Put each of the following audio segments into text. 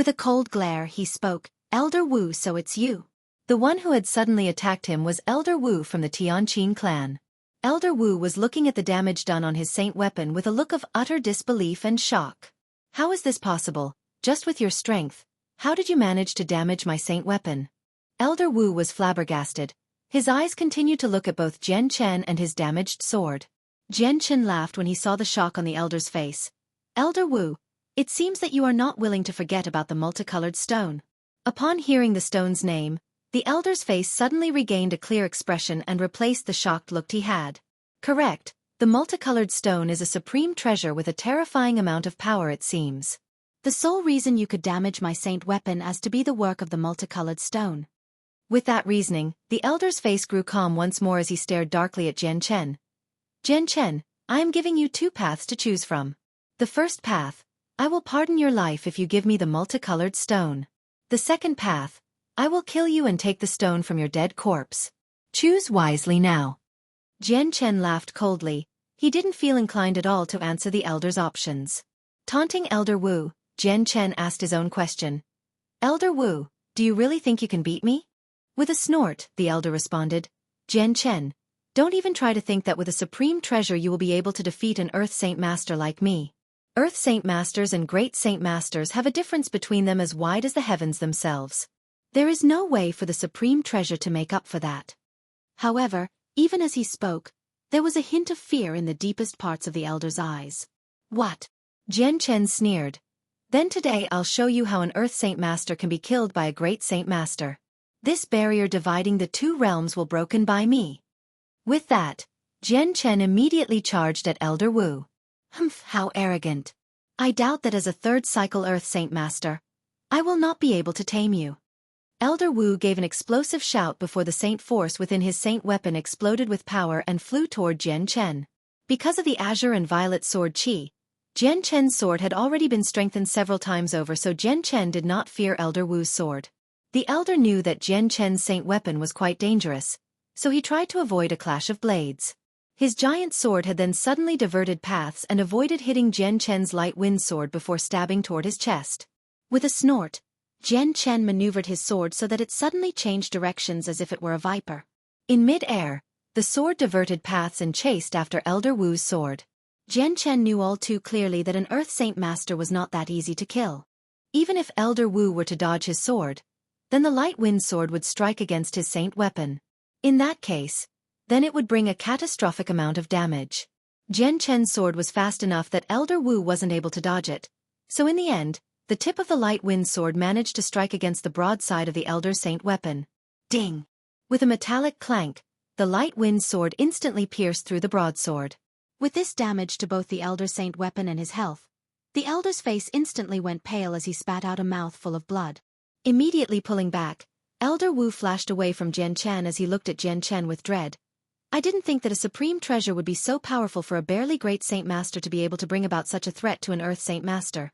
With a cold glare, he spoke, "Elder Wu, so it's you." The one who had suddenly attacked him was Elder Wu from the Tianqin clan. Elder Wu was looking at the damage done on his saint weapon with a look of utter disbelief and shock. "How is this possible? Just with your strength, how did you manage to damage my saint weapon?" Elder Wu was flabbergasted. His eyes continued to look at both Jian Chen and his damaged sword. Jian Chen laughed when he saw the shock on the elder's face. "Elder Wu, it seems that you are not willing to forget about the multicolored stone." Upon hearing the stone's name, the elder's face suddenly regained a clear expression and replaced the shocked look he had. "Correct, the multicolored stone is a supreme treasure with a terrifying amount of power, it seems. The sole reason you could damage my saint weapon as to be the work of the multicolored stone." With that reasoning, the elder's face grew calm once more as he stared darkly at Jian Chen. "Jian Chen, I am giving you two paths to choose from. The first path, I will pardon your life if you give me the multicolored stone. The second path, I will kill you and take the stone from your dead corpse. Choose wisely now." Jian Chen laughed coldly. He didn't feel inclined at all to answer the elder's options. Taunting Elder Wu, Jian Chen asked his own question. "Elder Wu, do you really think you can beat me?" With a snort, the elder responded, "Jian Chen, don't even try to think that with a supreme treasure you will be able to defeat an Earth Saint Master like me. Earth Saint Masters and Great Saint Masters have a difference between them as wide as the heavens themselves. There is no way for the supreme treasure to make up for that." However, even as he spoke, there was a hint of fear in the deepest parts of the elder's eyes. "What?" Jian Chen sneered. "Then today I'll show you how an Earth Saint Master can be killed by a Great Saint Master. This barrier dividing the two realms will be broken by me." With that, Jian Chen immediately charged at Elder Wu. "Humph, how arrogant. I doubt that as a third cycle Earth Saint Master, I will not be able to tame you." Elder Wu gave an explosive shout before the saint force within his saint weapon exploded with power and flew toward Jian Chen. Because of the azure and violet sword Qi, Jian Chen's sword had already been strengthened several times over, so Jian Chen did not fear Elder Wu's sword. The elder knew that Jian Chen's saint weapon was quite dangerous, so he tried to avoid a clash of blades. His giant sword had then suddenly diverted paths and avoided hitting Jian Chen's light wind sword before stabbing toward his chest. With a snort, Jian Chen maneuvered his sword so that it suddenly changed directions as if it were a viper. In mid-air, the sword diverted paths and chased after Elder Wu's sword. Jian Chen knew all too clearly that an Earth Saint Master was not that easy to kill. Even if Elder Wu were to dodge his sword, then the light wind sword would strike against his saint weapon. In that case, then it would bring a catastrophic amount of damage. Jian Chen's sword was fast enough that Elder Wu wasn't able to dodge it, so in the end, the tip of the light wind sword managed to strike against the broad side of the elder saint weapon. Ding! With a metallic clank, the light wind sword instantly pierced through the broadsword. With this damage to both the elder saint weapon and his health, the elder's face instantly went pale as he spat out a mouthful of blood. Immediately pulling back, Elder Wu flashed away from Jian Chen as he looked at Jian Chen with dread. "I didn't think that a supreme treasure would be so powerful for a barely great saint master to be able to bring about such a threat to an Earth Saint Master."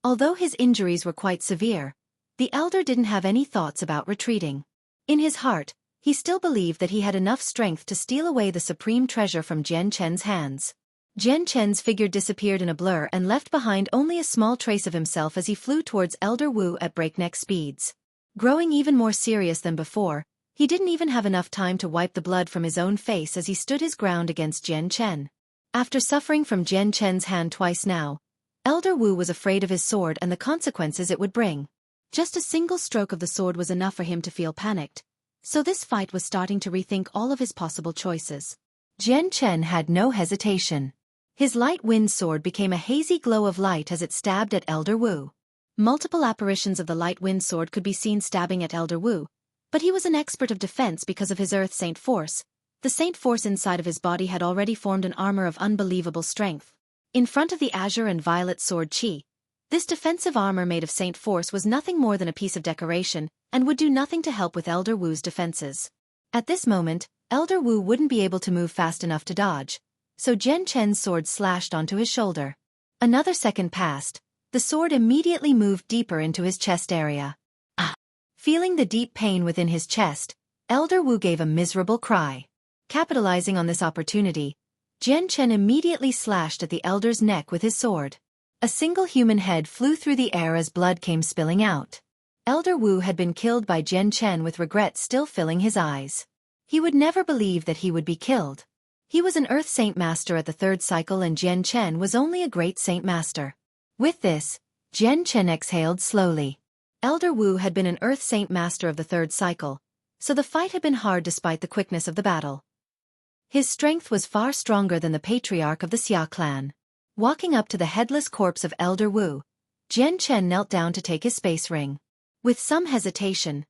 Although his injuries were quite severe, the elder didn't have any thoughts about retreating. In his heart, he still believed that he had enough strength to steal away the supreme treasure from Jian Chen's hands. Jian Chen's figure disappeared in a blur and left behind only a small trace of himself as he flew towards Elder Wu at breakneck speeds. Growing even more serious than before, he didn't even have enough time to wipe the blood from his own face as he stood his ground against Jian Chen. After suffering from Jian Chen's hand twice now, Elder Wu was afraid of his sword and the consequences it would bring. Just a single stroke of the sword was enough for him to feel panicked, so this fight was starting to rethink all of his possible choices. Jian Chen had no hesitation. His light wind sword became a hazy glow of light as it stabbed at Elder Wu. Multiple apparitions of the light wind sword could be seen stabbing at Elder Wu, but he was an expert of defense because of his Earth Saint force. The Saint force inside of his body had already formed an armor of unbelievable strength. In front of the azure and violet sword Qi, this defensive armor made of Saint force was nothing more than a piece of decoration and would do nothing to help with Elder Wu's defenses. At this moment, Elder Wu wouldn't be able to move fast enough to dodge, so Jian Chen's sword slashed onto his shoulder. Another second passed. The sword immediately moved deeper into his chest area. Ah! Feeling the deep pain within his chest, Elder Wu gave a miserable cry. Capitalizing on this opportunity, Jian Chen immediately slashed at the elder's neck with his sword. A single human head flew through the air as blood came spilling out. Elder Wu had been killed by Jian Chen with regret still filling his eyes. He would never believe that he would be killed. He was an Earth Saint Master at the third cycle and Jian Chen was only a great Saint Master. With this, Jian Chen exhaled slowly. Elder Wu had been an Earth Saint Master of the third cycle, so the fight had been hard despite the quickness of the battle. His strength was far stronger than the patriarch of the Xia clan. Walking up to the headless corpse of Elder Wu, Jian Chen knelt down to take his space ring. With some hesitation,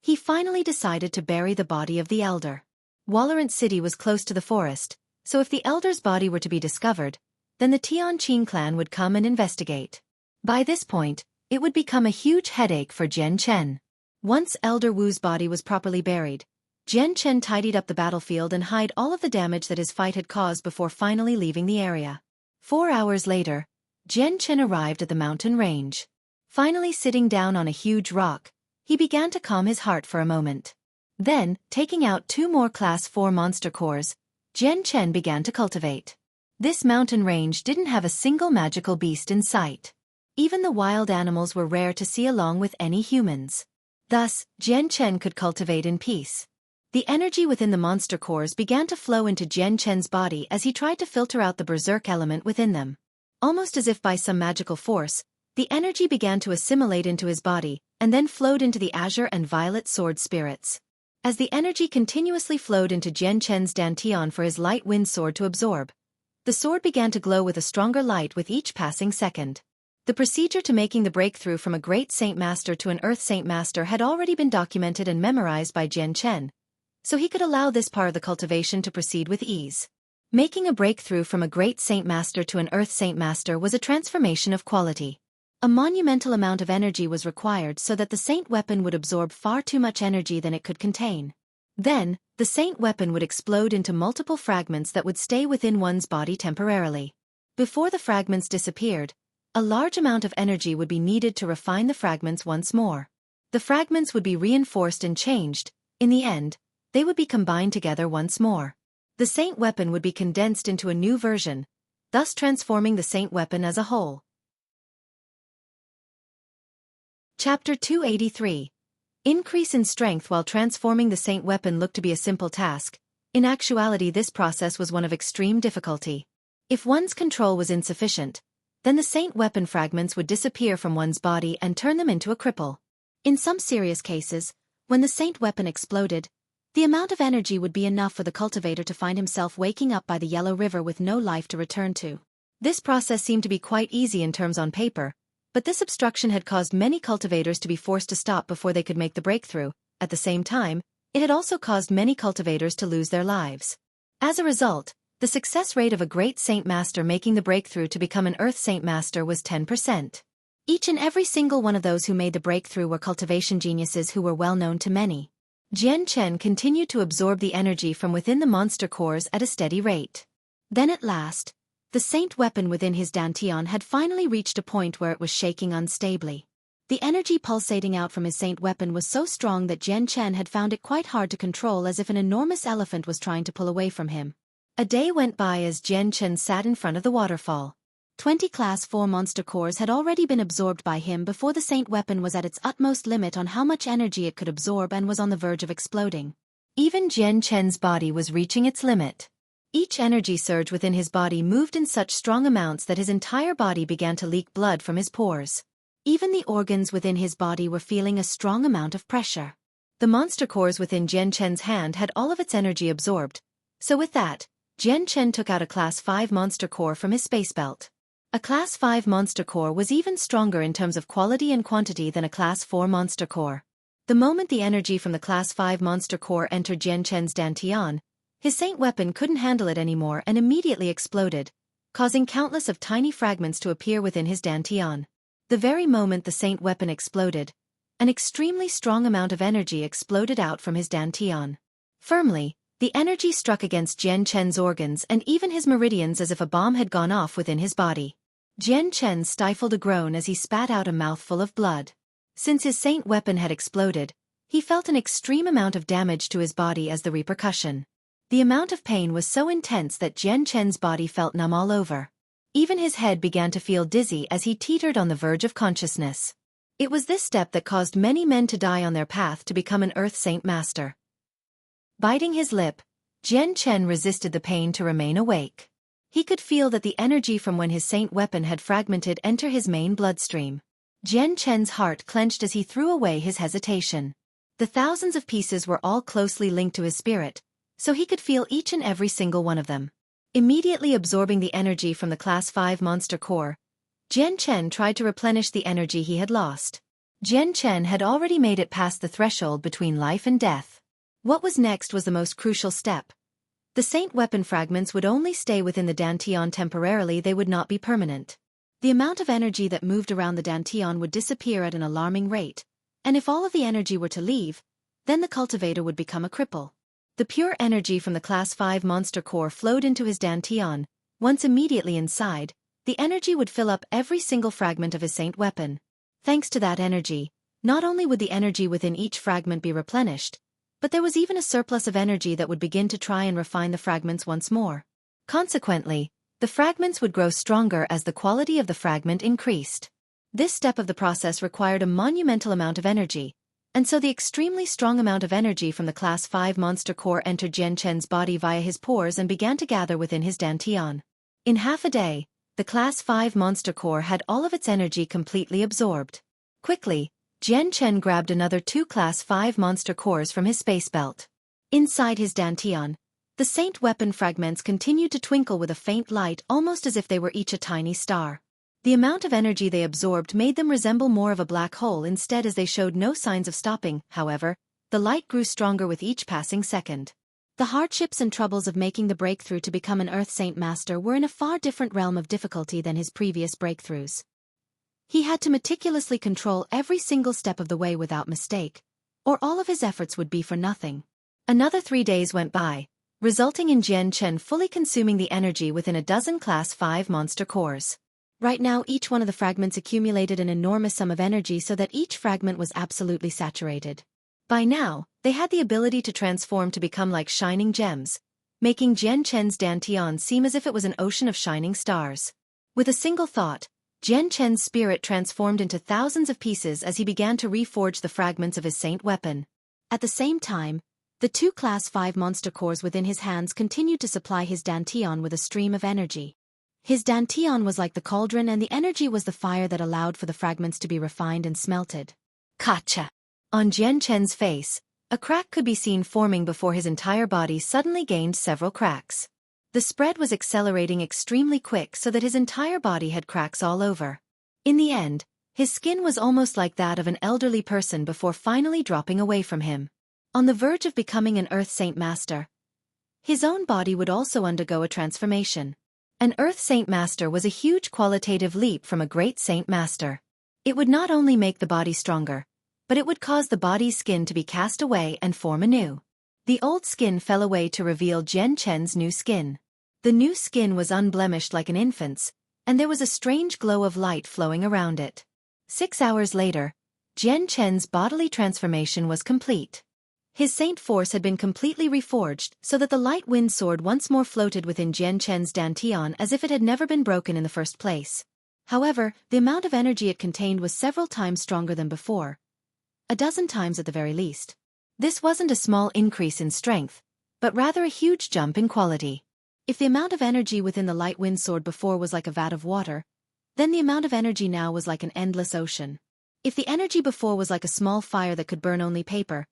he finally decided to bury the body of the elder. Wallerant City was close to the forest, so if the elder's body were to be discovered, then the Tianqing clan would come and investigate. By this point, it would become a huge headache for Jian Chen. Once Elder Wu's body was properly buried, Jian Chen tidied up the battlefield and hid all of the damage that his fight had caused before finally leaving the area. 4 hours later, Jian Chen arrived at the mountain range. Finally sitting down on a huge rock, he began to calm his heart for a moment. Then, taking out 2 more Class 4 monster cores, Jian Chen began to cultivate. This mountain range didn't have a single magical beast in sight. Even the wild animals were rare to see along with any humans. Thus, Jian Chen could cultivate in peace. The energy within the monster cores began to flow into Jian Chen's body as he tried to filter out the berserk element within them. Almost as if by some magical force, the energy began to assimilate into his body, and then flowed into the azure and violet sword spirits. As the energy continuously flowed into Jian Chen's dantian for his light wind sword to absorb, the sword began to glow with a stronger light with each passing second. The procedure to making the breakthrough from a great Saint Master to an Earth Saint Master had already been documented and memorized by Jian Chen, so he could allow this part of the cultivation to proceed with ease. Making a breakthrough from a great Saint Master to an Earth Saint Master was a transformation of quality. A monumental amount of energy was required so that the Saint weapon would absorb far too much energy than it could contain. Then, the Saint weapon would explode into multiple fragments that would stay within one's body temporarily. Before the fragments disappeared, a large amount of energy would be needed to refine the fragments once more. The fragments would be reinforced and changed. In the end, they would be combined together once more. The Saint weapon would be condensed into a new version, thus transforming the Saint weapon as a whole. Chapter 283. Increase in strength while transforming the Saint weapon looked to be a simple task. In actuality, this process was one of extreme difficulty. If one's control was insufficient, then the Saint weapon fragments would disappear from one's body and turn them into a cripple. In some serious cases, when the Saint weapon exploded, the amount of energy would be enough for the cultivator to find himself waking up by the Yellow River with no life to return to. This process seemed to be quite easy in terms on paper, but this obstruction had caused many cultivators to be forced to stop before they could make the breakthrough. At the same time, it had also caused many cultivators to lose their lives. As a result, the success rate of a great Saint Master making the breakthrough to become an Earth Saint Master was 10%. Each and every single one of those who made the breakthrough were cultivation geniuses who were well known to many. Jian Chen continued to absorb the energy from within the monster cores at a steady rate. Then at last, the Saint weapon within his dantian had finally reached a point where it was shaking unstably. The energy pulsating out from his Saint weapon was so strong that Jian Chen had found it quite hard to control, as if an enormous elephant was trying to pull away from him. A day went by as Jian Chen sat in front of the waterfall. 20 Class 4 monster cores had already been absorbed by him before the Saint weapon was at its utmost limit on how much energy it could absorb and was on the verge of exploding. Even Jian Chen's body was reaching its limit. Each energy surge within his body moved in such strong amounts that his entire body began to leak blood from his pores. Even the organs within his body were feeling a strong amount of pressure. The monster cores within Jian Chen's hand had all of its energy absorbed, so with that, Jian Chen took out a Class 5 monster core from his space belt. A Class 5 monster core was even stronger in terms of quality and quantity than a Class 4 monster core. The moment the energy from the Class 5 monster core entered Jian Chen's dantian, his Saint weapon couldn't handle it anymore and immediately exploded, causing countless of tiny fragments to appear within his dantian. The very moment the Saint weapon exploded, an extremely strong amount of energy exploded out from his dantian. Firmly, the energy struck against Jian Chen's organs and even his meridians as if a bomb had gone off within his body. Jian Chen stifled a groan as he spat out a mouthful of blood. Since his Saint weapon had exploded, he felt an extreme amount of damage to his body as the repercussion. The amount of pain was so intense that Jian Chen's body felt numb all over. Even his head began to feel dizzy as he teetered on the verge of consciousness. It was this step that caused many men to die on their path to become an Earth Saint Master. Biting his lip, Jian Chen resisted the pain to remain awake. He could feel that the energy from when his saint weapon had fragmented enter his main bloodstream. Jian Chen's heart clenched as he threw away his hesitation. The thousands of pieces were all closely linked to his spirit, so he could feel each and every single one of them. Immediately absorbing the energy from the Class 5 monster core, Jian Chen tried to replenish the energy he had lost. Jian Chen had already made it past the threshold between life and death. What was next was the most crucial step. The saint weapon fragments would only stay within the dantian temporarily, they would not be permanent. The amount of energy that moved around the dantian would disappear at an alarming rate, and if all of the energy were to leave, then the cultivator would become a cripple. The pure energy from the Class 5 monster core flowed into his dantian. Once immediately inside, the energy would fill up every single fragment of his saint weapon. Thanks to that energy, not only would the energy within each fragment be replenished, but there was even a surplus of energy that would begin to try and refine the fragments once more. Consequently, the fragments would grow stronger as the quality of the fragment increased. This step of the process required a monumental amount of energy, and so the extremely strong amount of energy from the Class 5 monster core entered Jian Chen's body via his pores and began to gather within his dantian. In half a day, the Class 5 monster core had all of its energy completely absorbed. Quickly, Jian Chen grabbed another 2 Class 5 monster cores from his space belt. Inside his dantian, the saint weapon fragments continued to twinkle with a faint light, almost as if they were each a tiny star. The amount of energy they absorbed made them resemble more of a black hole instead, as they showed no signs of stopping. However, the light grew stronger with each passing second. The hardships and troubles of making the breakthrough to become an Earth Saint Master were in a far different realm of difficulty than his previous breakthroughs. He had to meticulously control every single step of the way without mistake, or all of his efforts would be for nothing. Another 3 days went by, resulting in Jian Chen fully consuming the energy within a dozen Class 5 monster cores. Right now each one of the fragments accumulated an enormous sum of energy so that each fragment was absolutely saturated. By now, they had the ability to transform to become like shining gems, making Jian Chen's dantian seem as if it was an ocean of shining stars. With a single thought, Jian Chen's spirit transformed into thousands of pieces as he began to reforge the fragments of his saint weapon. At the same time, the 2 Class 5 monster cores within his hands continued to supply his dantian with a stream of energy. His dantian was like the cauldron, and the energy was the fire that allowed for the fragments to be refined and smelted. Gotcha! On Jian Chen's face, a crack could be seen forming before his entire body suddenly gained several cracks. The spread was accelerating extremely quick so that his entire body had cracks all over. In the end, his skin was almost like that of an elderly person before finally dropping away from him. On the verge of becoming an Earth Saint Master, his own body would also undergo a transformation. An Earth Saint Master was a huge qualitative leap from a great Saint Master. It would not only make the body stronger, but it would cause the body's skin to be cast away and form anew. The old skin fell away to reveal Jian Chen's new skin. The new skin was unblemished like an infant's, and there was a strange glow of light flowing around it. 6 hours later, Jian Chen's bodily transformation was complete. His saint force had been completely reforged so that the light wind sword once more floated within Jian Chen's dantian as if it had never been broken in the first place. However, the amount of energy it contained was several times stronger than before. A dozen times at the very least. This wasn't a small increase in strength, but rather a huge jump in quality. If the amount of energy within the light wind sword before was like a vat of water, then the amount of energy now was like an endless ocean. If the energy before was like a small fire that could burn only paper,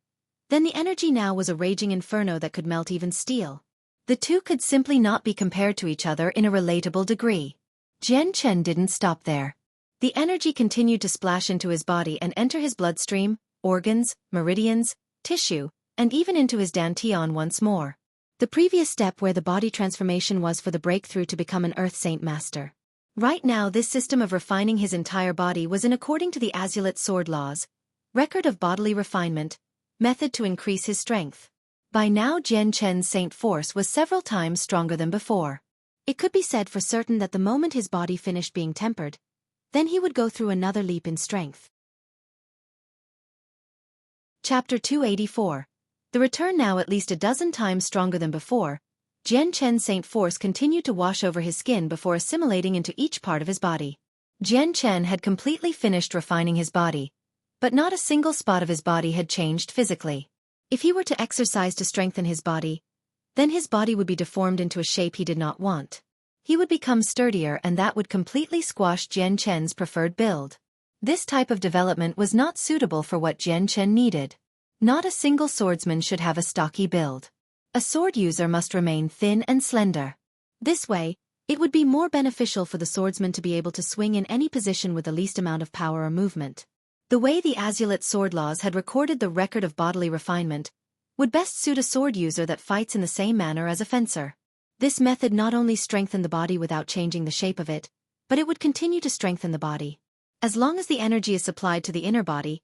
then the energy now was a raging inferno that could melt even steel. The two could simply not be compared to each other in a relatable degree. Jian Chen didn't stop there. The energy continued to splash into his body and enter his bloodstream, organs, meridians, tissue, and even into his dantian once more. The previous step where the body transformation was for the breakthrough to become an Earth Saint Master. Right now this system of refining his entire body was in according to the Azulite sword laws, record of bodily refinement, method to increase his strength. By now Jian Chen's saint force was several times stronger than before. It could be said for certain that the moment his body finished being tempered, then he would go through another leap in strength. Chapter 284. The return. Now at least a dozen times stronger than before, Jian Chen's Saint Force continued to wash over his skin before assimilating into each part of his body. Jian Chen had completely finished refining his body, but not a single spot of his body had changed physically. If he were to exercise to strengthen his body, then his body would be deformed into a shape he did not want. He would become sturdier, and that would completely squash Jian Chen's preferred build. This type of development was not suitable for what Jian Chen needed. Not a single swordsman should have a stocky build. A sword user must remain thin and slender. This way, it would be more beneficial for the swordsman to be able to swing in any position with the least amount of power or movement. The way the Azulite sword laws had recorded the record of bodily refinement would best suit a sword user that fights in the same manner as a fencer. This method not only strengthened the body without changing the shape of it, but it would continue to strengthen the body. As long as the energy is supplied to the inner body,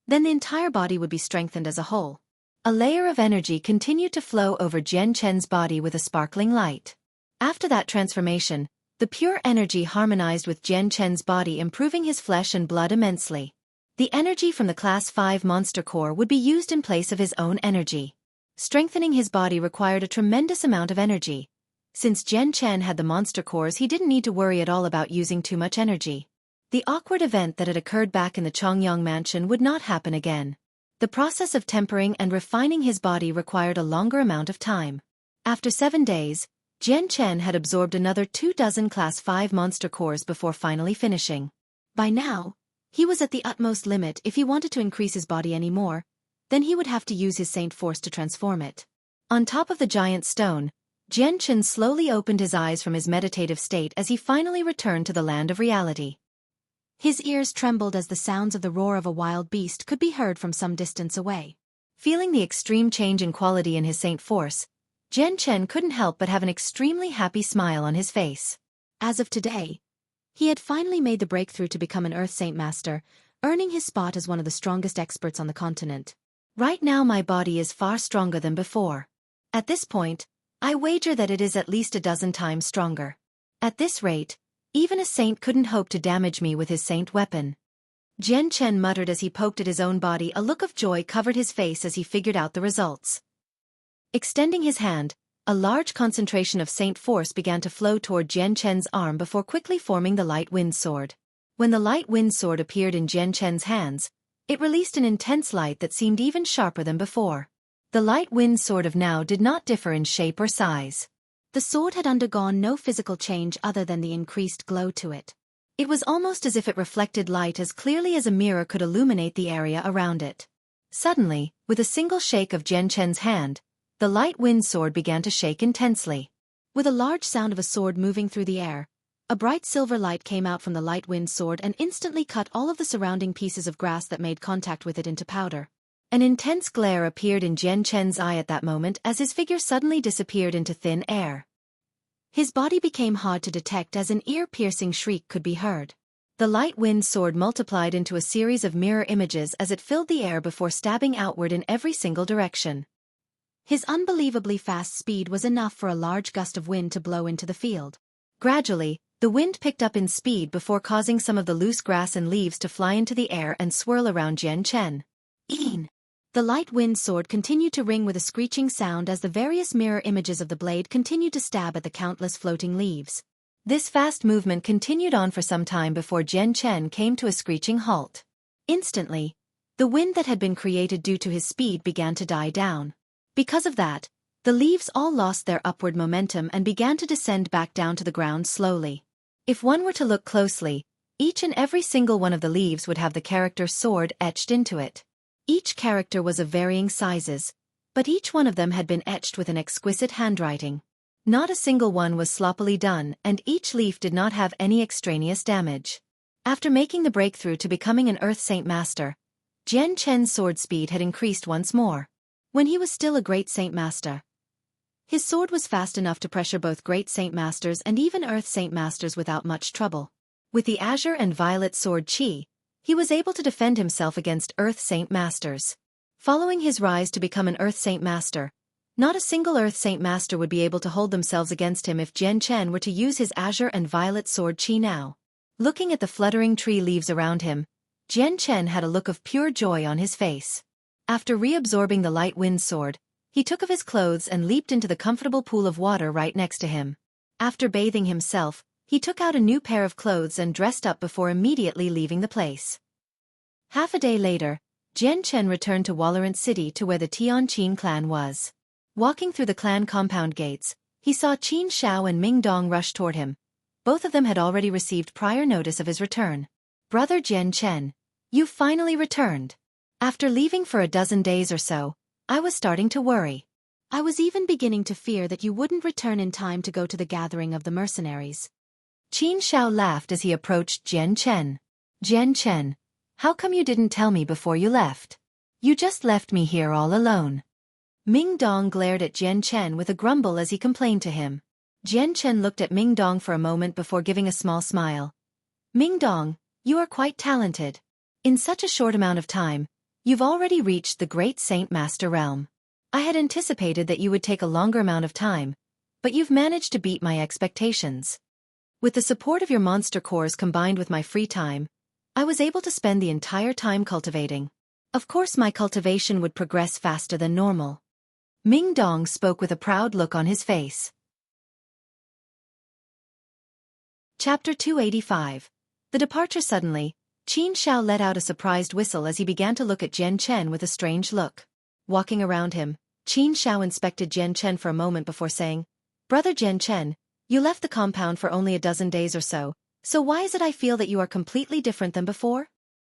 then the entire body would be strengthened as a whole. A layer of energy continued to flow over Jian Chen's body with a sparkling light. After that transformation, the pure energy harmonized with Jian Chen's body, improving his flesh and blood immensely. The energy from the Class 5 Monster Core would be used in place of his own energy. Strengthening his body required a tremendous amount of energy. Since Jian Chen had the Monster Cores, he didn't need to worry at all about using too much energy. The awkward event that had occurred back in the Chongyang mansion would not happen again. The process of tempering and refining his body required a longer amount of time. After 7 days, Jian Chen had absorbed another 24 Class 5 Monster Cores before finally finishing. By now, he was at the utmost limit. If he wanted to increase his body any more, then he would have to use his Saint Force to transform it. On top of the giant stone, Jian Chen slowly opened his eyes from his meditative state as he finally returned to the land of reality. His ears trembled as the sounds of the roar of a wild beast could be heard from some distance away. Feeling the extreme change in quality in his Saint Force, Jian Chen couldn't help but have an extremely happy smile on his face. As of today, he had finally made the breakthrough to become an Earth Saint Master, earning his spot as one of the strongest experts on the continent. Right now my body is far stronger than before. At this point, I wager that it is at least a dozen times stronger. At this rate, even a saint couldn't hope to damage me with his saint weapon. Jian Chen muttered as he poked at his own body. A look of joy covered his face as he figured out the results. Extending his hand, a large concentration of Saint Force began to flow toward Jian Chen's arm before quickly forming the Light Wind Sword. When the Light Wind Sword appeared in Jian Chen's hands, it released an intense light that seemed even sharper than before. The Light Wind Sword of now did not differ in shape or size. The sword had undergone no physical change other than the increased glow to it. It was almost as if it reflected light as clearly as a mirror could illuminate the area around it. Suddenly, with a single shake of Jian Chen's hand, the Light Wind Sword began to shake intensely. With a large sound of a sword moving through the air, a bright silver light came out from the Light Wind Sword and instantly cut all of the surrounding pieces of grass that made contact with it into powder. An intense glare appeared in Jian Chen's eye at that moment as his figure suddenly disappeared into thin air. His body became hard to detect as an ear-piercing shriek could be heard. The Light Wind Sword multiplied into a series of mirror images as it filled the air before stabbing outward in every single direction. His unbelievably fast speed was enough for a large gust of wind to blow into the field. Gradually, the wind picked up in speed before causing some of the loose grass and leaves to fly into the air and swirl around Jian Chen. The Light Wind Sword continued to ring with a screeching sound as the various mirror images of the blade continued to stab at the countless floating leaves. This fast movement continued on for some time before Jian Chen came to a screeching halt. Instantly, the wind that had been created due to his speed began to die down. Because of that, the leaves all lost their upward momentum and began to descend back down to the ground slowly. If one were to look closely, each and every single one of the leaves would have the character sword etched into it. Each character was of varying sizes, but each one of them had been etched with an exquisite handwriting. Not a single one was sloppily done, and each leaf did not have any extraneous damage. After making the breakthrough to becoming an Earth Saint Master, Jian Chen's sword speed had increased once more. When he was still a Great Saint Master, his sword was fast enough to pressure both Great Saint Masters and even Earth Saint Masters without much trouble. With the Azure and Violet Sword Qi, he was able to defend himself against Earth Saint Masters. Following his rise to become an Earth Saint Master, not a single Earth Saint Master would be able to hold themselves against him if Jian Chen were to use his Azure and Violet Sword Qi now. Looking at the fluttering tree leaves around him, Jian Chen had a look of pure joy on his face. After reabsorbing the Light Wind Sword, He took off his clothes and leaped into the comfortable pool of water right next to him. After bathing himself, he took out a new pair of clothes and dressed up before immediately leaving the place. Half a day later, Jian Chen returned to Walorant City to where the Tianqin clan was. Walking through the clan compound gates, he saw Qin Shao and Ming Dong rush toward him. Both of them had already received prior notice of his return. "Brother Jian Chen, you finally returned. After leaving for a dozen days or so, I was starting to worry. I was even beginning to fear that you wouldn't return in time to go to the gathering of the mercenaries." Qin Shao laughed as he approached Jian Chen. "Jian Chen, how come you didn't tell me before you left? You just left me here all alone." Ming Dong glared at Jian Chen with a grumble as he complained to him. Jian Chen looked at Ming Dong for a moment before giving a small smile. "Ming Dong, you are quite talented. In such a short amount of time, you've already reached the Great Saint Master realm. I had anticipated that you would take a longer amount of time, but you've managed to beat my expectations. With the support of your monster cores combined with my free time, I was able to spend the entire time cultivating. Of course my cultivation would progress faster than normal." Ming Dong spoke with a proud look on his face. Chapter 285. The departure. Suddenly, Qin Shao let out a surprised whistle as he began to look at Jian Chen with a strange look. Walking around him, Qin Shao inspected Jian Chen for a moment before saying, "Brother Jian Chen, you left the compound for only a dozen days or so why is it I feel that you are completely different than before?"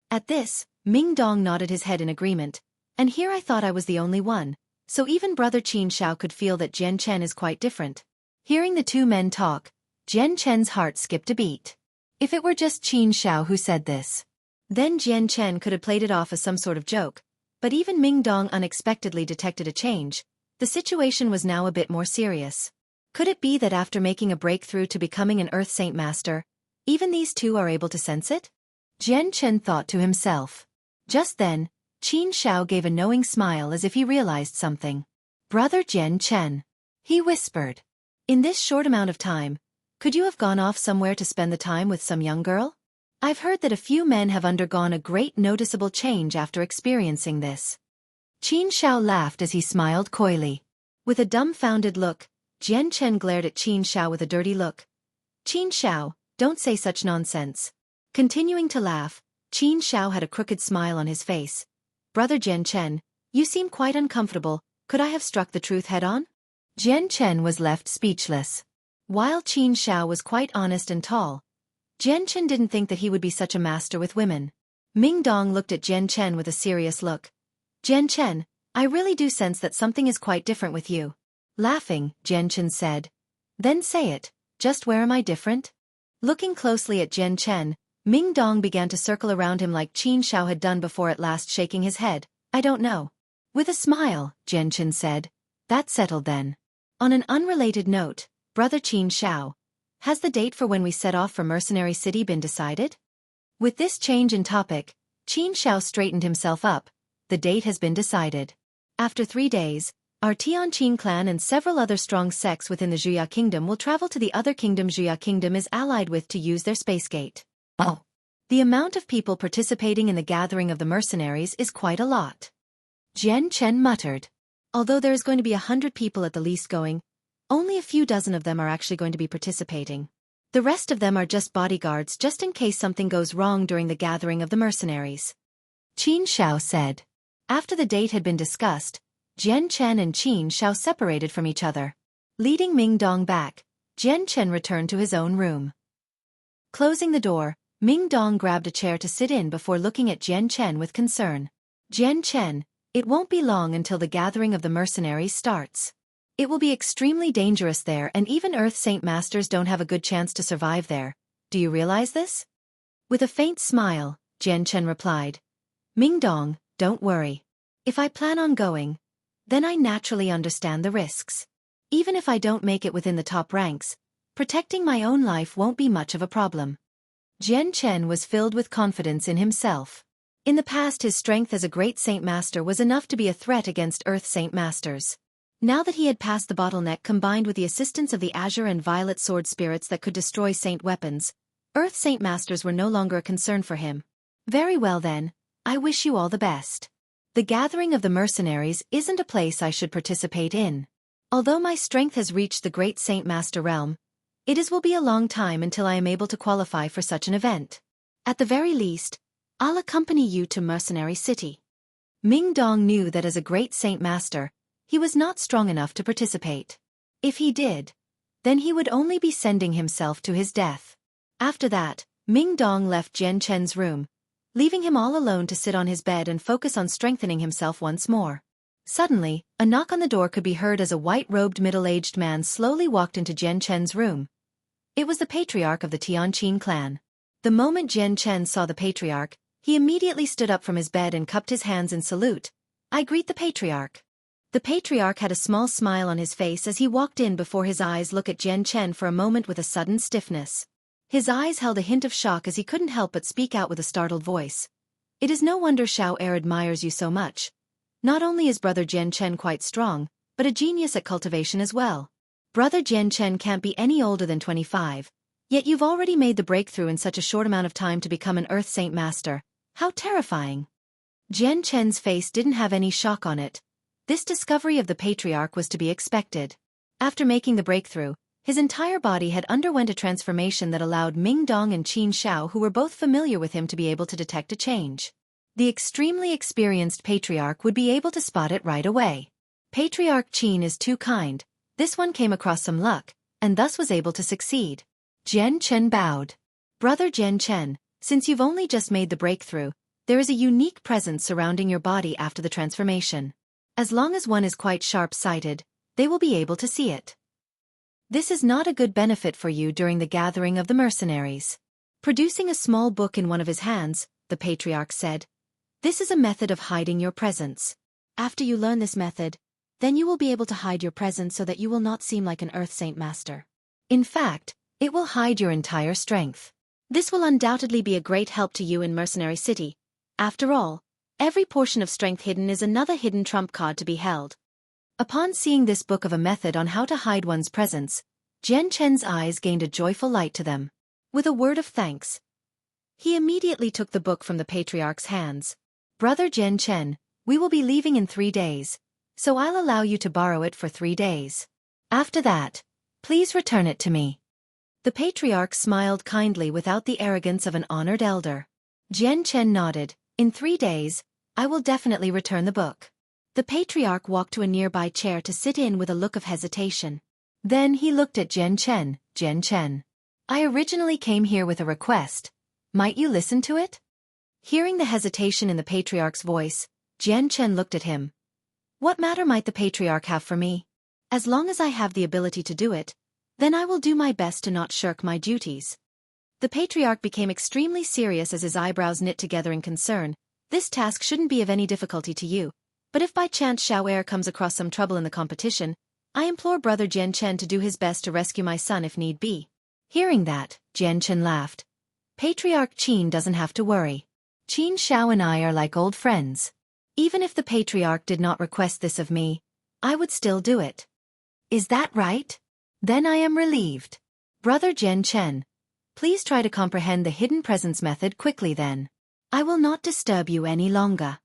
At this, Ming Dong nodded his head in agreement, "And here I thought I was the only one, so even Brother Qin Shao could feel that Jian Chen is quite different." Hearing the two men talk, Jian Chen's heart skipped a beat. If it were just Qin Shao who said this, then Jian Chen could have played it off as some sort of joke, but even Ming Dong unexpectedly detected a change. The situation was now a bit more serious. Could it be that after making a breakthrough to becoming an Earth Saint Master, even these two are able to sense it? Jian Chen thought to himself. Just then, Qin Shao gave a knowing smile as if he realized something. "Brother Jian Chen," he whispered. "In this short amount of time, could you have gone off somewhere to spend the time with some young girl? I've heard that a few men have undergone a great noticeable change after experiencing this." Qin Shao laughed as he smiled coyly. With a dumbfounded look, Jian Chen glared at Qin Shao with a dirty look. "Qin Shao, don't say such nonsense." Continuing to laugh, Qin Shao had a crooked smile on his face. "Brother Jian Chen, you seem quite uncomfortable. Could I have struck the truth head-on?" Jian Chen was left speechless. While Qin Shao was quite honest and tall, Jian Chen didn't think that he would be such a master with women. Ming Dong looked at Jian Chen with a serious look. "Jian Chen, I really do sense that something is quite different with you." Laughing, Jian Chen said, "Then say it, just where am I different?" Looking closely at Jian Chen, Ming Dong began to circle around him like Qin Shao had done before, at last shaking his head. "I don't know." With a smile, Jian Chen said, "That's settled then. On an unrelated note, Brother Qin Shao, has the date for when we set off for Mercenary City been decided?" With this change in topic, Qin Shao straightened himself up. "The date has been decided. After 3 days, our Tianqin clan and several other strong sects within the Xueqi kingdom will travel to the other kingdom Xueqi kingdom is allied with to use their space gate. Oh. The amount of people participating in the gathering of the mercenaries is quite a lot." Jian Chen muttered. "Although there is going to be 100 people at the least going, only a few dozen of them are actually going to be participating. The rest of them are just bodyguards just in case something goes wrong during the gathering of the mercenaries." Qin Shao said. After the date had been discussed, Jian Chen and Qin Shao separated from each other. Leading Ming Dong back, Jian Chen returned to his own room. Closing the door, Ming Dong grabbed a chair to sit in before looking at Jian Chen with concern. "Jian Chen, it won't be long until the gathering of the mercenaries starts. It will be extremely dangerous there, and even Earth Saint Masters don't have a good chance to survive there. Do you realize this?" With a faint smile, Jian Chen replied. "Ming Dong, don't worry. If I plan on going, then I naturally understand the risks. Even if I don't make it within the top ranks, protecting my own life won't be much of a problem." Jian Chen was filled with confidence in himself. In the past, his strength as a great Saint Master was enough to be a threat against Earth Saint Masters. Now that he had passed the bottleneck combined with the assistance of the Azure and Violet sword spirits that could destroy Saint weapons, Earth Saint Masters were no longer a concern for him. "Very well then, I wish you all the best." The gathering of the mercenaries isn't a place I should participate in. Although my strength has reached the great Saint Master realm, will be a long time until I am able to qualify for such an event. At the very least, I'll accompany you to Mercenary City. Ming Dong knew that as a great Saint Master, he was not strong enough to participate. If he did, then he would only be sending himself to his death. After that, Ming Dong left Jian Chen's room, leaving him all alone to sit on his bed and focus on strengthening himself once more. Suddenly, a knock on the door could be heard as a white-robed middle-aged man slowly walked into Jian Chen's room. It was the patriarch of the Tianqin clan. The moment Jian Chen saw the patriarch, he immediately stood up from his bed and cupped his hands in salute. "I greet the patriarch." The patriarch had a small smile on his face as he walked in before his eyes looked at Jian Chen for a moment with a sudden stiffness. His eyes held a hint of shock as he couldn't help but speak out with a startled voice. "It is no wonder Xiao Er admires you so much. Not only is brother Jian Chen quite strong, but a genius at cultivation as well. Brother Jian Chen can't be any older than 25, yet you've already made the breakthrough in such a short amount of time to become an Earth Saint Master. How terrifying." Jian Chen's face didn't have any shock on it. This discovery of the patriarch was to be expected. After making the breakthrough, his entire body had underwent a transformation that allowed Ming Dong and Qin Xiao, who were both familiar with him, to be able to detect a change. The extremely experienced patriarch would be able to spot it right away. Patriarch Qin is too kind. This one came across some luck, and thus was able to succeed. Jian Chen bowed. "Brother Jian Chen, since you've only just made the breakthrough, there is a unique presence surrounding your body after the transformation. As long as one is quite sharp-sighted, they will be able to see it. This is not a good benefit for you during the gathering of the mercenaries." Producing a small book in one of his hands, the patriarch said, "This is a method of hiding your presence. After you learn this method, then you will be able to hide your presence so that you will not seem like an Earth Saint Master. In fact, it will hide your entire strength. This will undoubtedly be a great help to you in Mercenary City. After all, every portion of strength hidden is another hidden trump card to be held." Upon seeing this book of a method on how to hide one's presence, Jian Chen's eyes gained a joyful light to them. With a word of thanks, he immediately took the book from the patriarch's hands. "Brother Jian Chen, we will be leaving in 3 days, so I'll allow you to borrow it for 3 days. After that, please return it to me." The patriarch smiled kindly without the arrogance of an honored elder. Jian Chen nodded. "In 3 days, I will definitely return the book." The patriarch walked to a nearby chair to sit in with a look of hesitation. Then he looked at Jian Chen. "Jian Chen, I originally came here with a request. Might you listen to it?" Hearing the hesitation in the patriarch's voice, Jian Chen looked at him. "What matter might the patriarch have for me? As long as I have the ability to do it, then I will do my best to not shirk my duties." The patriarch became extremely serious as his eyebrows knit together in concern. "This task shouldn't be of any difficulty to you, but if by chance Xiao Er comes across some trouble in the competition, I implore brother Jian Chen to do his best to rescue my son if need be." Hearing that, Jian Chen laughed. "Patriarch Qin doesn't have to worry. Qin Xiao and I are like old friends. Even if the patriarch did not request this of me, I would still do it." "Is that right? Then I am relieved. Brother Jian Chen, please try to comprehend the hidden presence method quickly then. I will not disturb you any longer."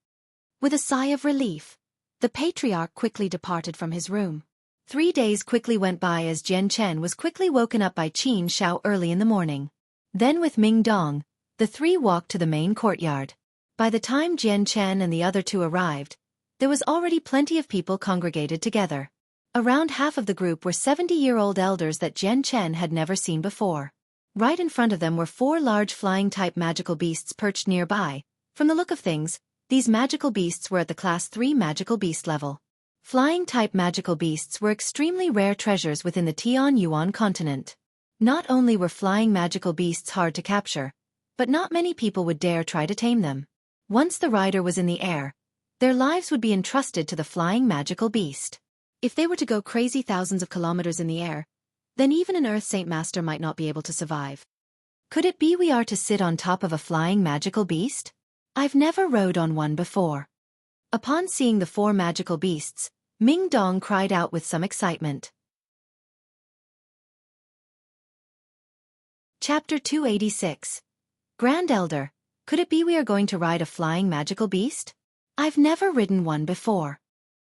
With a sigh of relief, the patriarch quickly departed from his room. 3 days quickly went by as Jian Chen was quickly woken up by Qin Xiao early in the morning. Then with Ming Dong, the three walked to the main courtyard. By the time Jian Chen and the other two arrived, there was already plenty of people congregated together. Around half of the group were 70-year-old elders that Jian Chen had never seen before. Right in front of them were 4 large flying-type magical beasts perched nearby. From the look of things, these magical beasts were at the Class 3 magical beast level. Flying-type magical beasts were extremely rare treasures within the Tianyuan continent. Not only were flying magical beasts hard to capture, but not many people would dare try to tame them. Once the rider was in the air, their lives would be entrusted to the flying magical beast. If they were to go crazy thousands of kilometers in the air, then even an Earth Saint Master might not be able to survive. Could it be we are to sit on top of a flying magical beast? I've never rode on one before. Upon seeing the 4 magical beasts, Ming Dong cried out with some excitement. Chapter 286. Grand Elder, could it be we are going to ride a flying magical beast? I've never ridden one before.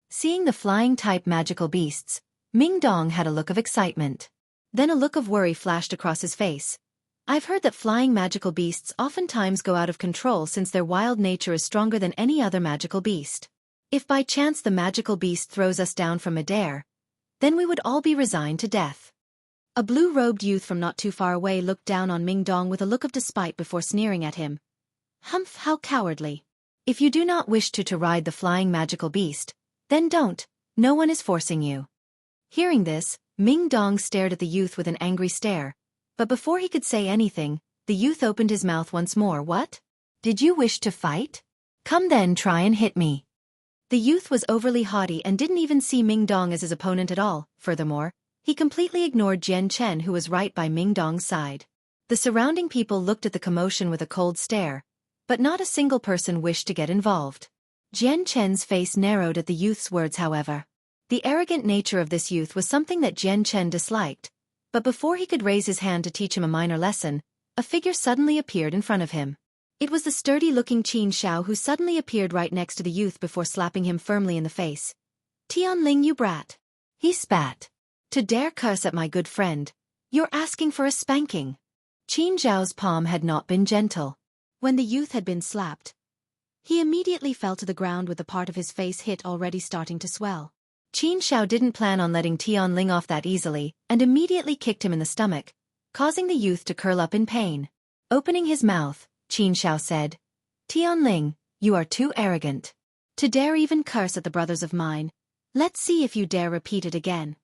Seeing the flying-type magical beasts, Ming Dong had a look of excitement. Then a look of worry flashed across his face. I've heard that flying magical beasts oftentimes go out of control since their wild nature is stronger than any other magical beast. If by chance the magical beast throws us down from midair, then we would all be resigned to death. A blue-robed youth from not too far away looked down on Ming Dong with a look of despite before sneering at him. Humph, how cowardly. If you do not wish to ride the flying magical beast, then don't, no one is forcing you. Hearing this, Ming Dong stared at the youth with an angry stare, but before he could say anything, the youth opened his mouth once more. What? Did you wish to fight? Come then, try and hit me. The youth was overly haughty and didn't even see Ming Dong as his opponent at all. Furthermore, he completely ignored Jian Chen, who was right by Ming Dong's side. The surrounding people looked at the commotion with a cold stare, but not a single person wished to get involved. Jian Chen's face narrowed at the youth's words, however. The arrogant nature of this youth was something that Jian Chen disliked, but before he could raise his hand to teach him a minor lesson, a figure suddenly appeared in front of him. It was the sturdy-looking Qin Xiao who suddenly appeared right next to the youth before slapping him firmly in the face. Tianling, you brat. He spat. To dare curse at my good friend. You're asking for a spanking. Qin Xiao's palm had not been gentle. When the youth had been slapped, he immediately fell to the ground with the part of his face hit already starting to swell. Qin Xiao didn't plan on letting Tianling off that easily and immediately kicked him in the stomach, causing the youth to curl up in pain. Opening his mouth, Qin Xiao said, Tianling, you are too arrogant to dare even curse at the brothers of mine. Let's see if you dare repeat it again.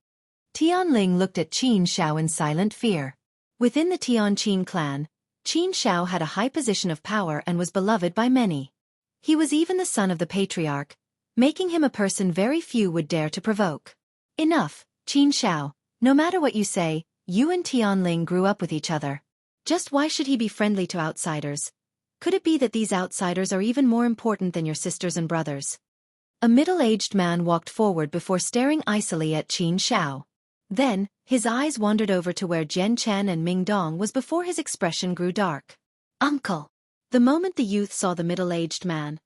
Tianling looked at Qin Xiao in silent fear. Within the Tianqin clan, Qin Xiao had a high position of power and was beloved by many. He was even the son of the patriarch, making him a person very few would dare to provoke. Enough, Qin Xiao, no matter what you say, you and Tianling grew up with each other. Just why should he be friendly to outsiders? Could it be that these outsiders are even more important than your sisters and brothers? A middle-aged man walked forward before staring icily at Qin Xiao. Then, his eyes wandered over to where Jian Chen and Ming Dong was before his expression grew dark. Uncle! The moment the youth saw the middle-aged man,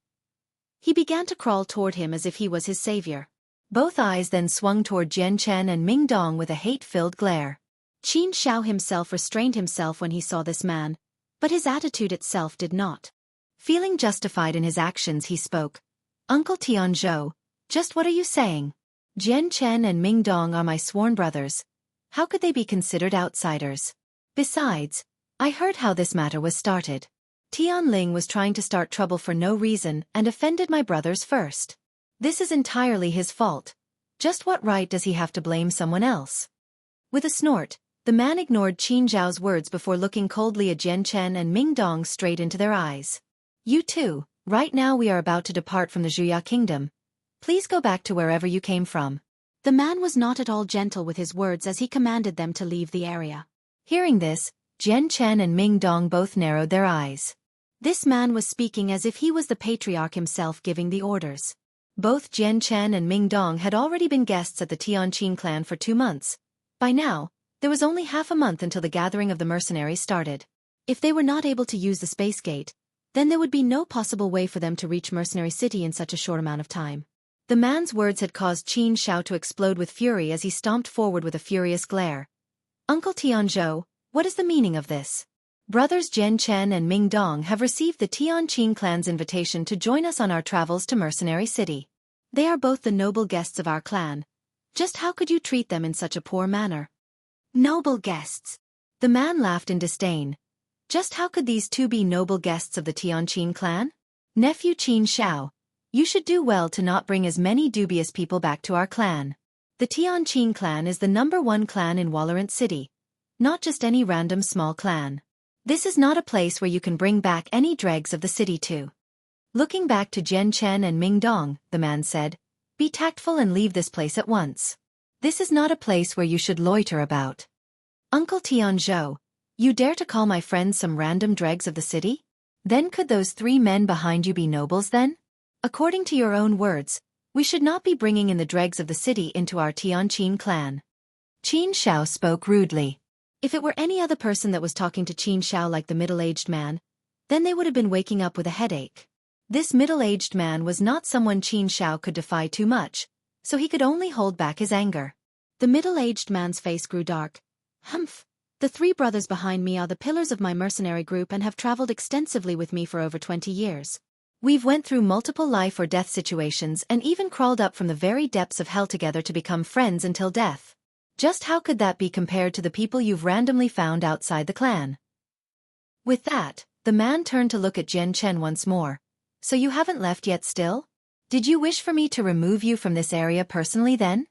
he began to crawl toward him as if he was his savior. Both eyes then swung toward Jian Chen and Ming Dong with a hate-filled glare. Qin Xiao himself restrained himself when he saw this man, but his attitude itself did not. Feeling justified in his actions, he spoke. Uncle Tianzhou, just what are you saying? Jian Chen and Ming Dong are my sworn brothers. How could they be considered outsiders? Besides, I heard how this matter was started. Tianling was trying to start trouble for no reason and offended my brothers first. This is entirely his fault. Just what right does he have to blame someone else? With a snort, the man ignored Qin Zhao's words before looking coldly at Jian Chen and Ming Dong straight into their eyes. You too, right now we are about to depart from the Xueqi kingdom. Please go back to wherever you came from. The man was not at all gentle with his words as he commanded them to leave the area. Hearing this, Jian Chen and Ming Dong both narrowed their eyes. This man was speaking as if he was the patriarch himself giving the orders. Both Jian Chen and Ming Dong had already been guests at the Tianqin clan for 2 months. By now, there was only half a month until the gathering of the mercenaries started. If they were not able to use the space gate, then there would be no possible way for them to reach Mercenary City in such a short amount of time. The man's words had caused Qin Xiao to explode with fury as he stomped forward with a furious glare. Uncle Tianzhou, what is the meaning of this? Brothers Jian Chen and Ming Dong have received the Tianqin clan's invitation to join us on our travels to Mercenary City. They are both the noble guests of our clan. Just how could you treat them in such a poor manner? Noble guests. The man laughed in disdain. Just how could these two be noble guests of the Tianqin clan? Nephew Qin Xiao, you should do well to not bring as many dubious people back to our clan. The Tianqin clan is the #1 clan in Valorant City, not just any random small clan. This is not a place where you can bring back any dregs of the city to. Looking back to Jian Chen and Ming Dong, the man said, be tactful and leave this place at once. This is not a place where you should loiter about. Uncle Tianzhou, you dare to call my friends some random dregs of the city? Then could those 3 men behind you be nobles then? According to your own words, we should not be bringing in the dregs of the city into our Tianqin clan. Qin Xiao spoke rudely. If it were any other person that was talking to Qin Xiao like the middle-aged man, then they would have been waking up with a headache. This middle-aged man was not someone Qin Shao could defy too much, so he could only hold back his anger. The middle-aged man's face grew dark. Humph. The three brothers behind me are the pillars of my mercenary group and have traveled extensively with me for over 20 years. We've went through multiple life or death situations and even crawled up from the very depths of hell together to become friends until death. Just how could that be compared to the people you've randomly found outside the clan? With that, the man turned to look at Jian Chen once more. So you haven't left yet still? Did you wish for me to remove you from this area personally then?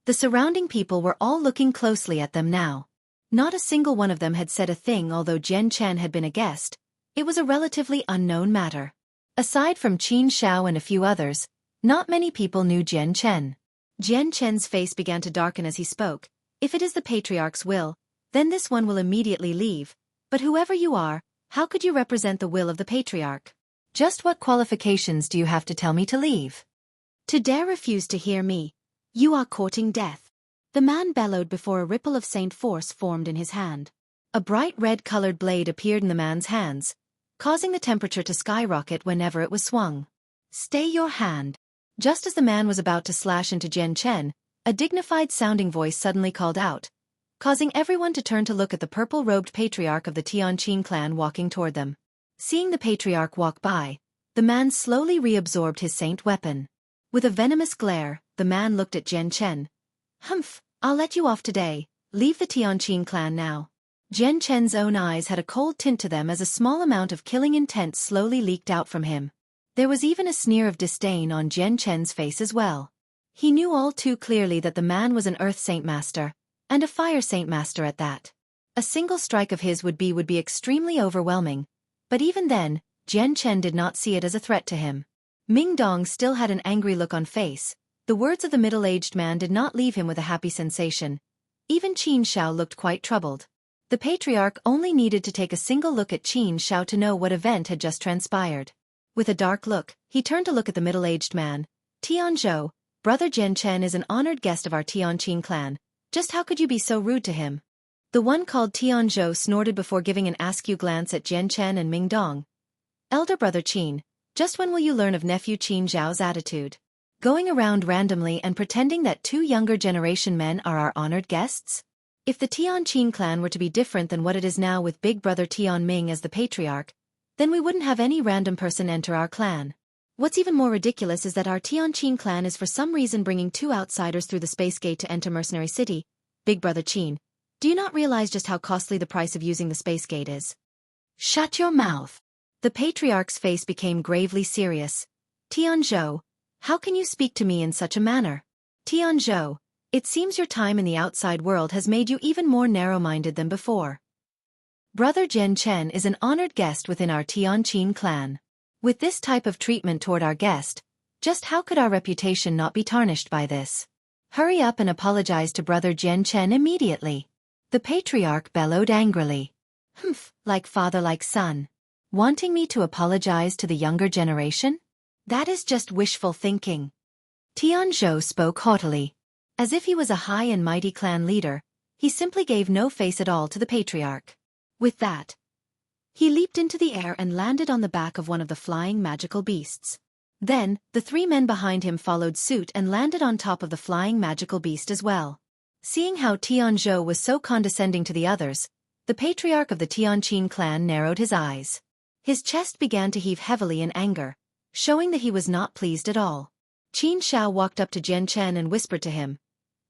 The surrounding people were all looking closely at them now. Not a single one of them had said a thing although Jian Chen had been a guest. It was a relatively unknown matter. Aside from Qin Shao and a few others, not many people knew Jian Chen. Jian Chen's face began to darken as he spoke. If it is the Patriarch's will, then this one will immediately leave. But whoever you are, how could you represent the will of the Patriarch? Just what qualifications do you have to tell me to leave? To dare refuse to hear me, you are courting death. The man bellowed before a ripple of Saint force formed in his hand. A bright red-colored blade appeared in the man's hands, causing the temperature to skyrocket whenever it was swung. Stay your hand. Just as the man was about to slash into Jian Chen, a dignified-sounding voice suddenly called out, causing everyone to turn to look at the purple-robed patriarch of the Tianqin clan walking toward them. Seeing the patriarch walk by, the man slowly reabsorbed his saint weapon. With a venomous glare, the man looked at Jian Chen. Humph, I'll let you off today. Leave the Tianqin clan now. Jian Chen's own eyes had a cold tint to them as a small amount of killing intent slowly leaked out from him. There was even a sneer of disdain on Jian Chen's face as well. He knew all too clearly that the man was an Earth Saint Master, and a Fire Saint Master at that. A single strike of his would be extremely overwhelming, but even then, Jian Chen did not see it as a threat to him. Ming Dong still had an angry look on face. The words of the middle-aged man did not leave him with a happy sensation. Even Qin Shao looked quite troubled. The patriarch only needed to take a single look at Qin Shao to know what event had just transpired. With a dark look, he turned to look at the middle-aged man. Tianzhou, brother Jian Chen is an honored guest of our Tianqin clan. Just how could you be so rude to him? The one called Tianzhou snorted before giving an askew glance at Jian Chen and Ming Dong. Elder brother Qin, just when will you learn of nephew Qin Zhao's attitude? Going around randomly and pretending that two younger generation men are our honored guests? If the Tianqin clan were to be different than what it is now with big brother Tianming as the patriarch, then we wouldn't have any random person enter our clan. What's even more ridiculous is that our Tianqin clan is for some reason bringing two outsiders through the space gate to enter Mercenary City. Big brother Qin, do you not realize just how costly the price of using the space gate is? Shut your mouth. The patriarch's face became gravely serious. Tianzhou, how can you speak to me in such a manner? Tianzhou, it seems your time in the outside world has made you even more narrow-minded than before. Brother Jian Chen is an honored guest within our Tianqin clan. With this type of treatment toward our guest, just how could our reputation not be tarnished by this? Hurry up and apologize to brother Jian Chen immediately. The patriarch bellowed angrily. Humph, like father like son. Wanting me to apologize to the younger generation? That is just wishful thinking. Tianzhou spoke haughtily. As if he was a high and mighty clan leader, he simply gave no face at all to the patriarch. With that, he leaped into the air and landed on the back of one of the flying magical beasts. Then, the three men behind him followed suit and landed on top of the flying magical beast as well. Seeing how Tianzhou was so condescending to the others, the patriarch of the Tianqin clan narrowed his eyes. His chest began to heave heavily in anger, showing that he was not pleased at all. Qin Shao walked up to Jian Chen and whispered to him.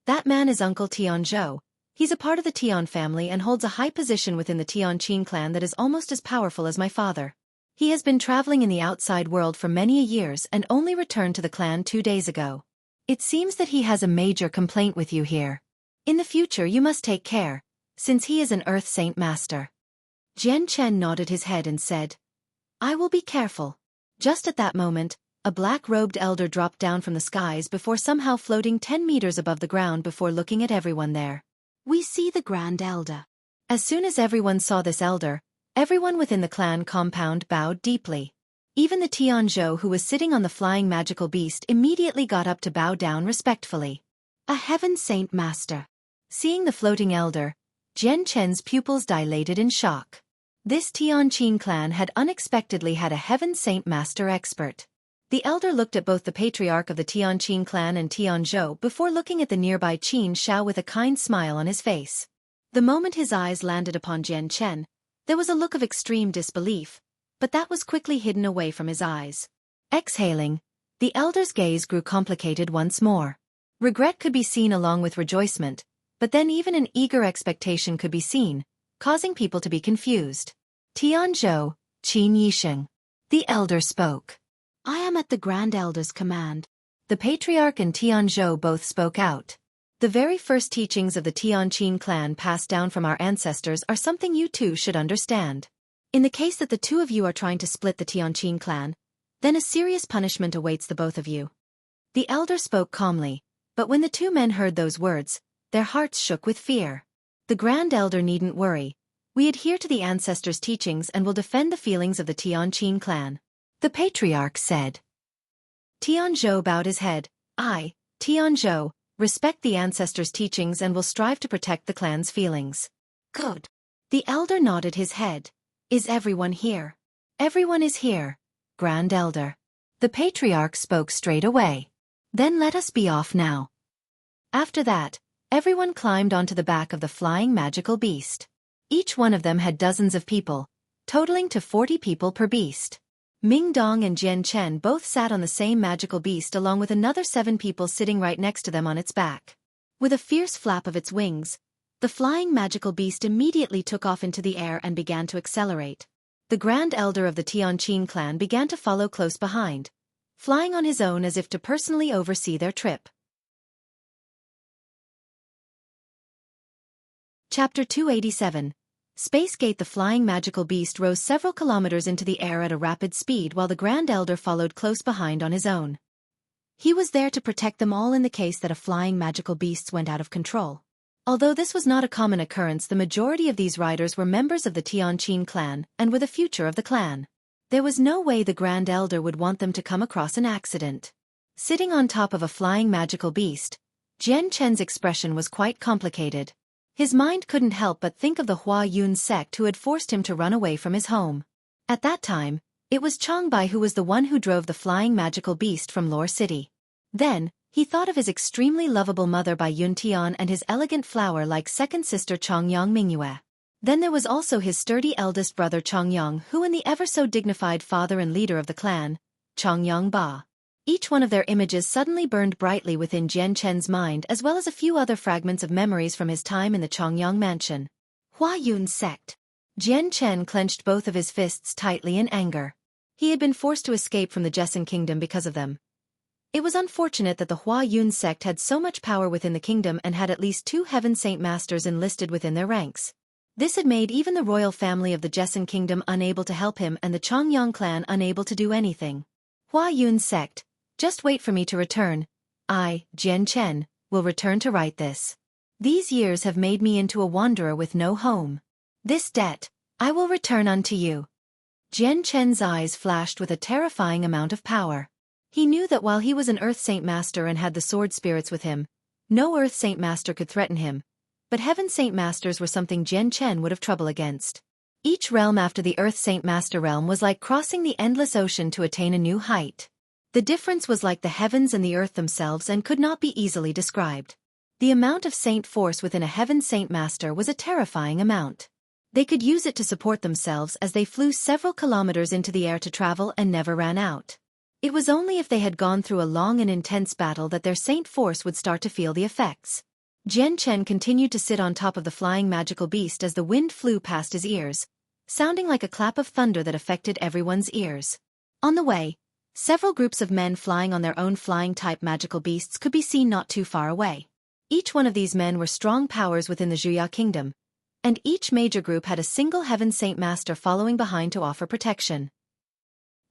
That man is Uncle Tianzhou. He's a part of the Tian family and holds a high position within the Tianqin clan that is almost as powerful as my father. He has been traveling in the outside world for many years and only returned to the clan 2 days ago. It seems that he has a major complaint with you here. In the future you must take care, since he is an Earth Saint Master. Jian Chen nodded his head and said, I will be careful. Just at that moment, a black-robed elder dropped down from the skies before somehow floating 10 meters above the ground before looking at everyone there. We see the Grand Elder. As soon as everyone saw this elder, everyone within the clan compound bowed deeply. Even the Tianzhou who was sitting on the flying magical beast immediately got up to bow down respectfully. A Heaven Saint Master. Seeing the floating elder, Jian Chen's pupils dilated in shock. This Tianqin clan had unexpectedly had a Heaven Saint Master expert. The elder looked at both the patriarch of the Tianqin clan and Tianzhou before looking at the nearby Qin Shao with a kind smile on his face. The moment his eyes landed upon Jian Chen, there was a look of extreme disbelief, but that was quickly hidden away from his eyes. Exhaling, the elder's gaze grew complicated once more. Regret could be seen along with rejoicement, but then even an eager expectation could be seen, causing people to be confused. Tianzhou, Qin Yisheng. The elder spoke. I am at the Grand Elder's command. The patriarch and Tianzhou both spoke out. The very first teachings of the Tianqin clan passed down from our ancestors are something you two should understand. In the case that the two of you are trying to split the Tianqin clan, then a serious punishment awaits the both of you. The elder spoke calmly, but when the two men heard those words, their hearts shook with fear. The Grand Elder needn't worry. We adhere to the ancestors' teachings and will defend the feelings of the Tianqin clan. The patriarch said. Tianzhou bowed his head. I, Tianzhou, respect the ancestors' teachings and will strive to protect the clan's feelings. Good. The elder nodded his head. Is everyone here? Everyone is here, Grand Elder. The patriarch spoke straight away. Then let us be off now. After that, everyone climbed onto the back of the flying magical beast. Each one of them had dozens of people, totaling to 40 people per beast. Ming Dong and Jian Chen both sat on the same magical beast along with another 7 people sitting right next to them on its back. With a fierce flap of its wings, the flying magical beast immediately took off into the air and began to accelerate. The Grand Elder of the Tianqin clan began to follow close behind, flying on his own as if to personally oversee their trip. Chapter 287. Space Gate. The flying magical beast rose several kilometers into the air at a rapid speed while the Grand Elder followed close behind on his own. He was there to protect them all in the case that a flying magical beast went out of control. Although this was not a common occurrence, the majority of these riders were members of the Tianqin clan and were the future of the clan. There was no way the Grand Elder would want them to come across an accident. Sitting on top of a flying magical beast, Jian Chen's expression was quite complicated. His mind couldn't help but think of the Hua Yun sect who had forced him to run away from his home. At that time, it was Changbai who was the one who drove the flying magical beast from Lore City. Then, he thought of his extremely lovable mother Bai Yun Tian and his elegant flower-like second sister Changyang Mingyue. Then there was also his sturdy eldest brother Changyang, who and the ever-so-dignified father and leader of the clan, Changyang Ba. Each one of their images suddenly burned brightly within Jian Chen's mind, as well as a few other fragments of memories from his time in the Changyang mansion. Hua Yun sect. Jian Chen clenched both of his fists tightly in anger. He had been forced to escape from the Jessan kingdom because of them. It was unfortunate that the Hua Yun sect had so much power within the kingdom and had at least 2 Heaven Saint Masters enlisted within their ranks. This had made even the royal family of the Jessan kingdom unable to help him and the Changyang clan unable to do anything. Hua Yun sect. Just wait for me to return. I, Jian Chen, will return to right this. These years have made me into a wanderer with no home. This debt, I will return unto you. Jian Chen's eyes flashed with a terrifying amount of power. He knew that while he was an Earth Saint Master and had the sword spirits with him, no Earth Saint Master could threaten him, but Heaven Saint Masters were something Jian Chen would have trouble against. Each realm after the Earth Saint Master realm was like crossing the endless ocean to attain a new height. The difference was like the heavens and the earth themselves and could not be easily described. The amount of saint force within a Heaven Saint Master was a terrifying amount. They could use it to support themselves as they flew several kilometers into the air to travel and never ran out. It was only if they had gone through a long and intense battle that their saint force would start to feel the effects. Jian Chen continued to sit on top of the flying magical beast as the wind flew past his ears, sounding like a clap of thunder that affected everyone's ears. On the way, several groups of men flying on their own flying-type magical beasts could be seen not too far away. Each one of these men were strong powers within the Xueqi kingdom, and each major group had a single Heaven Saint Master following behind to offer protection.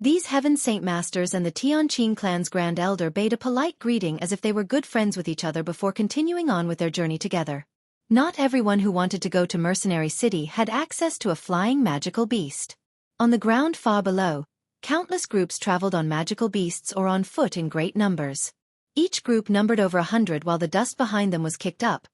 These Heaven Saint Masters and the Tianqin clan's Grand Elder bade a polite greeting as if they were good friends with each other before continuing on with their journey together. Not everyone who wanted to go to Mercenary City had access to a flying magical beast. On the ground far below, countless groups traveled on magical beasts or on foot in great numbers. Each group numbered over 100 while the dust behind them was kicked up,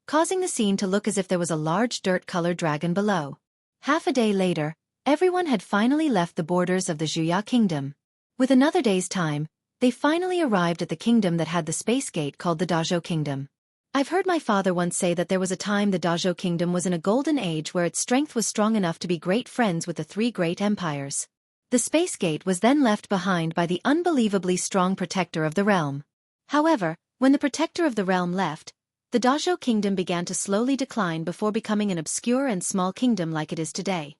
causing the scene to look as if there was a large dirt-colored dragon below. Half a day later, everyone had finally left the borders of the Xueqi kingdom. With another day's time, they finally arrived at the kingdom that had the space gate called the Dazhou Kingdom. I've heard my father once say that there was a time the Dazhou Kingdom was in a golden age where its strength was strong enough to be great friends with the three great empires. The space gate was then left behind by the unbelievably strong protector of the realm. However, when the protector of the realm left, the Dazhou Kingdom began to slowly decline before becoming an obscure and small kingdom like it is today.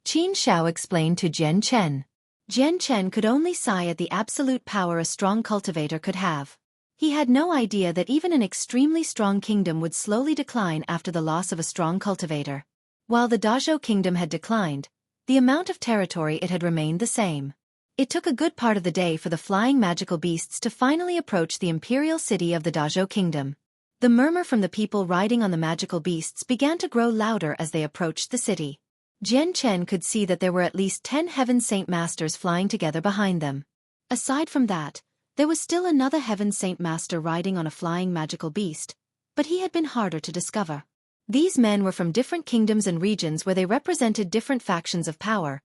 Qin Shao explained to Jian Chen. Jian Chen could only sigh at the absolute power a strong cultivator could have. He had no idea that even an extremely strong kingdom would slowly decline after the loss of a strong cultivator. While the Dazhou Kingdom had declined, the amount of territory it had remained the same. It took a good part of the day for the flying magical beasts to finally approach the imperial city of the Dazhou Kingdom. The murmur from the people riding on the magical beasts began to grow louder as they approached the city. Jian Chen could see that there were at least 10 Heaven Saint Masters flying together behind them. Aside from that, there was still another Heaven Saint Master riding on a flying magical beast, but he had been harder to discover. These men were from different kingdoms and regions where they represented different factions of power,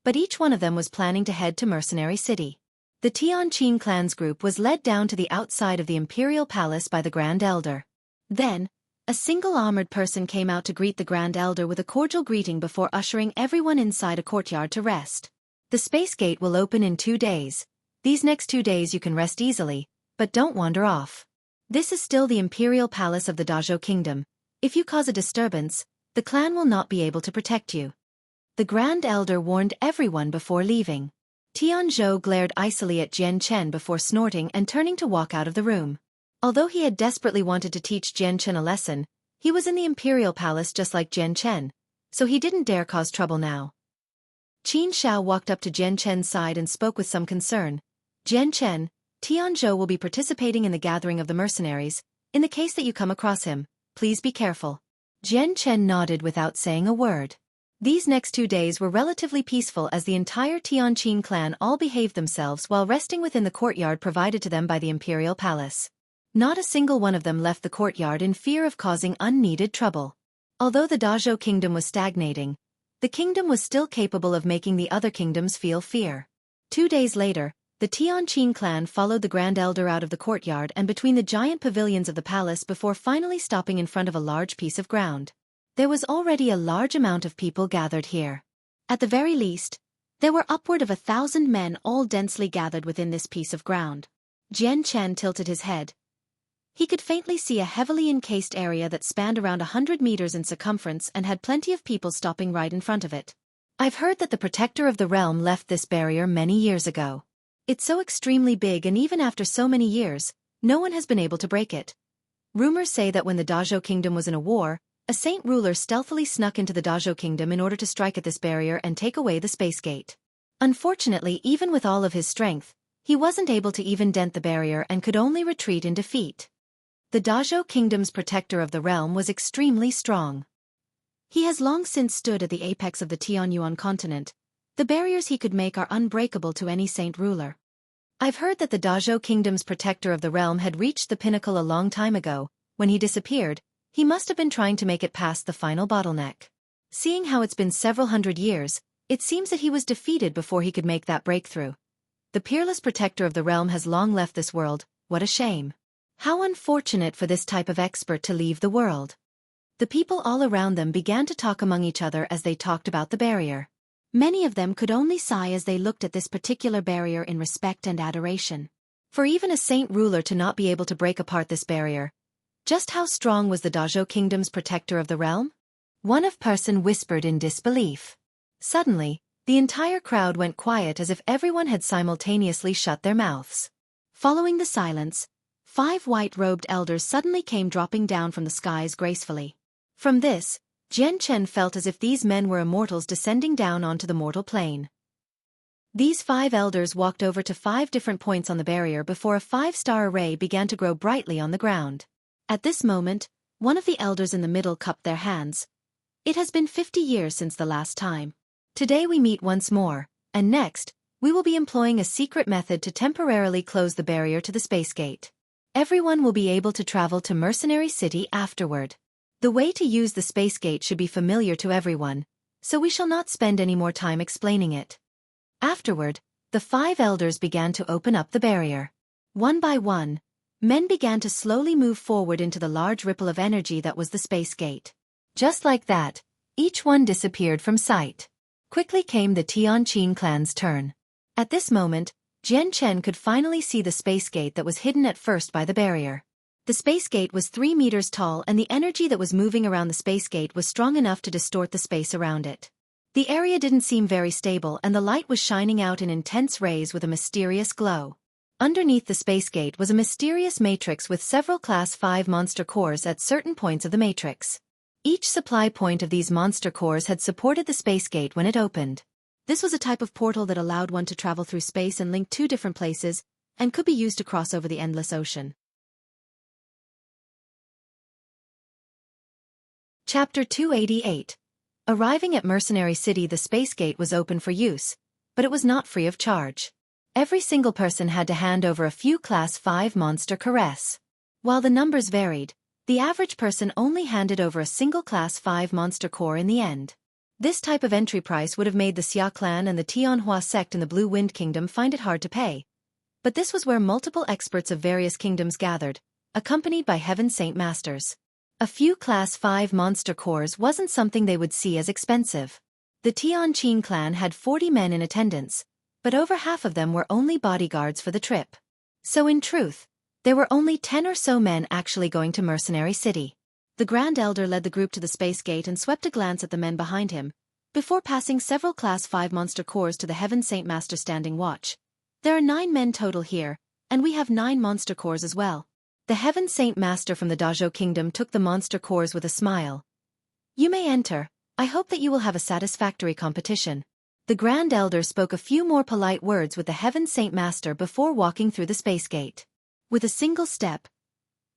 but each one of them was planning to head to Mercenary City. The Tianqin clan's group was led down to the outside of the Imperial Palace by the Grand Elder. Then, a single armored person came out to greet the Grand Elder with a cordial greeting before ushering everyone inside a courtyard to rest. The space gate will open in 2 days. These next 2 days you can rest easily, but don't wander off. This is still the Imperial Palace of the Dazhou Kingdom. If you cause a disturbance, the clan will not be able to protect you. The Grand Elder warned everyone before leaving. Tianzhou glared icily at Jian Chen before snorting and turning to walk out of the room. Although he had desperately wanted to teach Jian Chen a lesson, he was in the Imperial Palace just like Jian Chen, so he didn't dare cause trouble now. Qin Shao walked up to Jian Chen's side and spoke with some concern. Jian Chen, Tianzhou will be participating in the gathering of the mercenaries. In the case that you come across him, please be careful. Jian Chen nodded without saying a word. These next 2 days were relatively peaceful as the entire Tianqin clan all behaved themselves while resting within the courtyard provided to them by the Imperial Palace. Not a single one of them left the courtyard in fear of causing unneeded trouble. Although the Dazhou Kingdom was stagnating, the kingdom was still capable of making the other kingdoms feel fear. 2 days later, the Tianqin clan followed the Grand Elder out of the courtyard and between the giant pavilions of the palace before finally stopping in front of a large piece of ground. There was already a large amount of people gathered here. At the very least, there were upward of 1,000 men all densely gathered within this piece of ground. Jian Chen tilted his head. He could faintly see a heavily encased area that spanned around 100 meters in circumference and had plenty of people stopping right in front of it. I've heard that the protector of the realm left this barrier many years ago. It's so extremely big and even after so many years, no one has been able to break it. Rumors say that when the Dazhou Kingdom was in a war, a saint ruler stealthily snuck into the Dazhou Kingdom in order to strike at this barrier and take away the space gate. Unfortunately, even with all of his strength, he wasn't able to even dent the barrier and could only retreat in defeat. The Dazhou Kingdom's protector of the realm was extremely strong. He has long since stood at the apex of the Tianyuan continent. The barriers he could make are unbreakable to any saint ruler. I've heard that the Dazhou Kingdom's protector of the realm had reached the pinnacle a long time ago. When he disappeared, he must have been trying to make it past the final bottleneck. Seeing how it's been several hundred years, it seems that he was defeated before he could make that breakthrough. The peerless protector of the realm has long left this world. What a shame. How unfortunate for this type of expert to leave the world. The people all around them began to talk among each other as they talked about the barrier. Many of them could only sigh as they looked at this particular barrier in respect and adoration. For even a saint ruler to not be able to break apart this barrier. Just how strong was the Dazhou Kingdom's protector of the realm? One person whispered in disbelief. Suddenly, the entire crowd went quiet as if everyone had simultaneously shut their mouths. Following the silence, 5 white-robed elders suddenly came dropping down from the skies gracefully. From this, Jian Chen felt as if these men were immortals descending down onto the mortal plane. These 5 elders walked over to 5 different points on the barrier before a 5-star array began to grow brightly on the ground. At this moment, one of the elders in the middle cupped their hands. It has been 50 years since the last time. Today we meet once more, and next, we will be employing a secret method to temporarily close the barrier to the space gate. Everyone will be able to travel to Mercenary City afterward. The way to use the space gate should be familiar to everyone. so we shall not spend any more time explaining it. Afterward, the 5 elders began to open up the barrier. One by one, men began to slowly move forward into the large ripple of energy that was the space gate. Just like that, each one disappeared from sight. Quickly came the Tianqin clan's turn. At this moment, Jian Chen could finally see the space gate that was hidden at first by the barrier. The space gate was 3 meters tall, and the energy that was moving around the space gate was strong enough to distort the space around it. The area didn't seem very stable, and the light was shining out in intense rays with a mysterious glow. Underneath the space gate was a mysterious matrix with several Class 5 monster cores at certain points of the matrix. Each supply point of these monster cores had supported the space gate when it opened. This was a type of portal that allowed one to travel through space and link 2 different places, and could be used to cross over the endless ocean. Chapter 288. Arriving at Mercenary City, the space gate was open for use, but it was not free of charge. Every single person had to hand over a few Class 5 monster cores. While the numbers varied, the average person only handed over a single Class 5 monster core in the end. This type of entry price would have made the Xia clan and the Tianhua sect in the Blue Wind Kingdom find it hard to pay. But this was where multiple experts of various kingdoms gathered, accompanied by Heaven Saint Masters. A few Class 5 monster cores wasn't something they would see as expensive. The Tianqin clan had 40 men in attendance, but over half of them were only bodyguards for the trip. So in truth, there were only 10 or so men actually going to Mercenary City. The Grand Elder led the group to the space gate and swept a glance at the men behind him, before passing several Class 5 monster cores to the Heaven Saint Master standing watch. There are 9 men total here, and we have 9 monster cores as well. The Heaven Saint Master from the Dazhou Kingdom took the monster cores with a smile. You may enter. I hope that you will have a satisfactory competition. The Grand Elder spoke a few more polite words with the Heaven Saint Master before walking through the space gate. With a single step,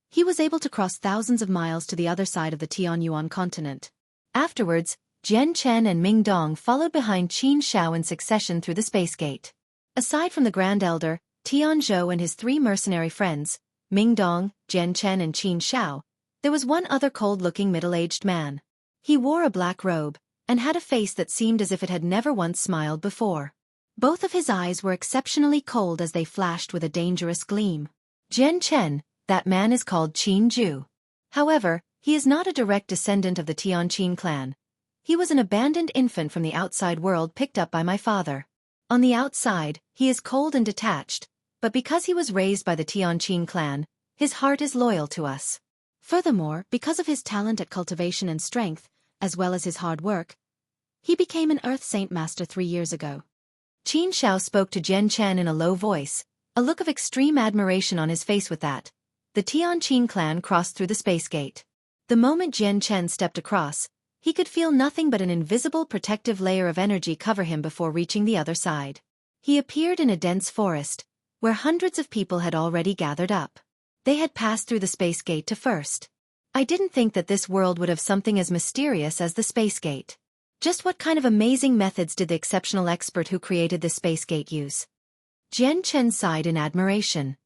he was able to cross thousands of miles to the other side of the Tianyuan continent. Afterwards, Jian Chen and Ming Dong followed behind Qin Shao in succession through the space gate. Aside from the Grand Elder, Tian Zhou and his 3 mercenary friends, Ming Dong, Jian Chen and Qin Shao, there was one other cold-looking middle-aged man. He wore a black robe, and had a face that seemed as if it had never once smiled before. Both of his eyes were exceptionally cold as they flashed with a dangerous gleam. Jian Chen, that man is called Qin Zhu. However, he is not a direct descendant of the Tianqin clan. He was an abandoned infant from the outside world picked up by my father. On the outside, he is cold and detached, but because he was raised by the Tianqin clan, his heart is loyal to us. Furthermore, because of his talent at cultivation and strength, as well as his hard work, he became an Earth Saint Master 3 years ago. Qin Shao spoke to Jian Chen in a low voice, a look of extreme admiration on his face. With that, the Tianqin clan crossed through the space gate. The moment Jian Chen stepped across, he could feel nothing but an invisible protective layer of energy cover him before reaching the other side. He appeared in a dense forest, where hundreds of people had already gathered up. They had passed through the space gate to first. I didn't think that this world would have something as mysterious as the space gate. Just what kind of amazing methods did the exceptional expert who created this space gate use? Jian Chen sighed in admiration.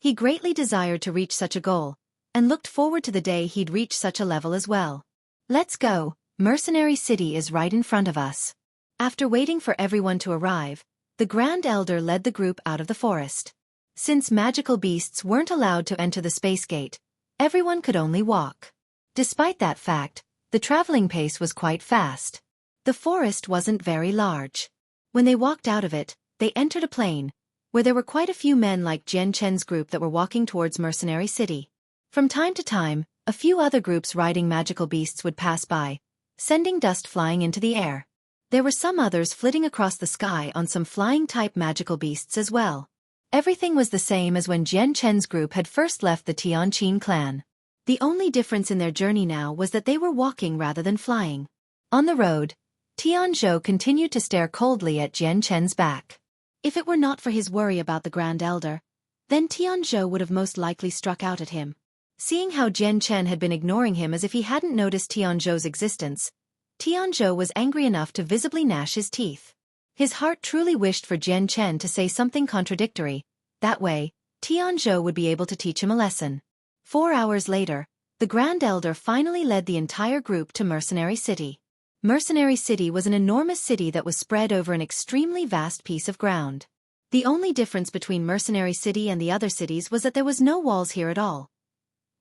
He greatly desired to reach such a goal, and looked forward to the day he'd reach such a level as well. Let's go, Mercenary City is right in front of us. After waiting for everyone to arrive, the Grand Elder led the group out of the forest. Since magical beasts weren't allowed to enter the space gate, everyone could only walk. Despite that fact, the traveling pace was quite fast. The forest wasn't very large. When they walked out of it, they entered a plain, where there were quite a few men like Jian Chen's group that were walking towards Mercenary City. From time to time, a few other groups riding magical beasts would pass by, sending dust flying into the air. There were some others flitting across the sky on some flying-type magical beasts as well. Everything was the same as when Jian Chen's group had first left the Tianqin clan. The only difference in their journey now was that they were walking rather than flying. On the road, Tian Zhou continued to stare coldly at Jian Chen's back. If it were not for his worry about the Grand Elder, then Tian Zhou would have most likely struck out at him. Seeing how Jian Chen had been ignoring him as if he hadn't noticed Tian Zhou's existence, Tian Zhou was angry enough to visibly gnash his teeth. His heart truly wished for Jian Chen to say something contradictory. That way, Tian Zhou would be able to teach him a lesson. 4 hours later, the Grand Elder finally led the entire group to Mercenary City. Mercenary City was an enormous city that was spread over an extremely vast piece of ground. The only difference between Mercenary City and the other cities was that there was no walls here at all.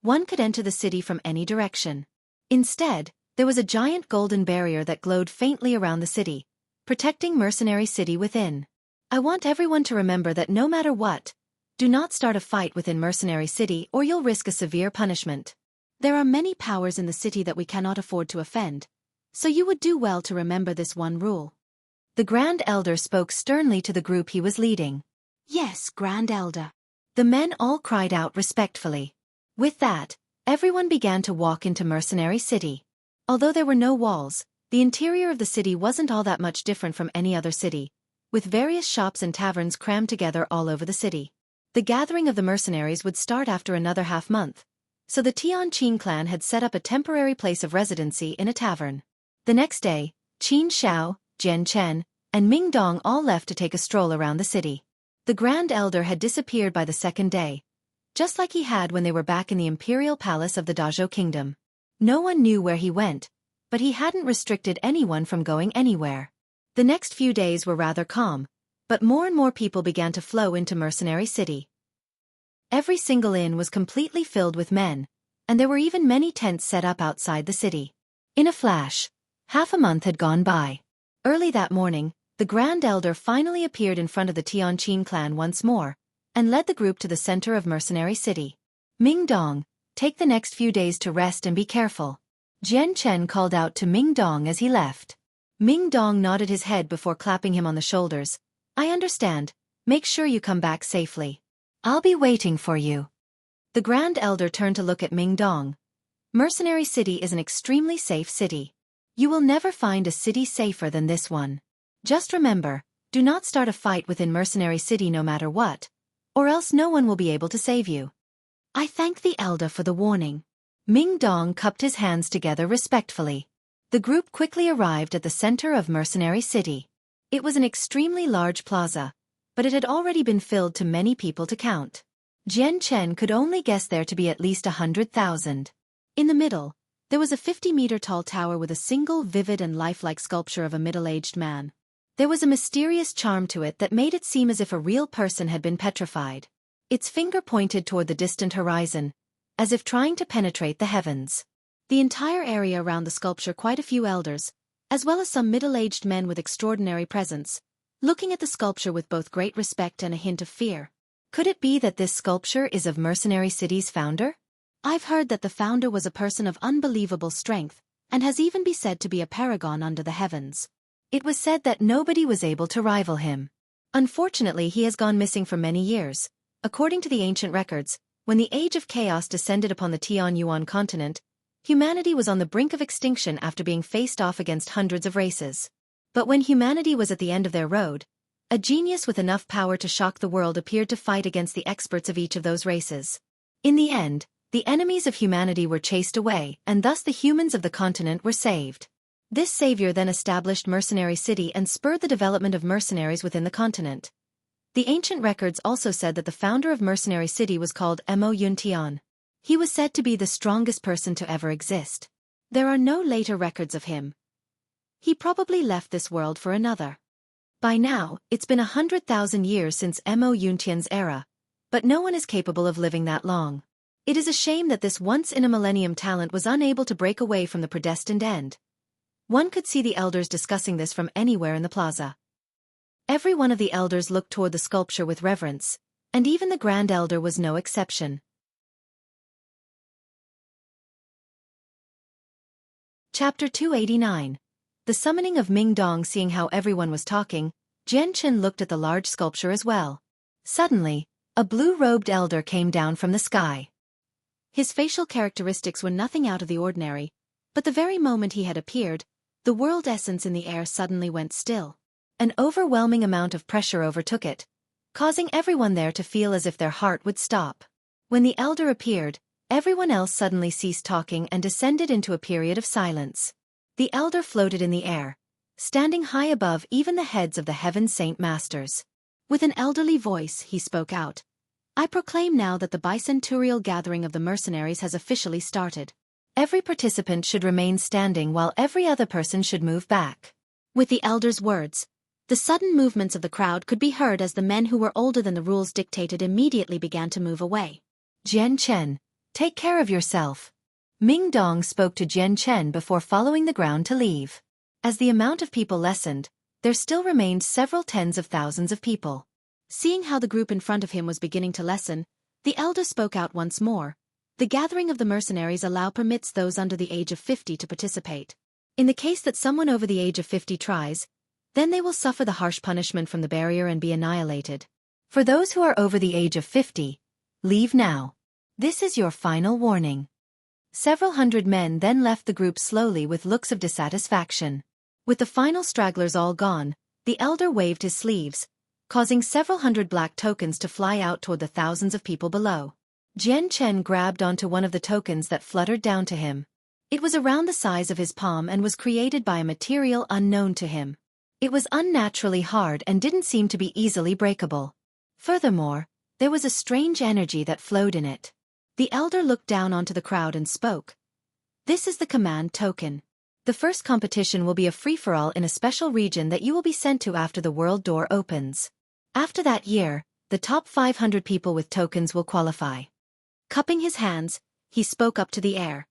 One could enter the city from any direction. Instead, there was a giant golden barrier that glowed faintly around the city, protecting Mercenary City within. I want everyone to remember that no matter what, do not start a fight within Mercenary City or you'll risk a severe punishment. There are many powers in the city that we cannot afford to offend, so you would do well to remember this one rule. The Grand Elder spoke sternly to the group he was leading. Yes, Grand Elder. The men all cried out respectfully. With that, everyone began to walk into Mercenary City. Although there were no walls, the interior of the city wasn't all that much different from any other city, with various shops and taverns crammed together all over the city. The gathering of the mercenaries would start after another half-month, so the Tianqing clan had set up a temporary place of residency in a tavern. The next day, Qin Xiao, Jian Chen, and Ming Dong all left to take a stroll around the city. The Grand Elder had disappeared by the second day, just like he had when they were back in the imperial palace of the Dazhou Kingdom. No one knew where he went, but he hadn't restricted anyone from going anywhere. The next few days were rather calm, but more and more people began to flow into Mercenary City. Every single inn was completely filled with men, and there were even many tents set up outside the city. In a flash, half a month had gone by. Early that morning, the Grand Elder finally appeared in front of the Tianqing clan once more, and led the group to the center of Mercenary City. Ming Dong, take the next few days to rest and be careful. Jian Chen called out to Ming Dong as he left. Ming Dong nodded his head before clapping him on the shoulders. I understand. Make sure you come back safely. I'll be waiting for you. The Grand Elder turned to look at Ming Dong. Mercenary City is an extremely safe city. You will never find a city safer than this one. Just remember, do not start a fight within Mercenary City no matter what, or else no one will be able to save you. I thank the Elder for the warning. Ming Dong cupped his hands together respectfully. The group quickly arrived at the center of Mercenary City. It was an extremely large plaza, but it had already been filled to many people to count. Jian Chen could only guess there to be at least 100,000. In the middle, there was a 50-meter-tall tower with a single vivid and lifelike sculpture of a middle-aged man. There was a mysterious charm to it that made it seem as if a real person had been petrified. Its finger pointed toward the distant horizon, as if trying to penetrate the heavens. The entire area around the sculpture, quite a few elders, as well as some middle-aged men with extraordinary presence, looking at the sculpture with both great respect and a hint of fear. Could it be that this sculpture is of Mercenary City's founder? I've heard that the founder was a person of unbelievable strength, and has even been said to be a paragon under the heavens. It was said that nobody was able to rival him. Unfortunately, he has gone missing for many years. According to the ancient records, when the Age of Chaos descended upon the Tianyuan continent, humanity was on the brink of extinction after being faced off against hundreds of races. But when humanity was at the end of their road, a genius with enough power to shock the world appeared to fight against the experts of each of those races. In the end, the enemies of humanity were chased away, and thus the humans of the continent were saved. This savior then established Mercenary City and spurred the development of mercenaries within the continent. The ancient records also said that the founder of Mercenary City was called Mo Yuntian. He was said to be the strongest person to ever exist. There are no later records of him. He probably left this world for another. By now, it's been 100,000 years since Mo Yuntian's era, but no one is capable of living that long. It is a shame that this once-in-a-millennium talent was unable to break away from the predestined end. One could see the elders discussing this from anywhere in the plaza. Every one of the elders looked toward the sculpture with reverence, and even the Grand Elder was no exception. Chapter 289. The Summoning of Ming Dong. Seeing how everyone was talking, Jian Chen looked at the large sculpture as well. Suddenly, a blue-robed elder came down from the sky. His facial characteristics were nothing out of the ordinary, but the very moment he had appeared, the world essence in the air suddenly went still. An overwhelming amount of pressure overtook it, causing everyone there to feel as if their heart would stop. When the elder appeared, everyone else suddenly ceased talking and descended into a period of silence. The elder floated in the air, standing high above even the heads of the Heaven Saint Masters. With an elderly voice, he spoke out. I proclaim now that the bicentennial gathering of the mercenaries has officially started. Every participant should remain standing while every other person should move back. With the elder's words, the sudden movements of the crowd could be heard as the men who were older than the rules dictated immediately began to move away. Jian Chen, take care of yourself. Ming Dong spoke to Jian Chen before following the ground to leave. As the amount of people lessened, there still remained several tens of thousands of people. Seeing how the group in front of him was beginning to lessen, the elder spoke out once more. The gathering of the mercenaries permits those under the age of 50 to participate. In the case that someone over the age of 50 tries, then they will suffer the harsh punishment from the barrier and be annihilated. For those who are over the age of 50, leave now. This is your final warning. Several hundred men then left the group slowly with looks of dissatisfaction. With the final stragglers all gone, the elder waved his sleeves, causing several hundred black tokens to fly out toward the thousands of people below. Jian Chen grabbed onto one of the tokens that fluttered down to him. It was around the size of his palm and was created by a material unknown to him. It was unnaturally hard and didn't seem to be easily breakable. Furthermore, there was a strange energy that flowed in it. The elder looked down onto the crowd and spoke. This is the command token. The first competition will be a free-for-all in a special region that you will be sent to after the world door opens. After that year, the top 500 people with tokens will qualify. Cupping his hands, he spoke up to the air.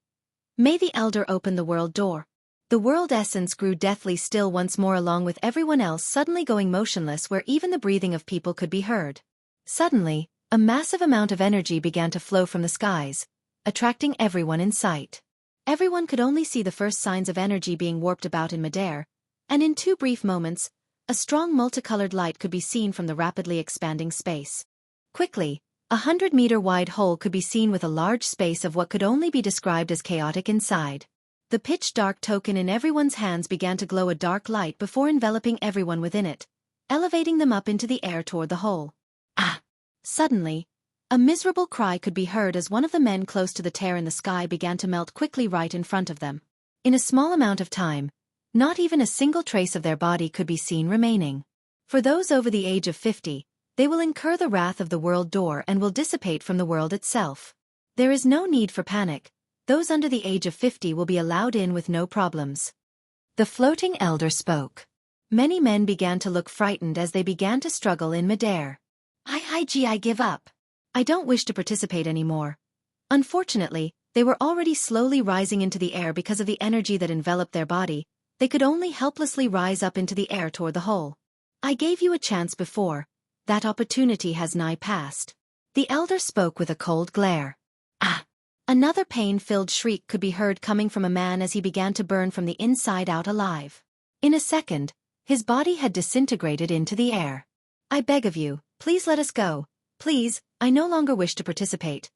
May the elder open the world door. The world essence grew deathly still once more along with everyone else suddenly going motionless where even the breathing of people could be heard. Suddenly, a massive amount of energy began to flow from the skies, attracting everyone in sight. Everyone could only see the first signs of energy being warped about in midair, and in 2 brief moments, a strong multicolored light could be seen from the rapidly expanding space. Quickly, a 100-meter-wide hole could be seen with a large space of what could only be described as chaotic inside. The pitch-dark token in everyone's hands began to glow a dark light before enveloping everyone within it, elevating them up into the air toward the hole. Ah! Suddenly, a miserable cry could be heard as one of the men close to the tear in the sky began to melt quickly right in front of them. In a small amount of time, not even a single trace of their body could be seen remaining. For those over the age of 50, they will incur the wrath of the world door and will dissipate from the world itself. There is no need for panic. Those under the age of 50 will be allowed in with no problems. The floating elder spoke. Many men began to look frightened as they began to struggle in midair. I give up. I don't wish to participate anymore. Unfortunately, they were already slowly rising into the air because of the energy that enveloped their body. They could only helplessly rise up into the air toward the hole. I gave you a chance before. That opportunity has nigh passed. The elder spoke with a cold glare. Ah! Another pain-filled shriek could be heard coming from a man as he began to burn from the inside out alive. In a second, his body had disintegrated into the air. I beg of you, please let us go. Please, I no longer wish to participate.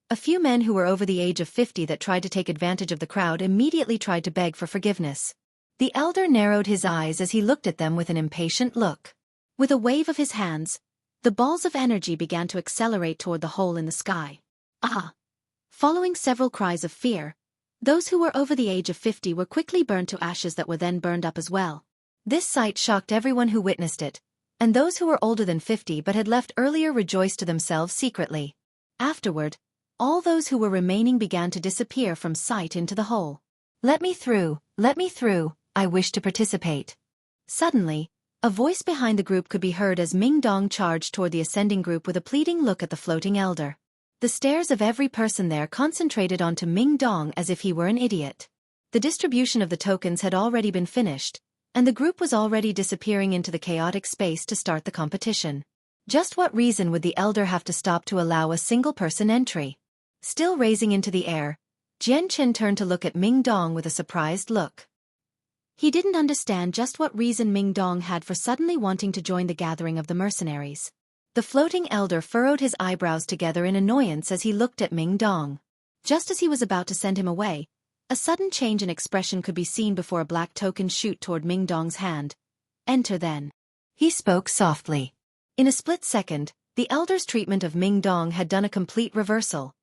A few men who were over the age of 50 that tried to take advantage of the crowd immediately tried to beg for forgiveness. The elder narrowed his eyes as he looked at them with an impatient look. With a wave of his hands, the balls of energy began to accelerate toward the hole in the sky. Ah! Following several cries of fear, those who were over the age of 50 were quickly burned to ashes that were then burned up as well. This sight shocked everyone who witnessed it, and those who were older than 50 but had left earlier rejoiced to themselves secretly. Afterward, all those who were remaining began to disappear from sight into the hole. Let me through, I wish to participate. Suddenly, a voice behind the group could be heard as Ming Dong charged toward the ascending group with a pleading look at the floating elder. The stares of every person there concentrated onto Ming Dong as if he were an idiot. The distribution of the tokens had already been finished, and the group was already disappearing into the chaotic space to start the competition. Just what reason would the elder have to stop to allow a single person entry? Still raising into the air, Jian Chen turned to look at Ming Dong with a surprised look. He didn't understand just what reason Ming Dong had for suddenly wanting to join the gathering of the mercenaries. The floating elder furrowed his eyebrows together in annoyance as he looked at Ming Dong. Just as he was about to send him away, a sudden change in expression could be seen before a black token shoot toward Ming Dong's hand. Enter then. He spoke softly. In a split second, the elder's treatment of Ming Dong had done a complete reversal.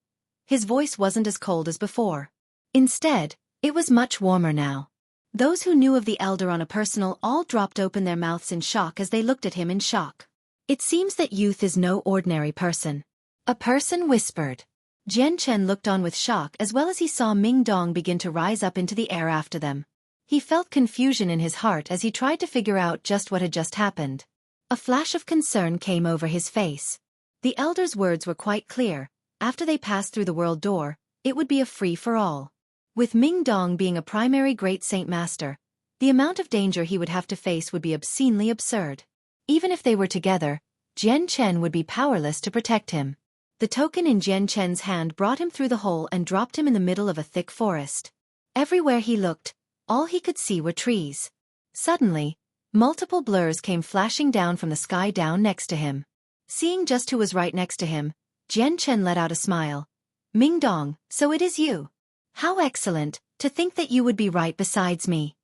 His voice wasn't as cold as before. Instead, it was much warmer now. Those who knew of the elder on a personal all dropped open their mouths in shock as they looked at him in shock. It seems that youth is no ordinary person. A person whispered. Jian Chen looked on with shock as well as he saw Ming Dong begin to rise up into the air after them. He felt confusion in his heart as he tried to figure out just what had just happened. A flash of concern came over his face. The elder's words were quite clear. After they passed through the world door, it would be a free-for-all. With Ming Dong being a primary great saint master, the amount of danger he would have to face would be obscenely absurd. Even if they were together, Jian Chen would be powerless to protect him. The token in Jian Chen's hand brought him through the hole and dropped him in the middle of a thick forest. Everywhere he looked, all he could see were trees. Suddenly, multiple blurs came flashing down from the sky down next to him. Seeing just who was right next to him, Jian Chen let out a smile. Ming Dong, so it is you. How excellent, to think that you would be right besides me.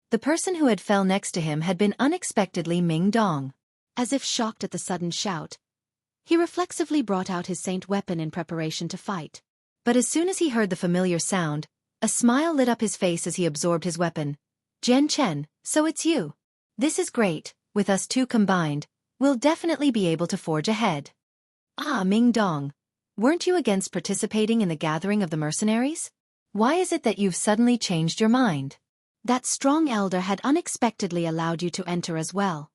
The person who had fell next to him had been unexpectedly Ming Dong. As if shocked at the sudden shout, he reflexively brought out his saint weapon in preparation to fight. But as soon as he heard the familiar sound, a smile lit up his face as he absorbed his weapon. Jian Chen, so it's you. This is great, with us two combined, we'll definitely be able to forge ahead. Ah, Ming Dong, weren't you against participating in the gathering of the mercenaries? Why is it that you've suddenly changed your mind? That strong elder had unexpectedly allowed you to enter as well.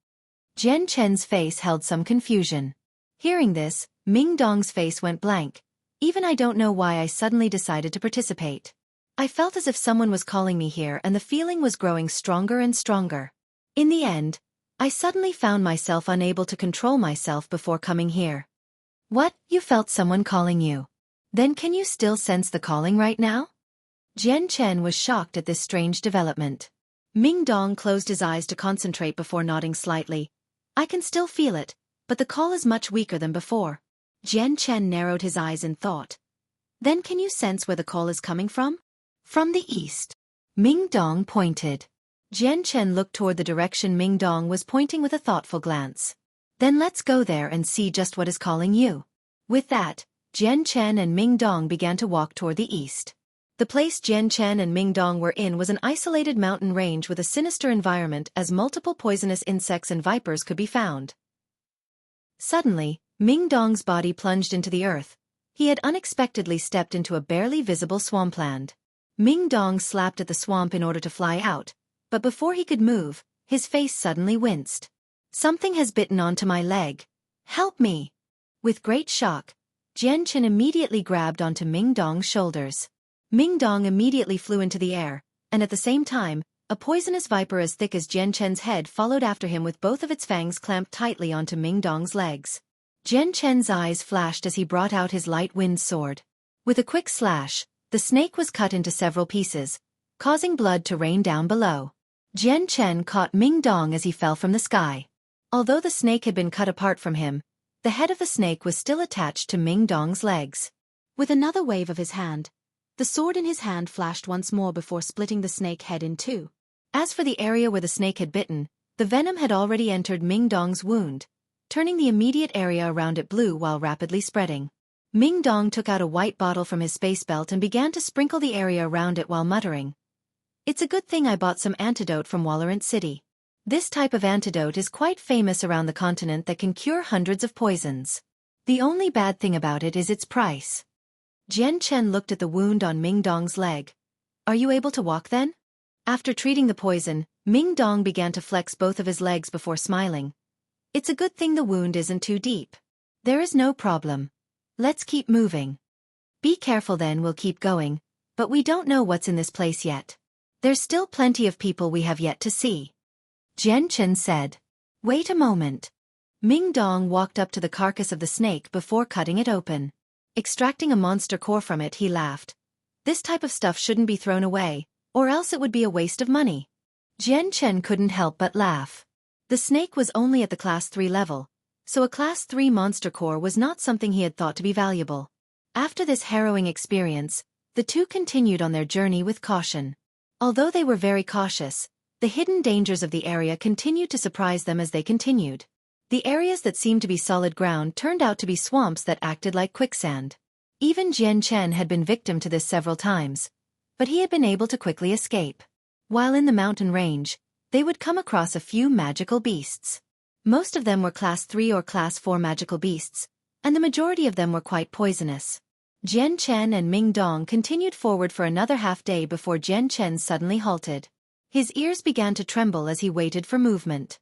Jian Chen's face held some confusion. Hearing this, Ming Dong's face went blank. Even I don't know why I suddenly decided to participate. I felt as if someone was calling me here and the feeling was growing stronger and stronger. In the end, I suddenly found myself unable to control myself before coming here. What, you felt someone calling you? Then can you still sense the calling right now? Jian Chen was shocked at this strange development. Ming Dong closed his eyes to concentrate before nodding slightly. I can still feel it, but the call is much weaker than before. Jian Chen narrowed his eyes in thought. Then can you sense where the call is coming from? From the east. Ming Dong pointed. Jian Chen looked toward the direction Ming Dong was pointing with a thoughtful glance. Then let's go there and see just what is calling you. With that, Jian Chen and Ming Dong began to walk toward the east. The place Jian Chen and Ming Dong were in was an isolated mountain range with a sinister environment as multiple poisonous insects and vipers could be found. Suddenly, Ming Dong's body plunged into the earth. He had unexpectedly stepped into a barely visible swampland. Ming Dong slapped at the swamp in order to fly out, but before he could move, his face suddenly winced. Something has bitten onto my leg. Help me! With great shock, Jian Chen immediately grabbed onto Ming Dong's shoulders. Ming Dong immediately flew into the air, and at the same time, a poisonous viper as thick as Jian Chen's head followed after him with both of its fangs clamped tightly onto Ming Dong's legs. Jian Chen's eyes flashed as he brought out his light-wind sword. With a quick slash, the snake was cut into several pieces, causing blood to rain down below. Jian Chen caught Ming Dong as he fell from the sky. Although the snake had been cut apart from him, the head of the snake was still attached to Ming Dong's legs. With another wave of his hand, the sword in his hand flashed once more before splitting the snake head in two. As for the area where the snake had bitten, the venom had already entered Ming Dong's wound, turning the immediate area around it blue while rapidly spreading. Ming Dong took out a white bottle from his space belt and began to sprinkle the area around it while muttering. It's a good thing I bought some antidote from Wallerant City. This type of antidote is quite famous around the continent that can cure hundreds of poisons. The only bad thing about it is its price. Jian Chen looked at the wound on Ming Dong's leg. Are you able to walk then? After treating the poison, Ming Dong began to flex both of his legs before smiling. It's a good thing the wound isn't too deep. There is no problem. Let's keep moving. Be careful then, we'll keep going, but we don't know what's in this place yet. There's still plenty of people we have yet to see. Jian Chen said. Wait a moment. Ming Dong walked up to the carcass of the snake before cutting it open. Extracting a monster core from it, he laughed. This type of stuff shouldn't be thrown away, or else it would be a waste of money. Jian Chen couldn't help but laugh. The snake was only at the Class 3 level, so a Class 3 monster core was not something he had thought to be valuable. After this harrowing experience, the two continued on their journey with caution. Although they were very cautious, the hidden dangers of the area continued to surprise them as they continued. The areas that seemed to be solid ground turned out to be swamps that acted like quicksand. Even Jian Chen had been victim to this several times, but he had been able to quickly escape. While in the mountain range, they would come across a few magical beasts. Most of them were Class 3 or Class 4 magical beasts, and the majority of them were quite poisonous. Jian Chen and Ming Dong continued forward for another half-day before Jian Chen suddenly halted. His ears began to tremble as he waited for movement.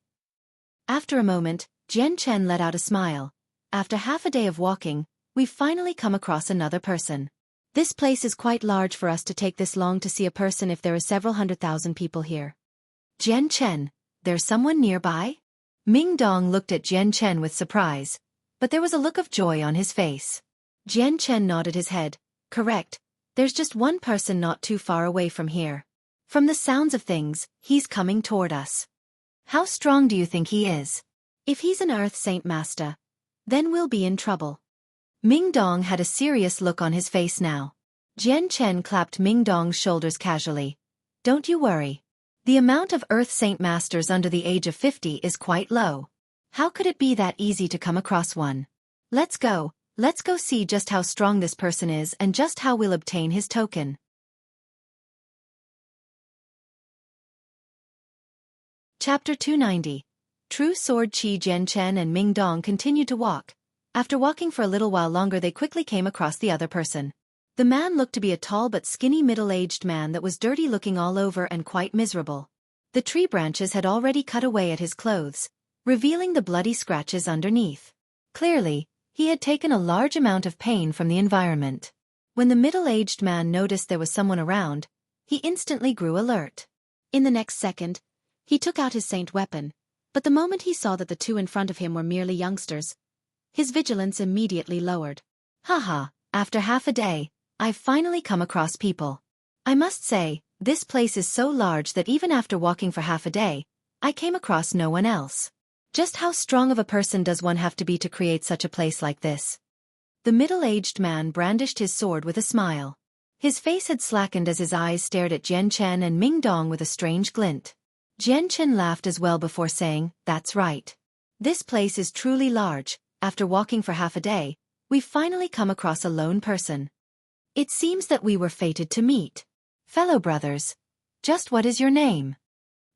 After a moment, Jian Chen let out a smile. After half a day of walking, we've finally come across another person. This place is quite large for us to take this long to see a person if there are several 100,000 people here. Jian Chen, there's someone nearby? Ming Dong looked at Jian Chen with surprise, but there was a look of joy on his face. Jian Chen nodded his head. Correct, there's just one person not too far away from here. From the sounds of things, he's coming toward us. How strong do you think he is? If he's an Earth Saint Master, then we'll be in trouble. Ming Dong had a serious look on his face now. Jian Chen clapped Ming Dong's shoulders casually. Don't you worry. The amount of Earth Saint Masters under the age of 50 is quite low. How could it be that easy to come across one? Let's go see just how strong this person is and just how we'll obtain his token. Chapter 290. True Sword Qi. Jian Chen and Ming Dong continued to walk. After walking for a little while longer, they quickly came across the other person. The man looked to be a tall but skinny middle-aged man that was dirty-looking all over and quite miserable. The tree branches had already cut away at his clothes, revealing the bloody scratches underneath. Clearly, he had taken a large amount of pain from the environment. When the middle-aged man noticed there was someone around, he instantly grew alert. In the next second, he took out his saint weapon, but the moment he saw that the two in front of him were merely youngsters, his vigilance immediately lowered. Haha, after half a day, I've finally come across people. I must say, this place is so large that even after walking for half a day, I came across no one else. Just how strong of a person does one have to be to create such a place like this? The middle-aged man brandished his sword with a smile. His face had slackened as his eyes stared at Jian Chen and Ming Dong with a strange glint. Jian Chen laughed as well before saying, That's right. This place is truly large. After walking for half a day, we've finally come across a lone person. It seems that we were fated to meet. Fellow brothers, just what is your name?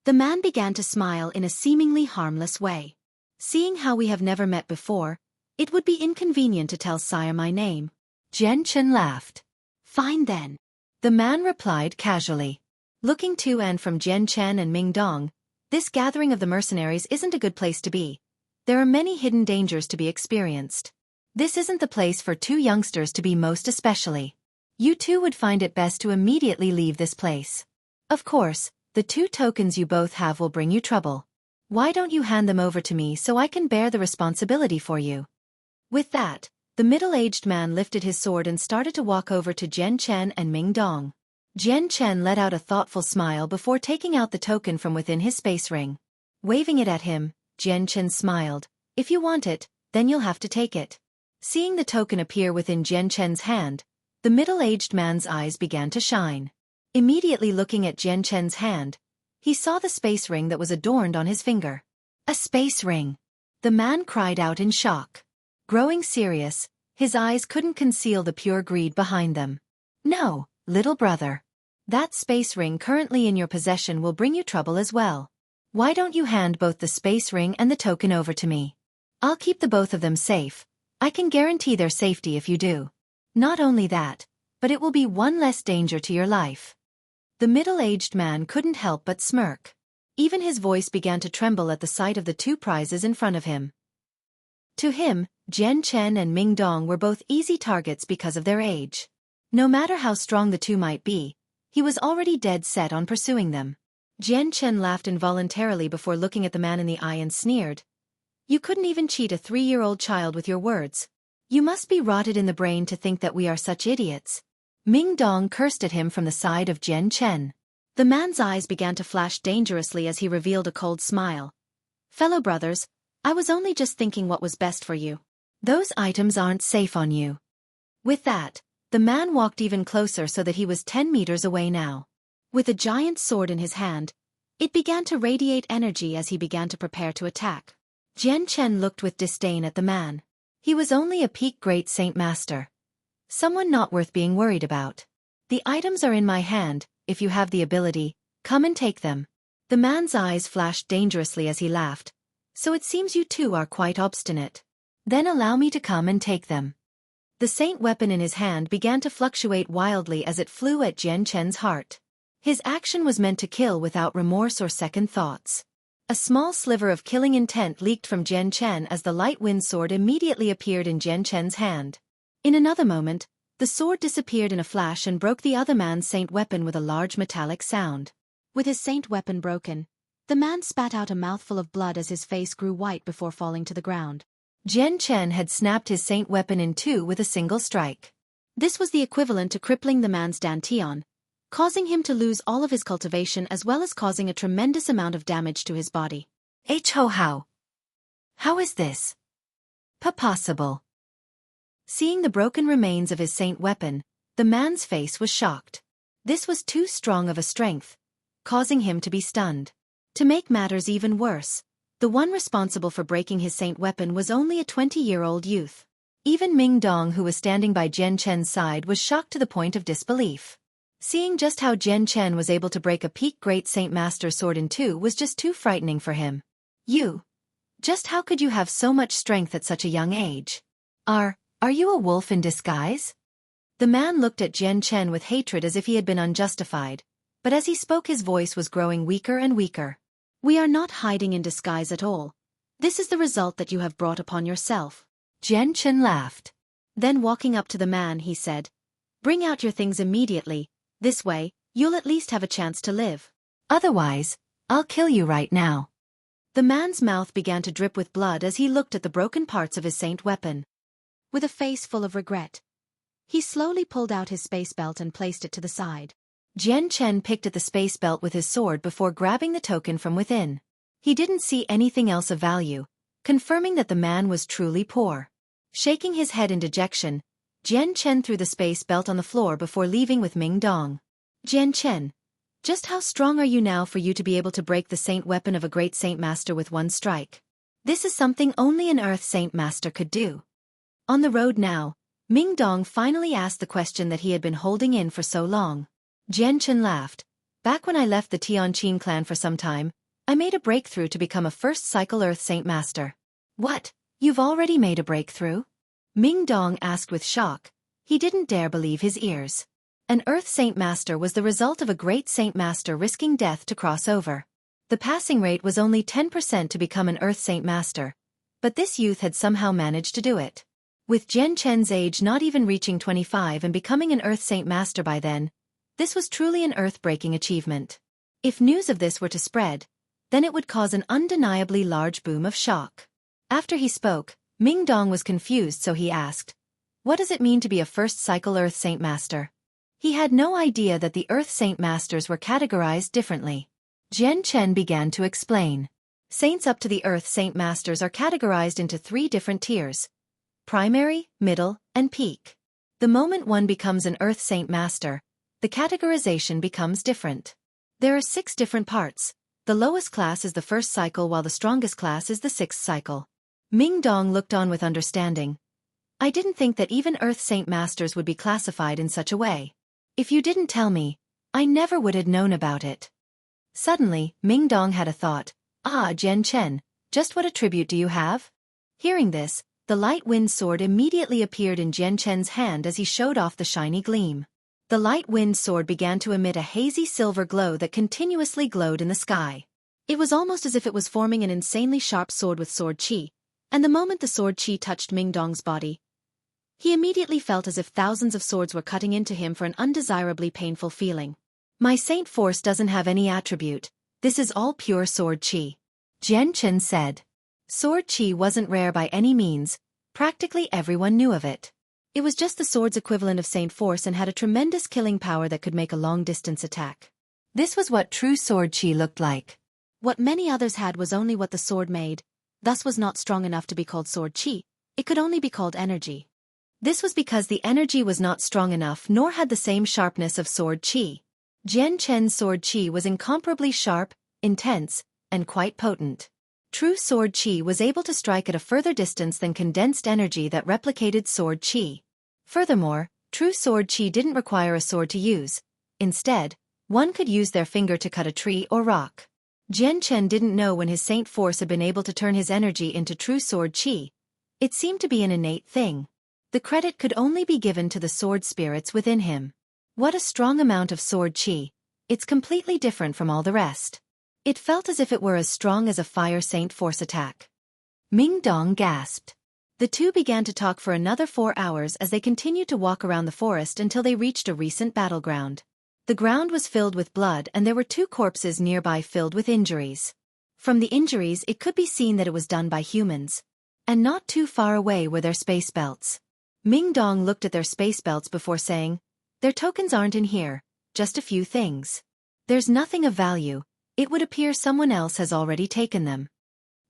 The man began to smile in a seemingly harmless way. Seeing how we have never met before, it would be inconvenient to tell sire my name. Jian Chen laughed. Fine then. The man replied casually. Looking to and from Jian Chen and Ming Dong, this gathering of the mercenaries isn't a good place to be. There are many hidden dangers to be experienced. This isn't the place for two youngsters to be, most especially. You two would find it best to immediately leave this place. Of course, the 2 tokens you both have will bring you trouble. Why don't you hand them over to me so I can bear the responsibility for you? With that, the middle-aged man lifted his sword and started to walk over to Jian Chen and Ming Dong. Jian Chen let out a thoughtful smile before taking out the token from within his space ring. Waving it at him, Jian Chen smiled. If you want it, then you'll have to take it. Seeing the token appear within Jian Chen's hand, the middle-aged man's eyes began to shine. Immediately looking at Jian Chen's hand, he saw the space ring that was adorned on his finger. A space ring! The man cried out in shock. Growing serious, his eyes couldn't conceal the pure greed behind them. No, little brother. That space ring currently in your possession will bring you trouble as well. Why don't you hand both the space ring and the token over to me? I'll keep the both of them safe. I can guarantee their safety if you do. Not only that, but it will be one less danger to your life. The middle-aged man couldn't help but smirk. Even his voice began to tremble at the sight of the 2 prizes in front of him. To him, Jian Chen and Ming Dong were both easy targets because of their age. No matter how strong the 2 might be, he was already dead set on pursuing them. Jian Chen laughed involuntarily before looking at the man in the eye and sneered. You couldn't even cheat a 3-year-old child with your words. You must be rotted in the brain to think that we are such idiots. Ming Dong cursed at him from the side of Jian Chen. The man's eyes began to flash dangerously as he revealed a cold smile. Fellow brothers, I was only just thinking what was best for you. Those items aren't safe on you. With that, the man walked even closer so that he was 10 meters away now. With a giant sword in his hand, it began to radiate energy as he began to prepare to attack. Jian Chen looked with disdain at the man. He was only a peak great saint master. Someone not worth being worried about. The items are in my hand. If you have the ability, come and take them. The man's eyes flashed dangerously as he laughed. So it seems you two are quite obstinate. Then allow me to come and take them. The saint weapon in his hand began to fluctuate wildly as it flew at Jian Chen's heart. His action was meant to kill without remorse or second thoughts. A small sliver of killing intent leaked from Jian Chen as the light wind sword immediately appeared in Jian Chen's hand. In another moment, the sword disappeared in a flash and broke the other man's saint weapon with a large metallic sound. With his saint weapon broken, the man spat out a mouthful of blood as his face grew white before falling to the ground. Jian Chen had snapped his saint weapon in two with a single strike. This was the equivalent to crippling the man's dantian, causing him to lose all of his cultivation as well as causing a tremendous amount of damage to his body. How? How is this possible? Seeing the broken remains of his saint weapon, the man's face was shocked. This was too strong of a strength, causing him to be stunned. To make matters even worse, the one responsible for breaking his saint weapon was only a 20-year-old youth. Even Ming Dong, who was standing by Jian Chen's side, was shocked to the point of disbelief. Seeing just how Jian Chen was able to break a peak great saint master sword in two was just too frightening for him. Just how could you have so much strength at such a young age? Are you a wolf in disguise? The man looked at Jian Chen with hatred as if he had been unjustified, but as he spoke his voice was growing weaker and weaker. We are not hiding in disguise at all. This is the result that you have brought upon yourself. Jian Chen laughed. Then walking up to the man he said, "Bring out your things immediately, this way, you'll at least have a chance to live. Otherwise, I'll kill you right now." The man's mouth began to drip with blood as he looked at the broken parts of his saint weapon. With a face full of regret, he slowly pulled out his space belt and placed it to the side. Jian Chen picked at the space belt with his sword before grabbing the token from within. He didn't see anything else of value, confirming that the man was truly poor. Shaking his head in dejection, Jian Chen threw the space belt on the floor before leaving with Ming Dong. Jian Chen, just how strong are you now for you to be able to break the saint weapon of a great saint master with one strike? This is something only an earth saint master could do. On the road now, Ming Dong finally asked the question that he had been holding in for so long. Jian Chen laughed. Back when I left the Tianqin clan for some time, I made a breakthrough to become a first cycle earth saint master. What? You've already made a breakthrough? Ming Dong asked with shock. He didn't dare believe his ears. An earth saint master was the result of a great saint master risking death to cross over. The passing rate was only 10% to become an earth saint master, but this youth had somehow managed to do it. With Jian Chen's age not even reaching 25 and becoming an earth saint master by then, this was truly an earth-breaking achievement. If news of this were to spread, then it would cause an undeniably large boom of shock. After he spoke, Ming Dong was confused, so he asked, "What does it mean to be a first cycle earth saint master?" He had no idea that the earth saint masters were categorized differently. Jian Chen began to explain. Saints up to the earth saint masters are categorized into 3 different tiers: primary, middle, and peak. The moment one becomes an earth saint master, the categorization becomes different. There are 6 different parts. The lowest class is the first cycle while the strongest class is the 6th cycle. Ming Dong looked on with understanding. I didn't think that even earth saint masters would be classified in such a way. If you didn't tell me, I never would have known about it. Suddenly, Ming Dong had a thought. Jian Chen, just what attribute do you have? Hearing this, the light wind sword immediately appeared in Jian Chen's hand as he showed off the shiny gleam. The light wind sword began to emit a hazy silver glow that continuously glowed in the sky. It was almost as if it was forming an insanely sharp sword with sword chi, and the moment the sword chi touched Ming Dong's body, he immediately felt as if thousands of swords were cutting into him for an undesirably painful feeling. My saint force doesn't have any attribute. This is all pure sword chi. Jian Chen said. Sword chi wasn't rare by any means. Practically everyone knew of it. It was just the sword's equivalent of saint force and had a tremendous killing power that could make a long-distance attack. This was what true sword chi looked like. What many others had was only what the sword made, thus was not strong enough to be called sword chi. It could only be called energy. This was because the energy was not strong enough nor had the same sharpness of sword chi. Jian Chen's sword chi was incomparably sharp, intense, and quite potent. True sword chi was able to strike at a further distance than condensed energy that replicated sword chi. Furthermore, true sword chi didn't require a sword to use. Instead, one could use their finger to cut a tree or rock. Jian Chen didn't know when his saint force had been able to turn his energy into true sword chi. It seemed to be an innate thing. The credit could only be given to the sword spirits within him. What a strong amount of sword chi. It's completely different from all the rest. It felt as if it were as strong as a fire saint force attack. Ming Dong gasped. The two began to talk for another 4 hours as they continued to walk around the forest until they reached a recent battleground. The ground was filled with blood and there were 2 corpses nearby filled with injuries. From the injuries it could be seen that it was done by humans. And not too far away were their space belts. Ming Dong looked at their space belts before saying, "Their tokens aren't in here, just a few things. There's nothing of value, it would appear someone else has already taken them."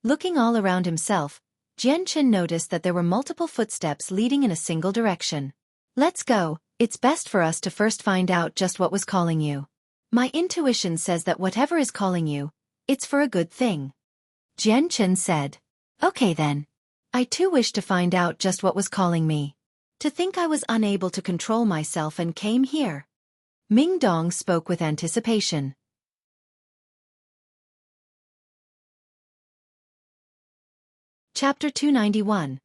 Looking all around himself, Jian Chen noticed that there were multiple footsteps leading in a single direction. "Let's go, it's best for us to first find out just what was calling you. My intuition says that whatever is calling you, it's for a good thing." Jian Chen said. "Okay then. I too wish to find out just what was calling me. To think I was unable to control myself and came here." Ming Dong spoke with anticipation. Chapter 291.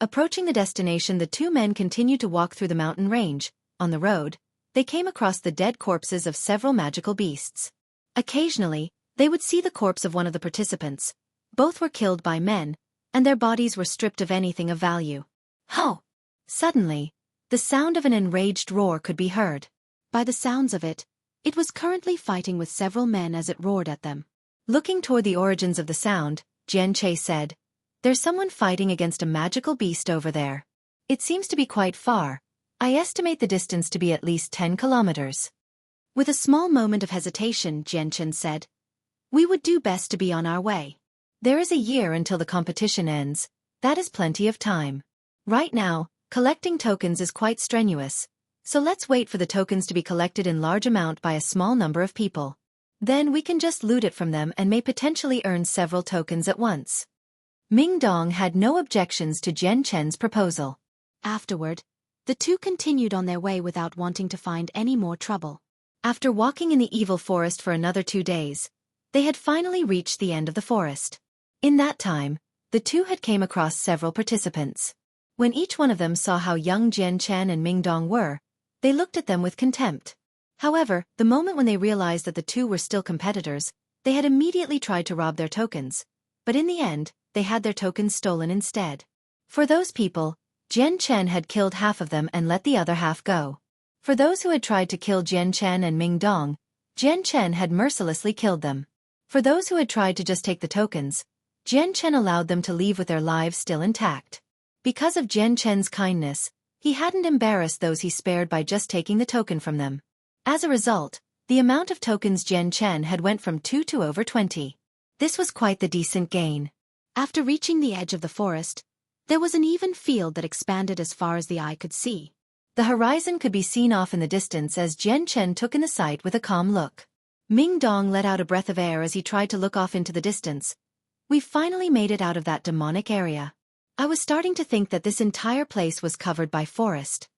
Approaching the destination, the 2 men continued to walk through the mountain range. On the road, they came across the dead corpses of several magical beasts. Occasionally, they would see the corpse of one of the participants. Both were killed by men, and their bodies were stripped of anything of value. Ho! Suddenly, the sound of an enraged roar could be heard. By the sounds of it, it was currently fighting with several men as it roared at them. Looking toward the origins of the sound, Jian Che said, "There's someone fighting against a magical beast over there. It seems to be quite far. I estimate the distance to be at least 10 kilometers. With a small moment of hesitation, Jian Chen said, "We would do best to be on our way. There is a year until the competition ends. That is plenty of time. Right now, collecting tokens is quite strenuous, so let's wait for the tokens to be collected in large amount by a small number of people. Then we can just loot it from them and may potentially earn several tokens at once." Ming Dong had no objections to Jian Chen's proposal. Afterward, the 2 continued on their way without wanting to find any more trouble. After walking in the evil forest for another 2 days, they had finally reached the end of the forest. In that time, the 2 had came across several participants. When each one of them saw how young Jian Chen and Ming Dong were, they looked at them with contempt. However, the moment when they realized that the 2 were still competitors, they had immediately tried to rob their tokens. But in the end, they had their tokens stolen instead. For those people, Jian Chen had killed half of them and let the other half go. For those who had tried to kill Jian Chen and Ming Dong, Jian Chen had mercilessly killed them. For those who had tried to just take the tokens, Jian Chen allowed them to leave with their lives still intact. Because of Jian Chen's kindness, he hadn't embarrassed those he spared by just taking the token from them. As a result, the amount of tokens Jian Chen had went from 2 to over 20. This was quite the decent gain. After reaching the edge of the forest, there was an even field that expanded as far as the eye could see. The horizon could be seen off in the distance as Jian Chen took in the sight with a calm look. Ming Dong let out a breath of air as he tried to look off into the distance. "We've finally made it out of that demonic area. I was starting to think that this entire place was covered by forest."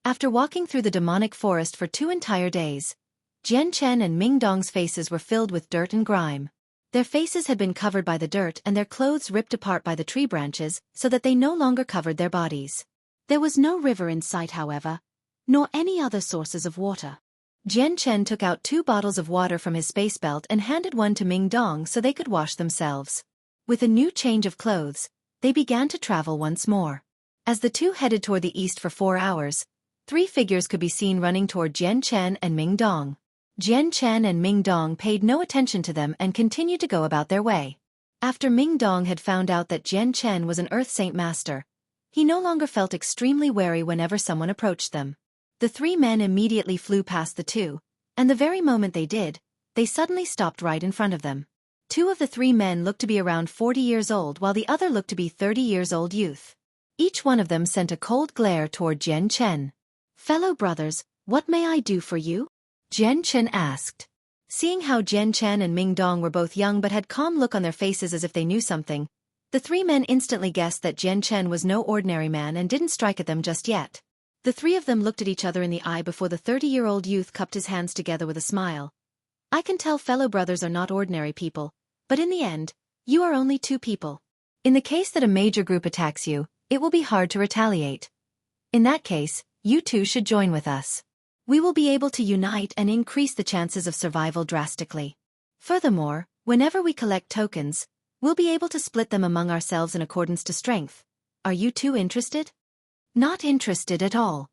After walking through the demonic forest for 2 entire days, Jian Chen and Ming Dong's faces were filled with dirt and grime. Their faces had been covered by the dirt and their clothes ripped apart by the tree branches so that they no longer covered their bodies. There was no river in sight, however, nor any other sources of water. Jian Chen took out 2 bottles of water from his space belt and handed one to Ming Dong so they could wash themselves. With a new change of clothes, they began to travel once more. As the 2 headed toward the east for 4 hours, 3 figures could be seen running toward Jian Chen and Ming Dong. Jian Chen and Ming Dong paid no attention to them and continued to go about their way. After Ming Dong had found out that Jian Chen was an Earth Saint Master, he no longer felt extremely wary whenever someone approached them. The 3 men immediately flew past the 2, and the very moment they did, they suddenly stopped right in front of them. 2 of the 3 men looked to be around 40 years old while the other looked to be 30 years old youth. Each one of them sent a cold glare toward Jian Chen. "Fellow brothers, what may I do for you?" Jian Chen asked. Seeing how Jian Chen and Ming Dong were both young but had calm look on their faces as if they knew something, the 3 men instantly guessed that Jian Chen was no ordinary man and didn't strike at them just yet. The 3 of them looked at each other in the eye before the 30-year-old youth cupped his hands together with a smile. "I can tell fellow brothers are not ordinary people, but in the end, you are only 2 people. In the case that a major group attacks you, it will be hard to retaliate. In that case, you two should join with us. We will be able to unite and increase the chances of survival drastically. Furthermore, whenever we collect tokens, we'll be able to split them among ourselves in accordance to strength. Are you two interested? Not interested at all.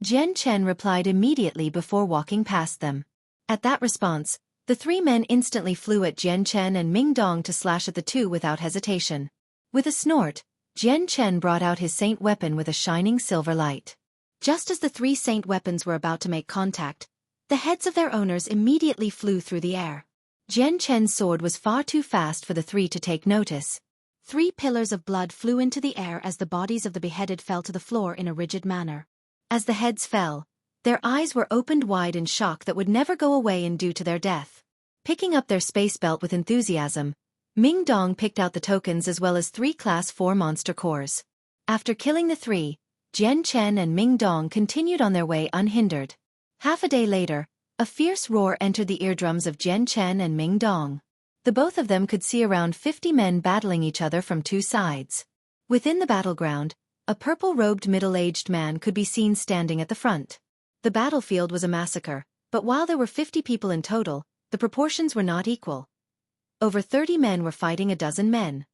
Jian Chen replied immediately before walking past them. At that response, the three men instantly flew at Jian Chen and Ming Dong to slash at the two without hesitation. With a snort, Jian Chen brought out his saint weapon with a shining silver light. Just as the three saint weapons were about to make contact, the heads of their owners immediately flew through the air. Jian Chen's sword was far too fast for the three to take notice. 3 pillars of blood flew into the air as the bodies of the beheaded fell to the floor in a rigid manner. As the heads fell, their eyes were opened wide in shock that would never go away in due to their death. Picking up their space belt with enthusiasm, Ming Dong picked out the tokens as well as 3 Class 4 monster cores. After killing the 3, Jian Chen and Ming Dong continued on their way unhindered. Half a day later, a fierce roar entered the eardrums of Jian Chen and Ming Dong. The both of them could see around 50 men battling each other from 2 sides. Within the battleground, a purple-robed middle-aged man could be seen standing at the front. The battlefield was a massacre, but while there were 50 people in total, the proportions were not equal. Over 30 men were fighting a dozen men.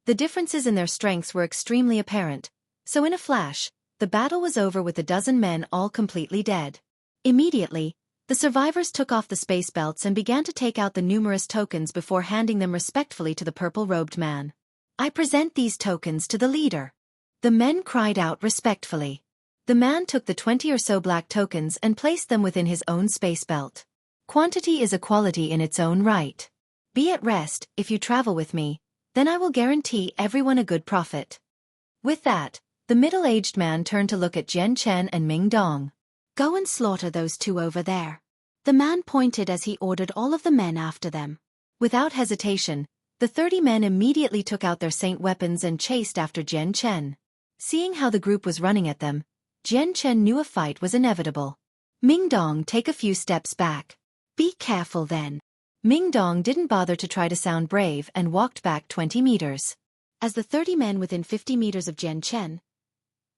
The differences in their strengths were extremely apparent, so in a flash, the battle was over with the dozen men all completely dead. Immediately, the survivors took off the space belts and began to take out the numerous tokens before handing them respectfully to the purple-robed man. I present these tokens to the leader. The men cried out respectfully. The man took the 20 or so black tokens and placed them within his own space belt. Quantity is a quality in its own right. Be at rest, if you travel with me, then I will guarantee everyone a good profit. With that, the middle-aged man turned to look at Jian Chen and Ming Dong. Go and slaughter those 2 over there. The man pointed as he ordered all of the men after them. Without hesitation, the 30 men immediately took out their saint weapons and chased after Jian Chen. Seeing how the group was running at them, Jian Chen knew a fight was inevitable. Ming Dong, take a few steps back. Be careful then. Ming Dong didn't bother to try to sound brave and walked back 20 meters. As the 30 men within 50 meters of Jian Chen,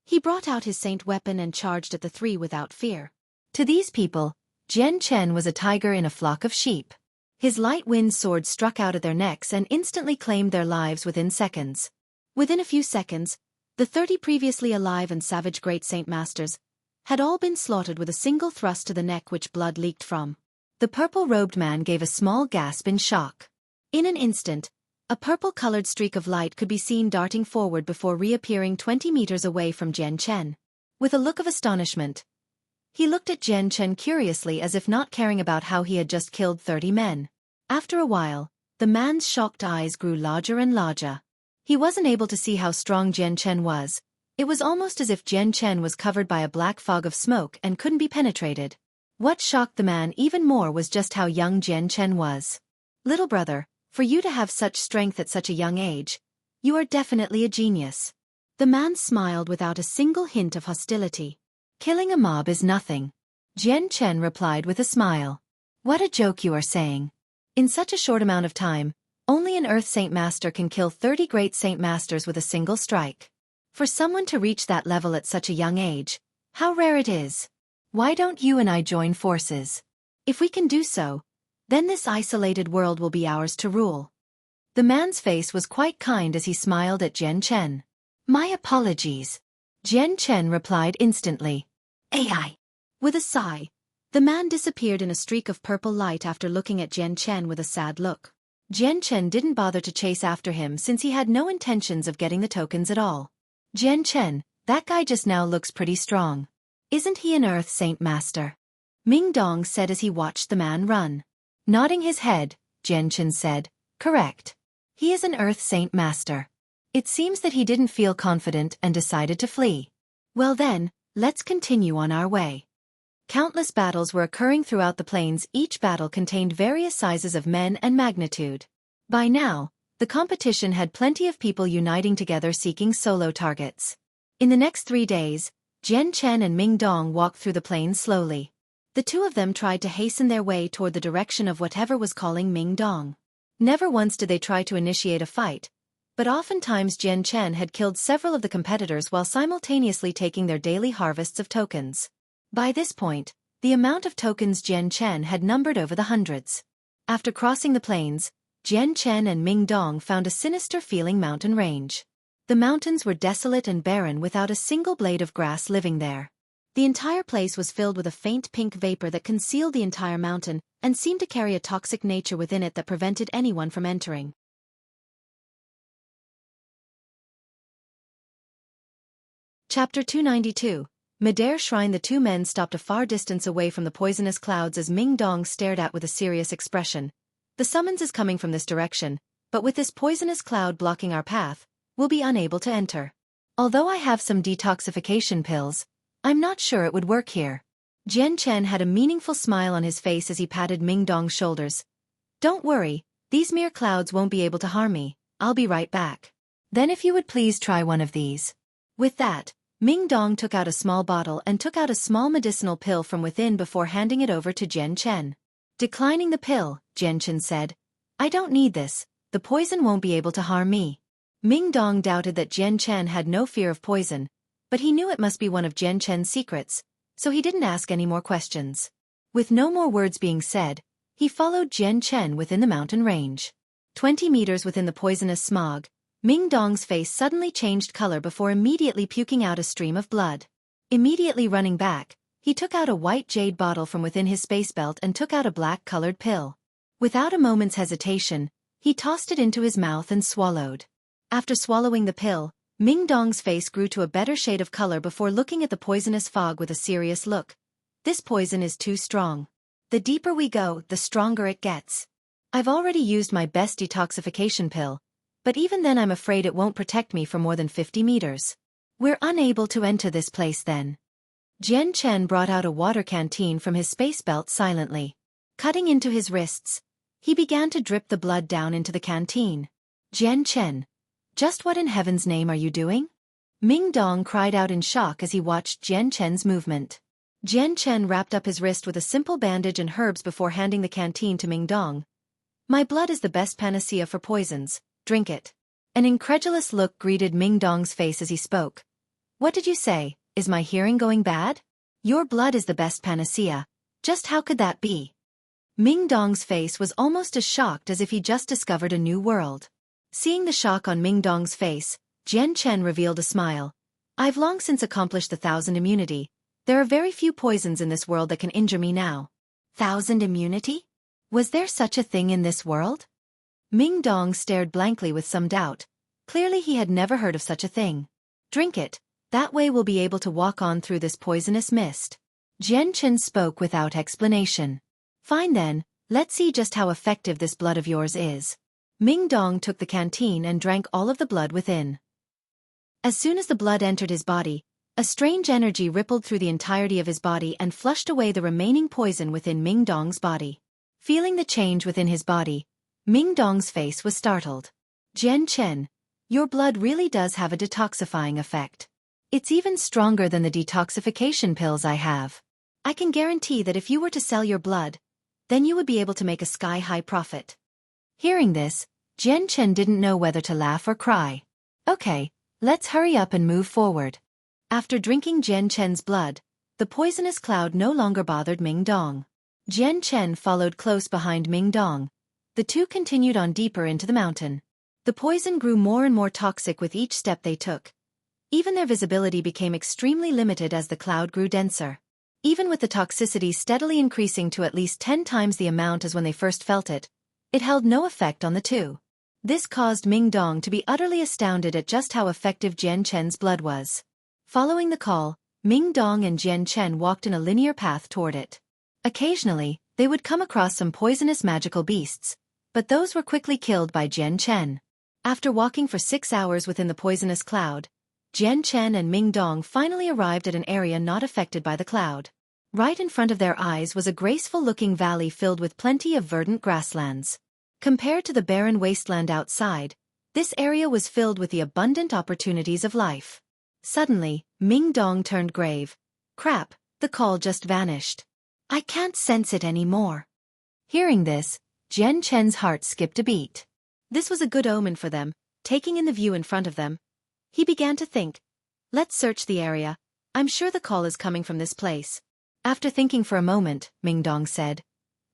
he brought out his saint weapon and charged at the 3 without fear. To these people, Jian Chen was a tiger in a flock of sheep. His light-wind sword struck out at their necks and instantly claimed their lives within seconds. Within a few seconds, the 30 previously alive and savage great saint masters had all been slaughtered with a single thrust to the neck which blood leaked from. The purple-robed man gave a small gasp in shock. In an instant, a purple-colored streak of light could be seen darting forward before reappearing 20 meters away from Jian Chen. With a look of astonishment, he looked at Jian Chen curiously as if not caring about how he had just killed 30 men. After a while, the man's shocked eyes grew larger and larger. He wasn't able to see how strong Jian Chen was. It was almost as if Jian Chen was covered by a black fog of smoke and couldn't be penetrated. What shocked the man even more was just how young Jian Chen was. Little brother, for you to have such strength at such a young age, you are definitely a genius. The man smiled without a single hint of hostility. Killing a mob is nothing. Jian Chen replied with a smile. What a joke you are saying. In such a short amount of time, only an Earth Saint Master can kill 30 great Saint Masters with a single strike. For someone to reach that level at such a young age, how rare it is. Why don't you and I join forces? If we can do so, then this isolated world will be ours to rule. The man's face was quite kind as he smiled at Jian Chen. My apologies. Jian Chen replied instantly. AI. With a sigh, the man disappeared in a streak of purple light after looking at Jian Chen with a sad look. Jian Chen didn't bother to chase after him since he had no intentions of getting the tokens at all. Jian Chen, that guy just now looks pretty strong. Isn't he an Earth Saint Master? Ming Dong said as he watched the man run. Nodding his head, Jian Chen said, correct. He is an Earth Saint Master. It seems that he didn't feel confident and decided to flee. Well then, let's continue on our way. Countless battles were occurring throughout the plains. Each battle contained various sizes of men and magnitude. By now, the competition had plenty of people uniting together seeking solo targets. In the next 3 days, Jian Chen and Ming Dong walked through the plains slowly. The two of them tried to hasten their way toward the direction of whatever was calling Ming Dong. Never once did they try to initiate a fight, But oftentimes Jian Chen had killed several of the competitors while simultaneously taking their daily harvests of tokens. By this point, the amount of tokens Jian Chen had numbered over the hundreds. After crossing the plains, Jian Chen and Ming Dong found a sinister-feeling mountain range. The mountains were desolate and barren without a single blade of grass living there. The entire place was filled with a faint pink vapor that concealed the entire mountain and seemed to carry a toxic nature within it that prevented anyone from entering. Chapter 292. Midair Shrine. The two men stopped a far distance away from the poisonous clouds as Ming Dong stared at with a serious expression. The summons is coming from this direction, but with this poisonous cloud blocking our path, we'll be unable to enter. Although I have some detoxification pills, I'm not sure it would work here. Jian Chen had a meaningful smile on his face as he patted Ming Dong's shoulders. Don't worry, these mere clouds won't be able to harm me, I'll be right back. Then if you would please try one of these. With that, Ming Dong took out a small bottle and took out a small medicinal pill from within before handing it over to Jian Chen. Declining the pill, Jian Chen said, I don't need this, the poison won't be able to harm me. Ming Dong doubted that Jian Chen had no fear of poison, but he knew it must be one of Jian Chen's secrets, so he didn't ask any more questions. With no more words being said, he followed Jian Chen within the mountain range. 20 meters within the poisonous smog, Ming Dong's face suddenly changed color before immediately puking out a stream of blood. Immediately running back, he took out a white jade bottle from within his space belt and took out a black-colored pill. Without a moment's hesitation, he tossed it into his mouth and swallowed. After swallowing the pill, Ming Dong's face grew to a better shade of color before looking at the poisonous fog with a serious look. This poison is too strong. The deeper we go, the stronger it gets. I've already used my best detoxification pill, but even then I'm afraid it won't protect me for more than 50 meters. We're unable to enter this place then. Jian Chen brought out a water canteen from his space belt silently. Cutting into his wrists, he began to drip the blood down into the canteen. Jian Chen, just what in heaven's name are you doing? Ming Dong cried out in shock as he watched Jian Chen's movement. Jian Chen wrapped up his wrist with a simple bandage and herbs before handing the canteen to Ming Dong. My blood is the best panacea for poisons. Drink it. An incredulous look greeted Ming Dong's face as he spoke. What did you say? Is my hearing going bad? Your blood is the best panacea. Just how could that be? Ming Dong's face was almost as shocked as if he just discovered a new world. Seeing the shock on Ming Dong's face, Jian Chen revealed a smile. I've long since accomplished the 1,000 immunity. There are very few poisons in this world that can injure me now. 1,000 immunity? Was there such a thing in this world? Ming Dong stared blankly with some doubt. Clearly he had never heard of such a thing. Drink it, that way we'll be able to walk on through this poisonous mist. Jian Chen spoke without explanation. Fine then, let's see just how effective this blood of yours is. Ming Dong took the canteen and drank all of the blood within. As soon as the blood entered his body, a strange energy rippled through the entirety of his body and flushed away the remaining poison within Ming Dong's body. Feeling the change within his body, Ming Dong's face was startled. Jian Chen, your blood really does have a detoxifying effect. It's even stronger than the detoxification pills I have. I can guarantee that if you were to sell your blood, then you would be able to make a sky-high profit. Hearing this, Jian Chen didn't know whether to laugh or cry. Okay, let's hurry up and move forward. After drinking Jian Chen's blood, the poisonous cloud no longer bothered Ming Dong. Jian Chen followed close behind Ming Dong. The two continued on deeper into the mountain. The poison grew more and more toxic with each step they took. Even their visibility became extremely limited as the cloud grew denser. Even with the toxicity steadily increasing to at least 10 times the amount as when they first felt it, it held no effect on the two. This caused Ming Dong to be utterly astounded at just how effective Jian Chen's blood was. Following the call, Ming Dong and Jian Chen walked in a linear path toward it. Occasionally, they would come across some poisonous magical beasts, but those were quickly killed by Jian Chen. After walking for 6 hours within the poisonous cloud, Jian Chen and Ming Dong finally arrived at an area not affected by the cloud. Right in front of their eyes was a graceful-looking valley filled with plenty of verdant grasslands. Compared to the barren wasteland outside, this area was filled with the abundant opportunities of life. Suddenly, Ming Dong turned grave. Crap, the call just vanished. I can't sense it anymore. Hearing this, Jian Chen's heart skipped a beat. This was a good omen for them, Taking in the view in front of them, he began to think. Let's search the area. I'm sure the call is coming from this place. After thinking for a moment, Ming Dong said,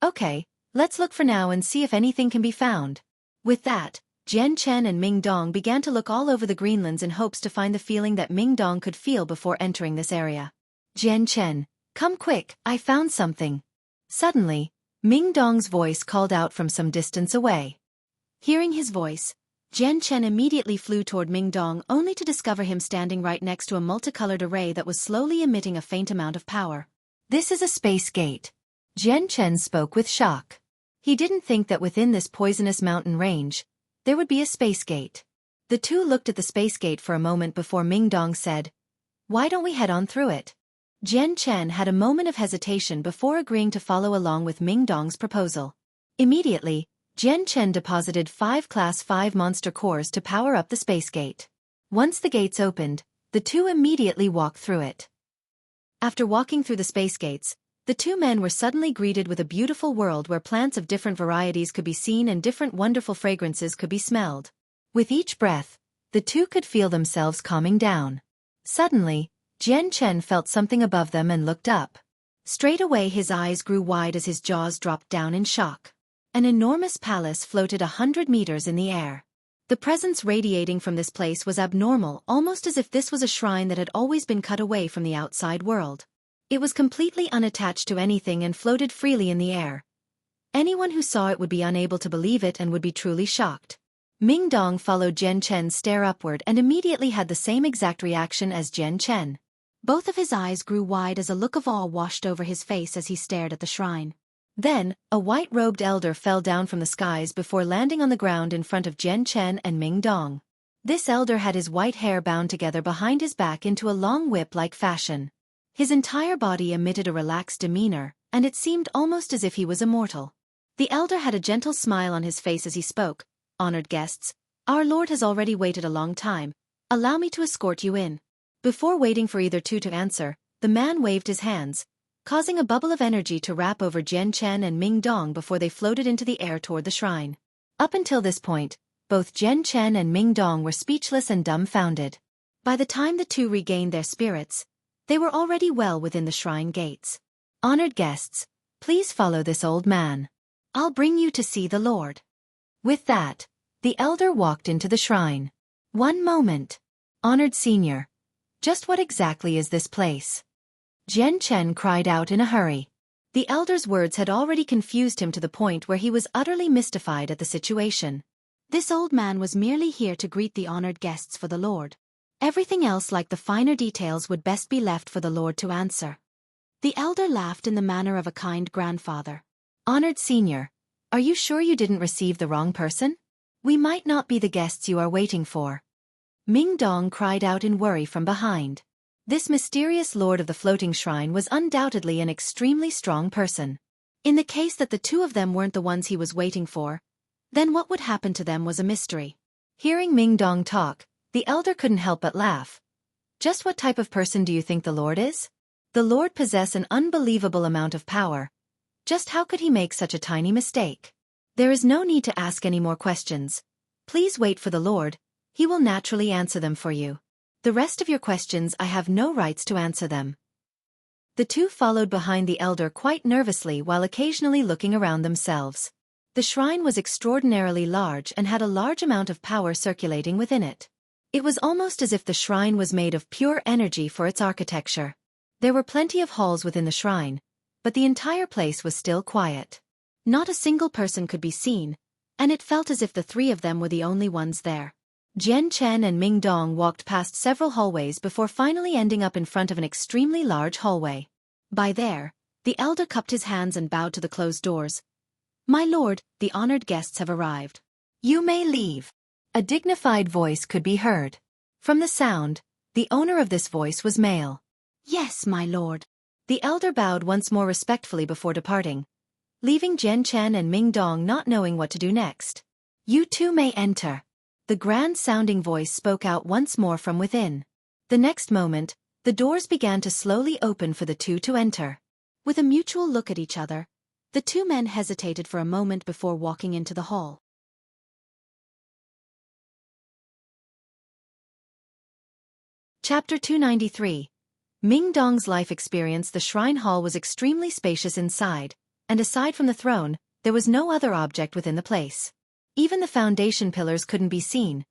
"Okay, let's look for now and see if anything can be found." With that, Jian Chen and Ming Dong began to look all over the Greenlands in hopes to find the feeling that Ming Dong could feel before entering this area. "Jian Chen, come quick, I found something." Suddenly, Ming Dong's voice called out from some distance away. Hearing his voice, Jian Chen immediately flew toward Ming Dong only to discover him standing right next to a multicolored array that was slowly emitting a faint amount of power. "This is a space gate." Jian Chen spoke with shock. He didn't think that within this poisonous mountain range, there would be a space gate. The two looked at the space gate for a moment before Ming Dong said, "Why don't we head on through it?" Jian Chen had a moment of hesitation before agreeing to follow along with Ming Dong's proposal. Immediately, Jian Chen deposited 5 Class 5 monster cores to power up the space gate. Once the gates opened, the two immediately walked through it. After walking through the space gates, the two men were suddenly greeted with a beautiful world where plants of different varieties could be seen and different wonderful fragrances could be smelled. With each breath, the two could feel themselves calming down. Suddenly, Jian Chen felt something above them and looked up. Straight away his eyes grew wide as his jaws dropped down in shock. An enormous palace floated 100 meters in the air. The presence radiating from this place was abnormal, almost as if this was a shrine that had always been cut away from the outside world. It was completely unattached to anything and floated freely in the air. Anyone who saw it would be unable to believe it and would be truly shocked. Ming Dong followed Jian Chen's stare upward and immediately had the same exact reaction as Jian Chen. Both of his eyes grew wide as a look of awe washed over his face as he stared at the shrine. Then, a white-robed elder fell down from the skies before landing on the ground in front of Jian Chen and Ming Dong. This elder had his white hair bound together behind his back into a long whip-like fashion. His entire body emitted a relaxed demeanor, and it seemed almost as if he was immortal. The elder had a gentle smile on his face as he spoke. "Honored guests, our lord has already waited a long time. Allow me to escort you in." Before waiting for either two to answer, the man waved his hands, causing a bubble of energy to wrap over Jian Chen and Ming Dong before they floated into the air toward the shrine. Up until this point, both Jian Chen and Ming Dong were speechless and dumbfounded. By the time the two regained their spirits, they were already well within the shrine gates. "Honored guests, please follow this old man. I'll bring you to see the Lord." With that, the elder walked into the shrine. "One moment. Honored senior, just what exactly is this place?" Jian Chen cried out in a hurry. The elder's words had already confused him to the point where he was utterly mystified at the situation. This old man was merely here to greet the honored guests for the Lord. Everything else, like the finer details, would best be left for the Lord to answer. The elder laughed in the manner of a kind grandfather. "Honored senior, are you sure you didn't receive the wrong person? We might not be the guests you are waiting for." Ming Dong cried out in worry from behind. This mysterious lord of the floating shrine was undoubtedly an extremely strong person. In the case that the two of them weren't the ones he was waiting for, then what would happen to them was a mystery. Hearing Ming Dong talk, the elder couldn't help but laugh. "Just what type of person do you think the Lord is? The Lord possesses an unbelievable amount of power. Just how could he make such a tiny mistake? There is no need to ask any more questions. Please wait for the Lord. He will naturally answer them for you. The rest of your questions I have no rights to answer them." The two followed behind the elder quite nervously while occasionally looking around themselves. The shrine was extraordinarily large and had a large amount of power circulating within it. It was almost as if the shrine was made of pure energy for its architecture. There were plenty of halls within the shrine, but the entire place was still quiet. Not a single person could be seen, and it felt as if the three of them were the only ones there. Jian Chen and Ming Dong walked past several hallways before finally ending up in front of an extremely large hallway. By there, the elder cupped his hands and bowed to the closed doors. "My lord, the honored guests have arrived. You may leave." A dignified voice could be heard. From the sound, the owner of this voice was male. "Yes, my lord." The elder bowed once more respectfully before departing, leaving Jian Chen and Ming Dong not knowing what to do next. "You two may enter." The grand-sounding voice spoke out once more from within. The next moment, the doors began to slowly open for the two to enter. With a mutual look at each other, the two men hesitated for a moment before walking into the hall. Chapter 293. Ming Dong's life experience. The shrine hall was extremely spacious inside, and aside from the throne, there was no other object within the place. Even the foundation pillars couldn't be seen,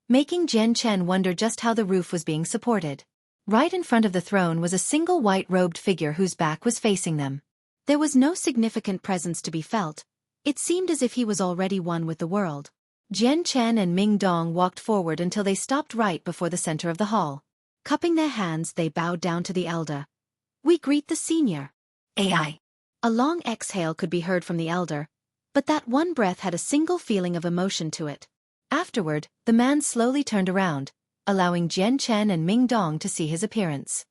making Jian Chen wonder just how the roof was being supported. Right in front of the throne was a single white-robed figure whose back was facing them. There was no significant presence to be felt. It seemed as if he was already one with the world. Jian Chen and Ming Dong walked forward until they stopped right before the center of the hall. Cupping their hands, they bowed down to the elder. "We greet the senior." AI. A long exhale could be heard from the elder, but that one breath had a single feeling of emotion to it. Afterward, the man slowly turned around, allowing Jian Chen and Ming Dong to see his appearance.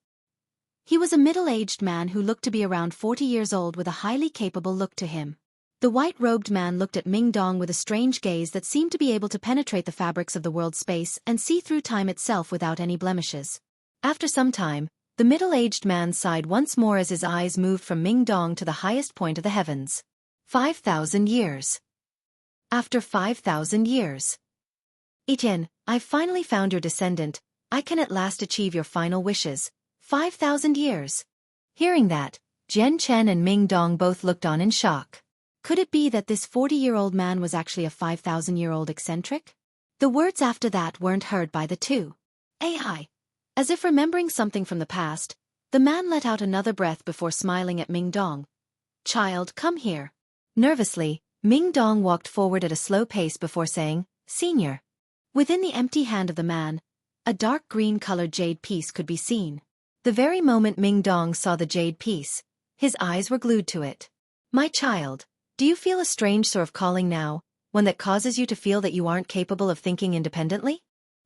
He was a middle-aged man who looked to be around 40 years old with a highly capable look to him. The white-robed man looked at Ming Dong with a strange gaze that seemed to be able to penetrate the fabrics of the world's space and see through time itself without any blemishes. After some time, the middle-aged man sighed once more as his eyes moved from Ming Dong to the highest point of the heavens. 5,000 years. After 5,000 years. Etienne, I've finally found your descendant. I can at last achieve your final wishes. 5,000 years. Hearing that, Jian Chen and Ming Dong both looked on in shock. Could it be that this 40-year-old man was actually a 5,000-year-old eccentric? The words after that weren't heard by the two. AI. As if remembering something from the past, the man let out another breath before smiling at Ming Dong. "Child, come here." Nervously, Ming Dong walked forward at a slow pace before saying, "Senior." Within the empty hand of the man, a dark green-colored jade piece could be seen. The very moment Ming Dong saw the jade piece, his eyes were glued to it. "My child, do you feel a strange sort of calling now, one that causes you to feel that you aren't capable of thinking independently?"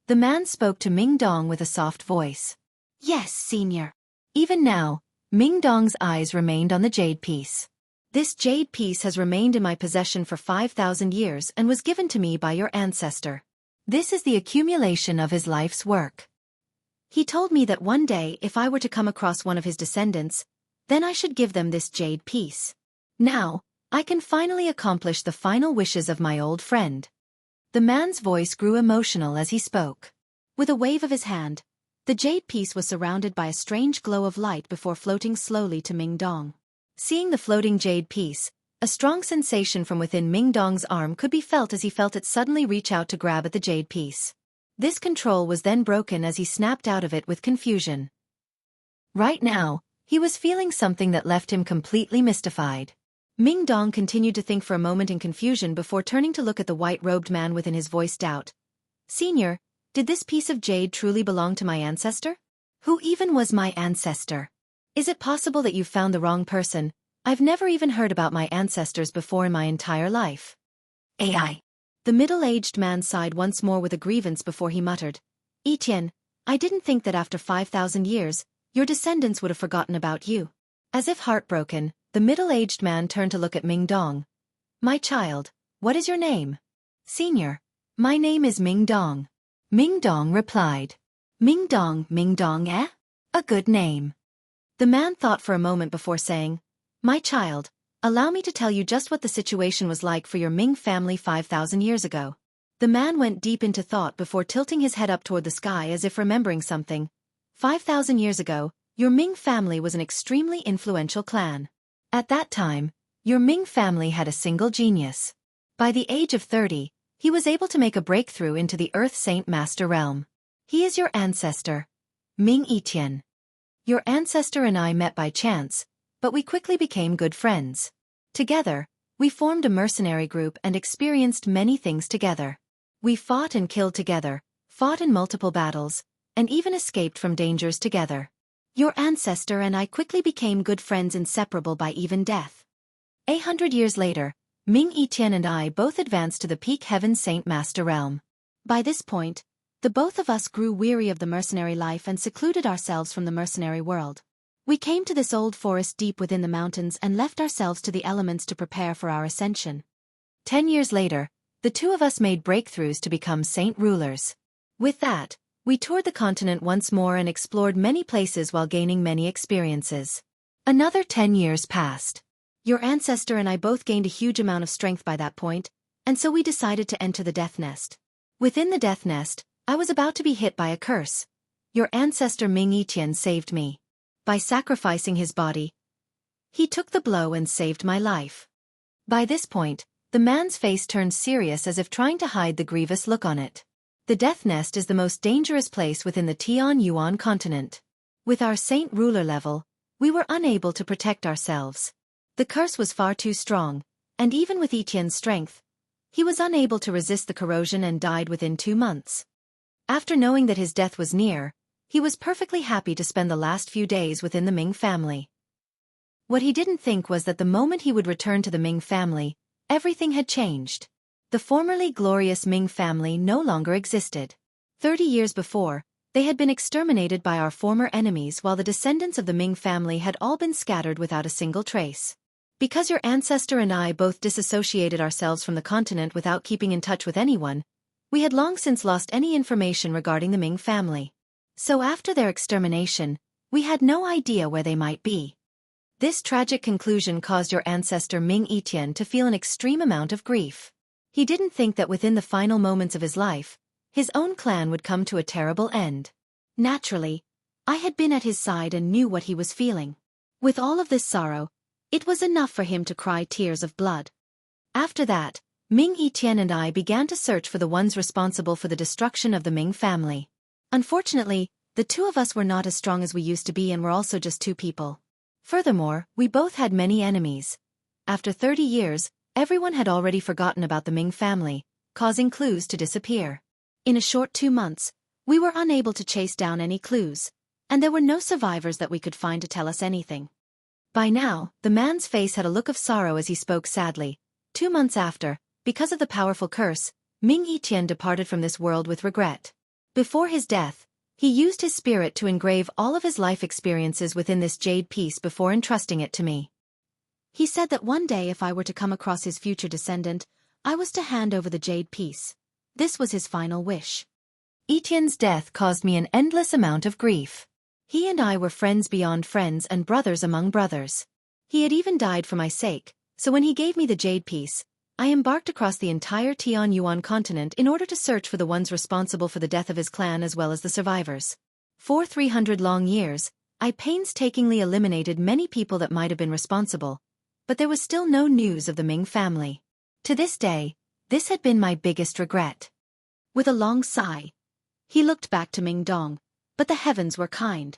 The man spoke to Ming Dong with a soft voice. "Yes, senior." Even now, Ming Dong's eyes remained on the jade piece. "This jade piece has remained in my possession for 5,000 years and was given to me by your ancestor. This is the accumulation of his life's work. He told me that one day if I were to come across one of his descendants, then I should give them this jade piece. Now, I can finally accomplish the final wishes of my old friend." The man's voice grew emotional as he spoke. With a wave of his hand, the jade piece was surrounded by a strange glow of light before floating slowly to Ming Dong. Seeing the floating jade piece, a strong sensation from within Ming Dong's arm could be felt as he felt it suddenly reach out to grab at the jade piece. This control was then broken as he snapped out of it with confusion. Right now, he was feeling something that left him completely mystified. Ming Dong continued to think for a moment in confusion before turning to look at the white-robed man within his voice doubt. "Senior, did this piece of jade truly belong to my ancestor? Who even was my ancestor? Is it possible that you've found the wrong person? I've never even heard about my ancestors before in my entire life." AI. The middle-aged man sighed once more with a grievance before he muttered, "Etienne, I didn't think that after 5,000 years, your descendants would have forgotten about you." As if heartbroken, the middle-aged man turned to look at Ming Dong. "My child, what is your name?" "Senior, my name is Ming Dong." Ming Dong replied. Ming Dong, eh? A good name." The man thought for a moment before saying, "My child, allow me to tell you just what the situation was like for your Ming family 5,000 years ago." The man went deep into thought before tilting his head up toward the sky as if remembering something. 5,000 years ago, your Ming family was an extremely influential clan. At that time, your Ming family had a single genius. By the age of 30, he was able to make a breakthrough into the Earth Saint Master realm. He is your ancestor, Ming Etienne. Your ancestor and I met by chance, but we quickly became good friends. Together, we formed a mercenary group and experienced many things together. We fought and killed together, fought in multiple battles, and even escaped from dangers together. Your ancestor and I quickly became good friends, inseparable by even death. 800 years later, Ming Etienne and I both advanced to the peak Heaven Saint Master realm. By this point, the both of us grew weary of the mercenary life and secluded ourselves from the mercenary world. We came to this old forest deep within the mountains and left ourselves to the elements to prepare for our ascension. 10 years later, the two of us made breakthroughs to become saint rulers. With that, we toured the continent once more and explored many places while gaining many experiences. Another 10 years passed. Your ancestor and I both gained a huge amount of strength by that point, and so we decided to enter the death nest. Within the death nest, I was about to be hit by a curse. Your ancestor Ming Yiqian saved me. By sacrificing his body, he took the blow and saved my life. By this point, the man's face turned serious as if trying to hide the grievous look on it. The Death Nest is the most dangerous place within the Tian-Yuan continent. With our Saint Ruler level, we were unable to protect ourselves. The curse was far too strong, and even with Yiqian's strength, he was unable to resist the corrosion and died within 2 months. After knowing that his death was near, he was perfectly happy to spend the last few days within the Ming family. What he didn't think was that the moment he would return to the Ming family, everything had changed. The formerly glorious Ming family no longer existed. 30 years before, they had been exterminated by our former enemies while the descendants of the Ming family had all been scattered without a single trace. Because your ancestor and I both disassociated ourselves from the continent without keeping in touch with anyone, we had long since lost any information regarding the Ming family. So after their extermination, we had no idea where they might be. This tragic conclusion caused your ancestor Ming Yiqian to feel an extreme amount of grief. He didn't think that within the final moments of his life, his own clan would come to a terrible end. Naturally, I had been at his side and knew what he was feeling. With all of this sorrow, it was enough for him to cry tears of blood. After that, Ming Yiqian and I began to search for the ones responsible for the destruction of the Ming family. Unfortunately, the two of us were not as strong as we used to be and were also just 2 people. Furthermore, we both had many enemies. After 30 years, everyone had already forgotten about the Ming family, causing clues to disappear. In a short 2 months, we were unable to chase down any clues, and there were no survivors that we could find to tell us anything. By now, the man's face had a look of sorrow as he spoke sadly. 2 months after, because of the powerful curse, Ming Yiqian departed from this world with regret. Before his death, he used his spirit to engrave all of his life experiences within this jade piece before entrusting it to me. He said that one day if I were to come across his future descendant, I was to hand over the jade piece. This was his final wish. Yiqian's death caused me an endless amount of grief. He and I were friends beyond friends and brothers among brothers. He had even died for my sake, so when he gave me the jade piece, I embarked across the entire Tian-Yuan continent in order to search for the ones responsible for the death of his clan as well as the survivors. For 300 long years, I painstakingly eliminated many people that might have been responsible, but there was still no news of the Ming family. To this day, this had been my biggest regret. With a long sigh, he looked back to Ming Dong, but the heavens were kind.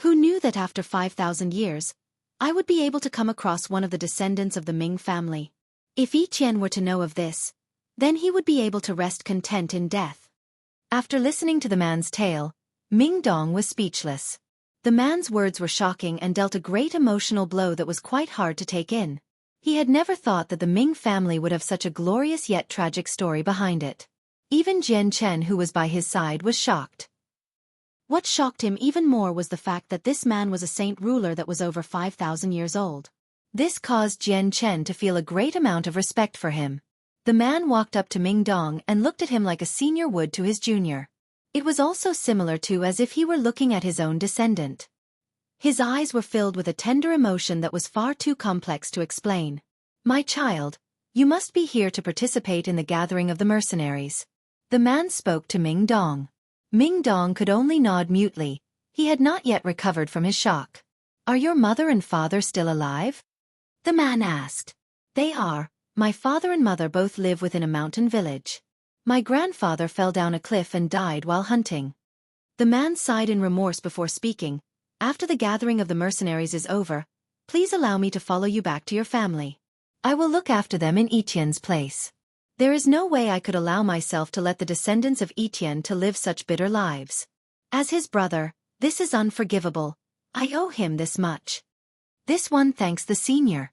Who knew that after 5,000 years, I would be able to come across one of the descendants of the Ming family? If Yiqian were to know of this, then he would be able to rest content in death. After listening to the man's tale, Ming Dong was speechless. The man's words were shocking and dealt a great emotional blow that was quite hard to take in. He had never thought that the Ming family would have such a glorious yet tragic story behind it. Even Jian Chen, who was by his side, was shocked. What shocked him even more was the fact that this man was a saint ruler that was over 5,000 years old. This caused Jian Chen to feel a great amount of respect for him. The man walked up to Ming Dong and looked at him like a senior would to his junior. It was also similar to as if he were looking at his own descendant. His eyes were filled with a tender emotion that was far too complex to explain. My child, you must be here to participate in the gathering of the mercenaries. The man spoke to Ming Dong. Ming Dong could only nod mutely. He had not yet recovered from his shock. Are your mother and father still alive? The man asked. They are. My father and mother both live within a mountain village. My grandfather fell down a cliff and died while hunting. The man sighed in remorse before speaking. After the gathering of the mercenaries is over, please allow me to follow you back to your family. I will look after them in Yiqian's place. There is no way I could allow myself to let the descendants of Yiqian to live such bitter lives. As his brother, this is unforgivable. I owe him this much. This one thanks the senior.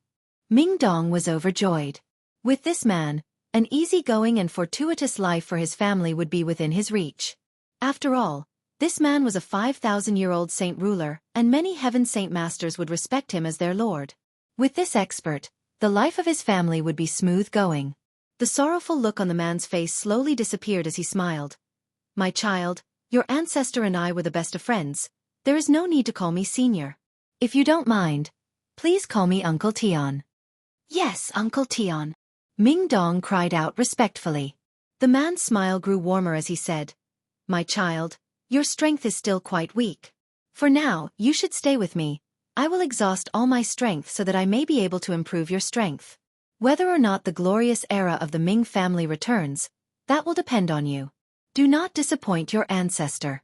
Ming Dong was overjoyed. With this man, an easygoing and fortuitous life for his family would be within his reach. After all, this man was a 5,000-year-old saint ruler, and many heaven saint masters would respect him as their lord. With this expert, the life of his family would be smooth going. The sorrowful look on the man's face slowly disappeared as he smiled. My child, your ancestor and I were the best of friends. There is no need to call me senior. If you don't mind, please call me Uncle Tian. Yes, Uncle Tian. Ming Dong cried out respectfully. The man's smile grew warmer as he said, My child, Your strength is still quite weak. For now, you should stay with me. I will exhaust all my strength so that I may be able to improve your strength. Whether or not the glorious era of the Ming family returns, that will depend on you. Do not disappoint your ancestor.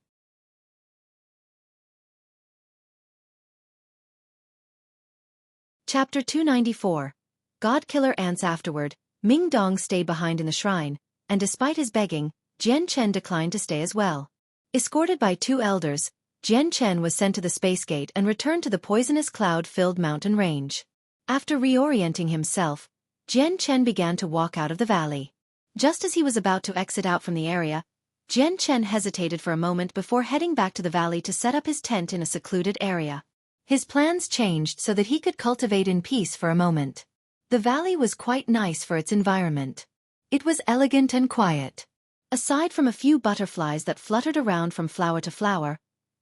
Chapter 294. God-Killer Ants. Afterward, Ming Dong stayed behind in the shrine, and despite his begging, Jian Chen declined to stay as well. Escorted by 2 elders, Jian Chen was sent to the space gate and returned to the poisonous cloud-filled mountain range. After reorienting himself, Jian Chen began to walk out of the valley. Just as he was about to exit out from the area, Jian Chen hesitated for a moment before heading back to the valley to set up his tent in a secluded area. His plans changed so that he could cultivate in peace for a moment. The valley was quite nice for its environment. It was elegant and quiet. Aside from a few butterflies that fluttered around from flower to flower,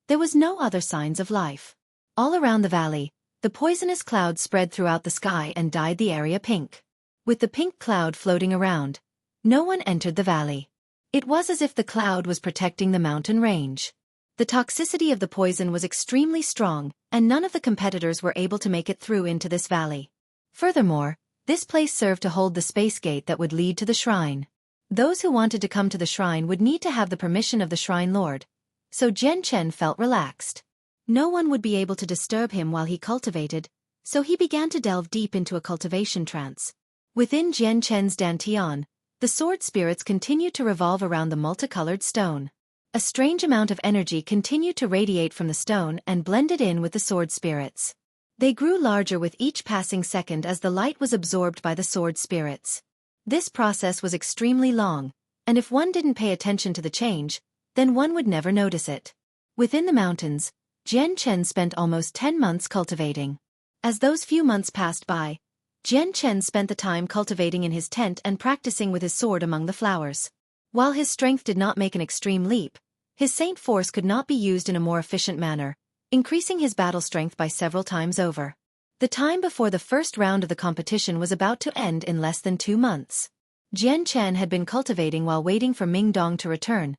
there was no other signs of life. All around the valley, the poisonous cloud spread throughout the sky and dyed the area pink. With the pink cloud floating around, no one entered the valley. It was as if the cloud was protecting the mountain range. The toxicity of the poison was extremely strong, and none of the competitors were able to make it through into this valley. Furthermore, this place served to hold the space gate that would lead to the shrine. Those who wanted to come to the shrine would need to have the permission of the Shrine Lord, so Jian Chen felt relaxed. No one would be able to disturb him while he cultivated, so he began to delve deep into a cultivation trance. Within Jian Chen's dantian, the sword spirits continued to revolve around the multicolored stone. A strange amount of energy continued to radiate from the stone and blended in with the sword spirits. They grew larger with each passing second as the light was absorbed by the sword spirits. This process was extremely long, and if one didn't pay attention to the change, then one would never notice it. Within the mountains, Jian Chen spent almost 10 months cultivating. As those few months passed by, Jian Chen spent the time cultivating in his tent and practicing with his sword among the flowers. While his strength did not make an extreme leap, his saint force could not be used in a more efficient manner, increasing his battle strength by several times over. The time before the first round of the competition was about to end in less than 2 months. Jian Chen had been cultivating while waiting for Ming Dong to return,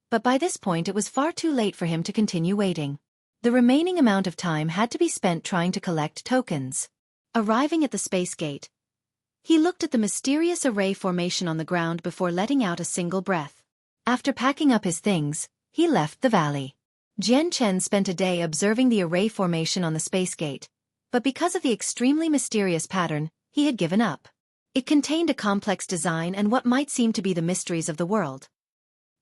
but by this point it was far too late for him to continue waiting. The remaining amount of time had to be spent trying to collect tokens. Arriving at the space gate, he looked at the mysterious array formation on the ground before letting out a single breath. After packing up his things, he left the valley. Jian Chen spent a day observing the array formation on the space gate, but because of the extremely mysterious pattern, he had given up. It contained a complex design and what might seem to be the mysteries of the world.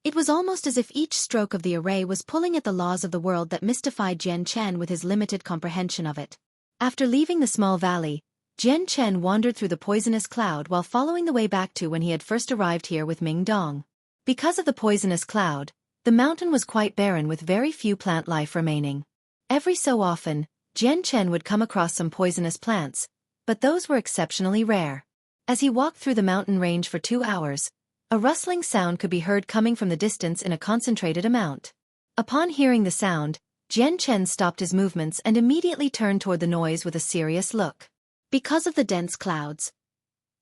It was almost as if each stroke of the array was pulling at the laws of the world that mystified Jian Chen with his limited comprehension of it. After leaving the small valley, Jian Chen wandered through the poisonous cloud while following the way back to when he had first arrived here with Ming Dong. Because of the poisonous cloud, the mountain was quite barren with very few plant life remaining. Every so often, Jian Chen would come across some poisonous plants, but those were exceptionally rare. As he walked through the mountain range for 2 hours, a rustling sound could be heard coming from the distance in a concentrated amount. Upon hearing the sound, Jian Chen stopped his movements and immediately turned toward the noise with a serious look. Because of the dense clouds,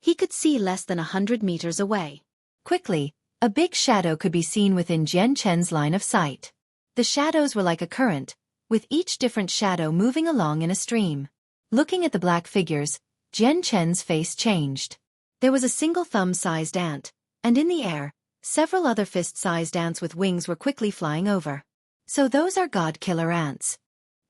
he could see less than 100 meters away. Quickly, a big shadow could be seen within Jian Chen's line of sight. The shadows were like a current, with each different shadow moving along in a stream. Looking at the black figures, Jian Chen's face changed. There was a single thumb-sized ant, and in the air, several other fist-sized ants with wings were quickly flying over. So those are God-Killer ants.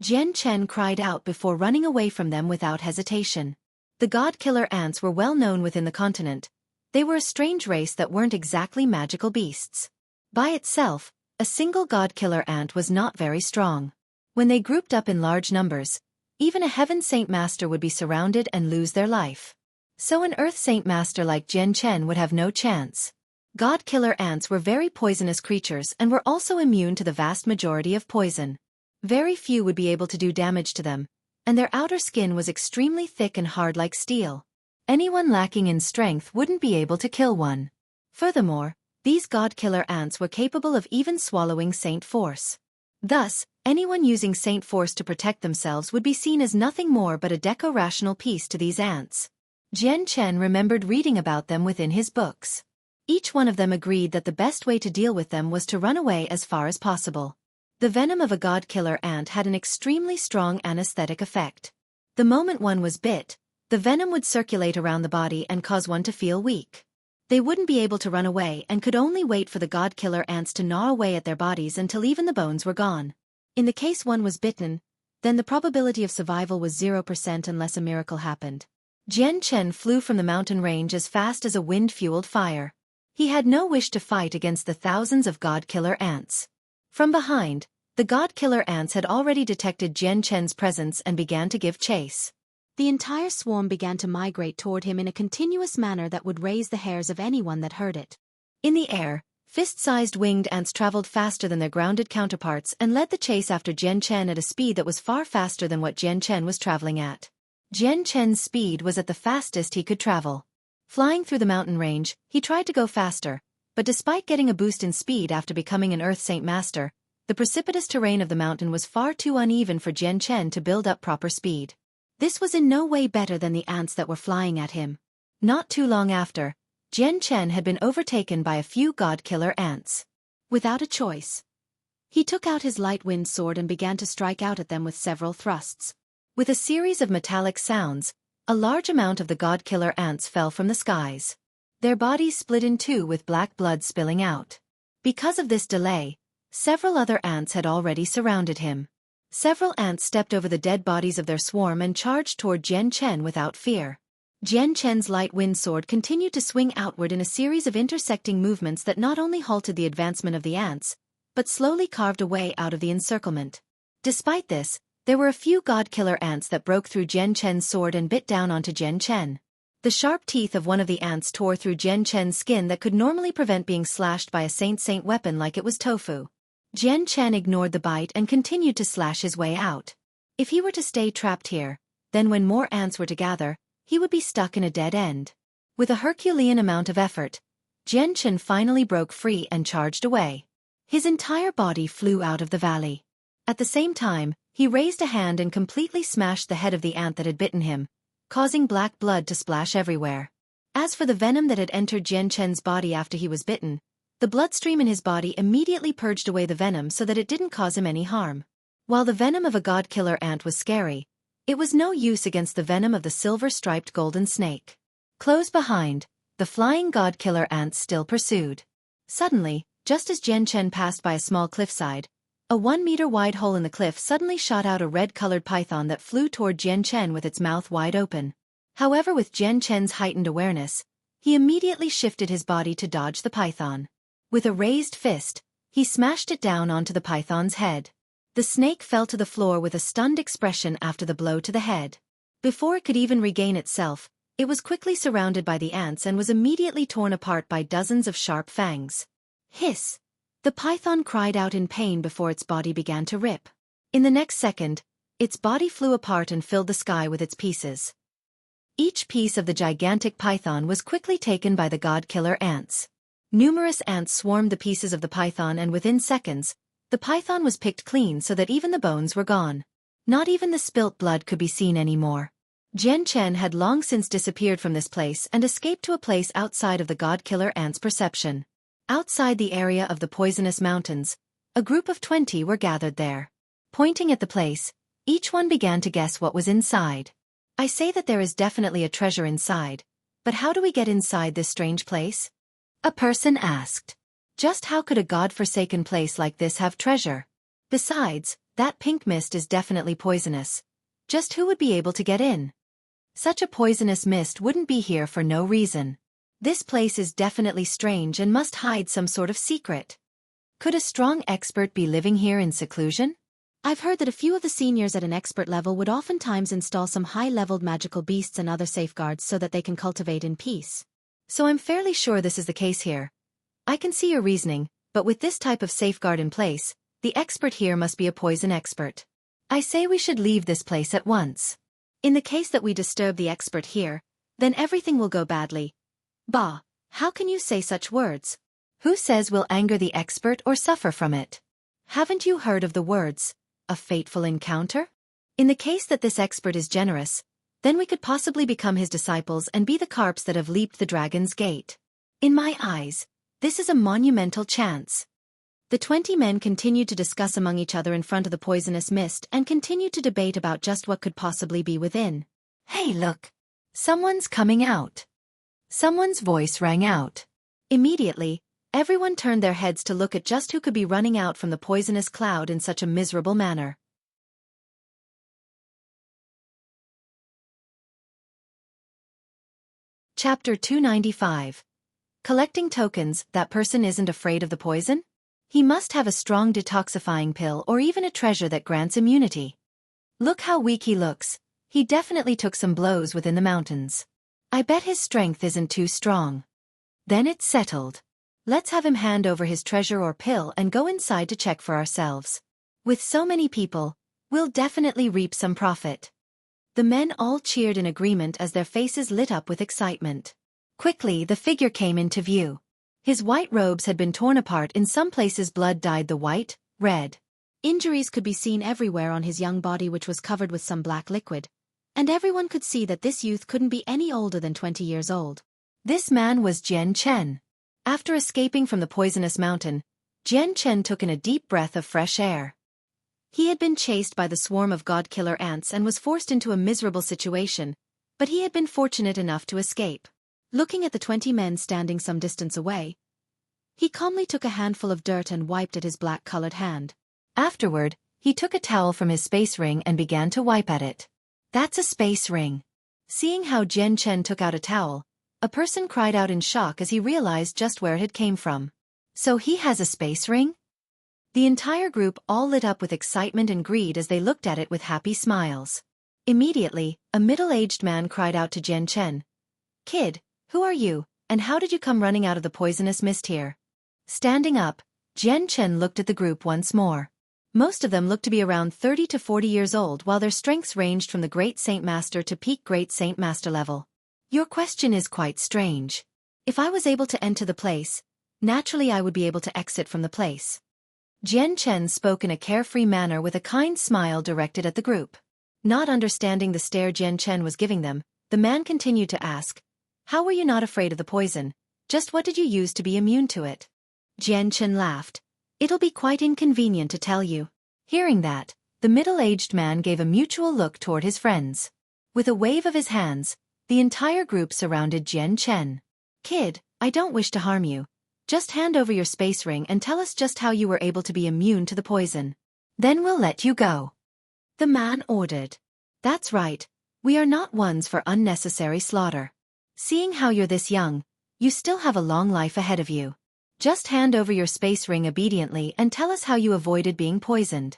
Jian Chen cried out before running away from them without hesitation. The God-Killer ants were well known within the continent. They were a strange race that weren't exactly magical beasts. By itself, a single God-Killer ant was not very strong. When they grouped up in large numbers, even a Heaven Saint Master would be surrounded and lose their life. So an Earth Saint Master like Jian Chen would have no chance. God-Killer ants were very poisonous creatures and were also immune to the vast majority of poison. Very few would be able to do damage to them, and their outer skin was extremely thick and hard like steel. Anyone lacking in strength wouldn't be able to kill one. Furthermore, these God-Killer ants were capable of even swallowing Saint Force. Thus, anyone using Saint Force to protect themselves would be seen as nothing more but a deco-rational piece to these ants. Jian Chen remembered reading about them within his books. Each one of them agreed that the best way to deal with them was to run away as far as possible. The venom of a god-killer ant had an extremely strong anesthetic effect. The moment one was bit, the venom would circulate around the body and cause one to feel weak. They wouldn't be able to run away and could only wait for the god-killer ants to gnaw away at their bodies until even the bones were gone. In the case one was bitten, then the probability of survival was 0% unless a miracle happened. Jian Chen flew from the mountain range as fast as a wind-fueled fire. He had no wish to fight against the thousands of god-killer ants. From behind, the god-killer ants had already detected Jian Chen's presence and began to give chase. The entire swarm began to migrate toward him in a continuous manner that would raise the hairs of anyone that heard it. In the air, fist-sized winged ants traveled faster than their grounded counterparts and led the chase after Jian Chen at a speed that was far faster than what Jian Chen was traveling at. Jian Chen's speed was at the fastest he could travel. Flying through the mountain range, he tried to go faster, but despite getting a boost in speed after becoming an Earth Saint Master, the precipitous terrain of the mountain was far too uneven for Jian Chen to build up proper speed. This was in no way better than the ants that were flying at him. Not too long after, Jian Chen had been overtaken by a few god-killer ants. Without a choice, he took out his light wind sword and began to strike out at them with several thrusts. With a series of metallic sounds, a large amount of the god-killer ants fell from the skies. Their bodies split in two with black blood spilling out. Because of this delay, several other ants had already surrounded him. Several ants stepped over the dead bodies of their swarm and charged toward Jian Chen without fear. Jian Chen's light wind sword continued to swing outward in a series of intersecting movements that not only halted the advancement of the ants, but slowly carved a way out of the encirclement. Despite this, there were a few god-killer ants that broke through Jian Chen's sword and bit down onto Jian Chen. The sharp teeth of one of the ants tore through Jian Chen's skin that could normally prevent being slashed by a saint weapon like it was tofu. Jian Chen ignored the bite and continued to slash his way out. If he were to stay trapped here, then when more ants were to gather, he would be stuck in a dead end. With a Herculean amount of effort, Jian Chen finally broke free and charged away. His entire body flew out of the valley. At the same time, he raised a hand and completely smashed the head of the ant that had bitten him, causing black blood to splash everywhere. As for the venom that had entered Jian Chen's body after he was bitten, the bloodstream in his body immediately purged away the venom so that it didn't cause him any harm. While the venom of a god-killer ant was scary, it was no use against the venom of the silver-striped golden snake. Close behind, the flying god-killer ants still pursued. Suddenly, just as Jian Chen passed by a small cliffside, a 1-meter-wide hole in the cliff suddenly shot out a red-colored python that flew toward Jian Chen with its mouth wide open. However, with Jian Chen's heightened awareness, he immediately shifted his body to dodge the python. With a raised fist, he smashed it down onto the python's head. The snake fell to the floor with a stunned expression after the blow to the head. Before it could even regain itself, it was quickly surrounded by the ants and was immediately torn apart by dozens of sharp fangs. Hiss! The python cried out in pain before its body began to rip. In the next second, its body flew apart and filled the sky with its pieces. Each piece of the gigantic python was quickly taken by the god-killer ants. Numerous ants swarmed the pieces of the python and within seconds, the python was picked clean so that even the bones were gone. Not even the spilt blood could be seen anymore. Jian Chen had long since disappeared from this place and escaped to a place outside of the god-killer ants' perception. Outside the area of the poisonous mountains, a group of 20 were gathered there. Pointing at the place, each one began to guess what was inside. I say that there is definitely a treasure inside, but how do we get inside this strange place? A person asked. Just how could a god-forsaken place like this have treasure? Besides, that pink mist is definitely poisonous. Just who would be able to get in? Such a poisonous mist wouldn't be here for no reason. This place is definitely strange and must hide some sort of secret. Could a strong expert be living here in seclusion? I've heard that a few of the seniors at an expert level would oftentimes install some high-leveled magical beasts and other safeguards so that they can cultivate in peace. So I'm fairly sure this is the case here. I can see your reasoning, but with this type of safeguard in place, the expert here must be a poison expert. I say we should leave this place at once. In the case that we disturb the expert here, then everything will go badly. Bah, how can you say such words? Who says we'll anger the expert or suffer from it? Haven't you heard of the words, a fateful encounter? In the case that this expert is generous, then we could possibly become his disciples and be the carps that have leaped the dragon's gate. In my eyes, this is a monumental chance. The 20 men continued to discuss among each other in front of the poisonous mist and continued to debate about just what could possibly be within. Hey, look! Someone's coming out. Someone's voice rang out. Immediately, everyone turned their heads to look at just who could be running out from the poisonous cloud in such a miserable manner. Chapter 295. Collecting tokens. That person isn't afraid of the poison? He must have a strong detoxifying pill or even a treasure that grants immunity. Look how weak he looks. He definitely took some blows within the mountains. I bet his strength isn't too strong. Then it's settled. Let's have him hand over his treasure or pill and go inside to check for ourselves. With so many people, we'll definitely reap some profit. The men all cheered in agreement as their faces lit up with excitement. Quickly, the figure came into view. His white robes had been torn apart, in some places blood dyed the white, red. Injuries could be seen everywhere on his young body, which was covered with some black liquid. And everyone could see that this youth couldn't be any older than 20 years old. This man was Jian Chen. After escaping from the poisonous mountain, Jian Chen took in a deep breath of fresh air. He had been chased by the swarm of god-killer ants and was forced into a miserable situation, but he had been fortunate enough to escape. Looking at the 20 men standing some distance away, he calmly took a handful of dirt and wiped at his black-colored hand. Afterward, he took a towel from his space ring and began to wipe at it. That's a space ring. Seeing how Jian Chen took out a towel, a person cried out in shock as he realized just where it had came from. So he has a space ring? The entire group all lit up with excitement and greed as they looked at it with happy smiles. Immediately, a middle-aged man cried out to Jian Chen, "Kid, who are you, and how did you come running out of the poisonous mist here?" Standing up, Jian Chen looked at the group once more. Most of them looked to be around 30 to 40 years old, while their strengths ranged from the Great Saint Master to peak Great Saint Master level. Your question is quite strange. If I was able to enter the place, naturally I would be able to exit from the place. Jian Chen spoke in a carefree manner with a kind smile directed at the group. Not understanding the stare Jian Chen was giving them, the man continued to ask, "How were you not afraid of the poison? Just what did you use to be immune to it?" Jian Chen laughed. "It'll be quite inconvenient to tell you." Hearing that, the middle-aged man gave a mutual look toward his friends. With a wave of his hands, the entire group surrounded Jian Chen. "Kid, I don't wish to harm you. Just hand over your space ring and tell us just how you were able to be immune to the poison. Then we'll let you go," the man ordered. "That's right. We are not ones for unnecessary slaughter. Seeing how you're this young, you still have a long life ahead of you. Just hand over your space ring obediently and tell us how you avoided being poisoned."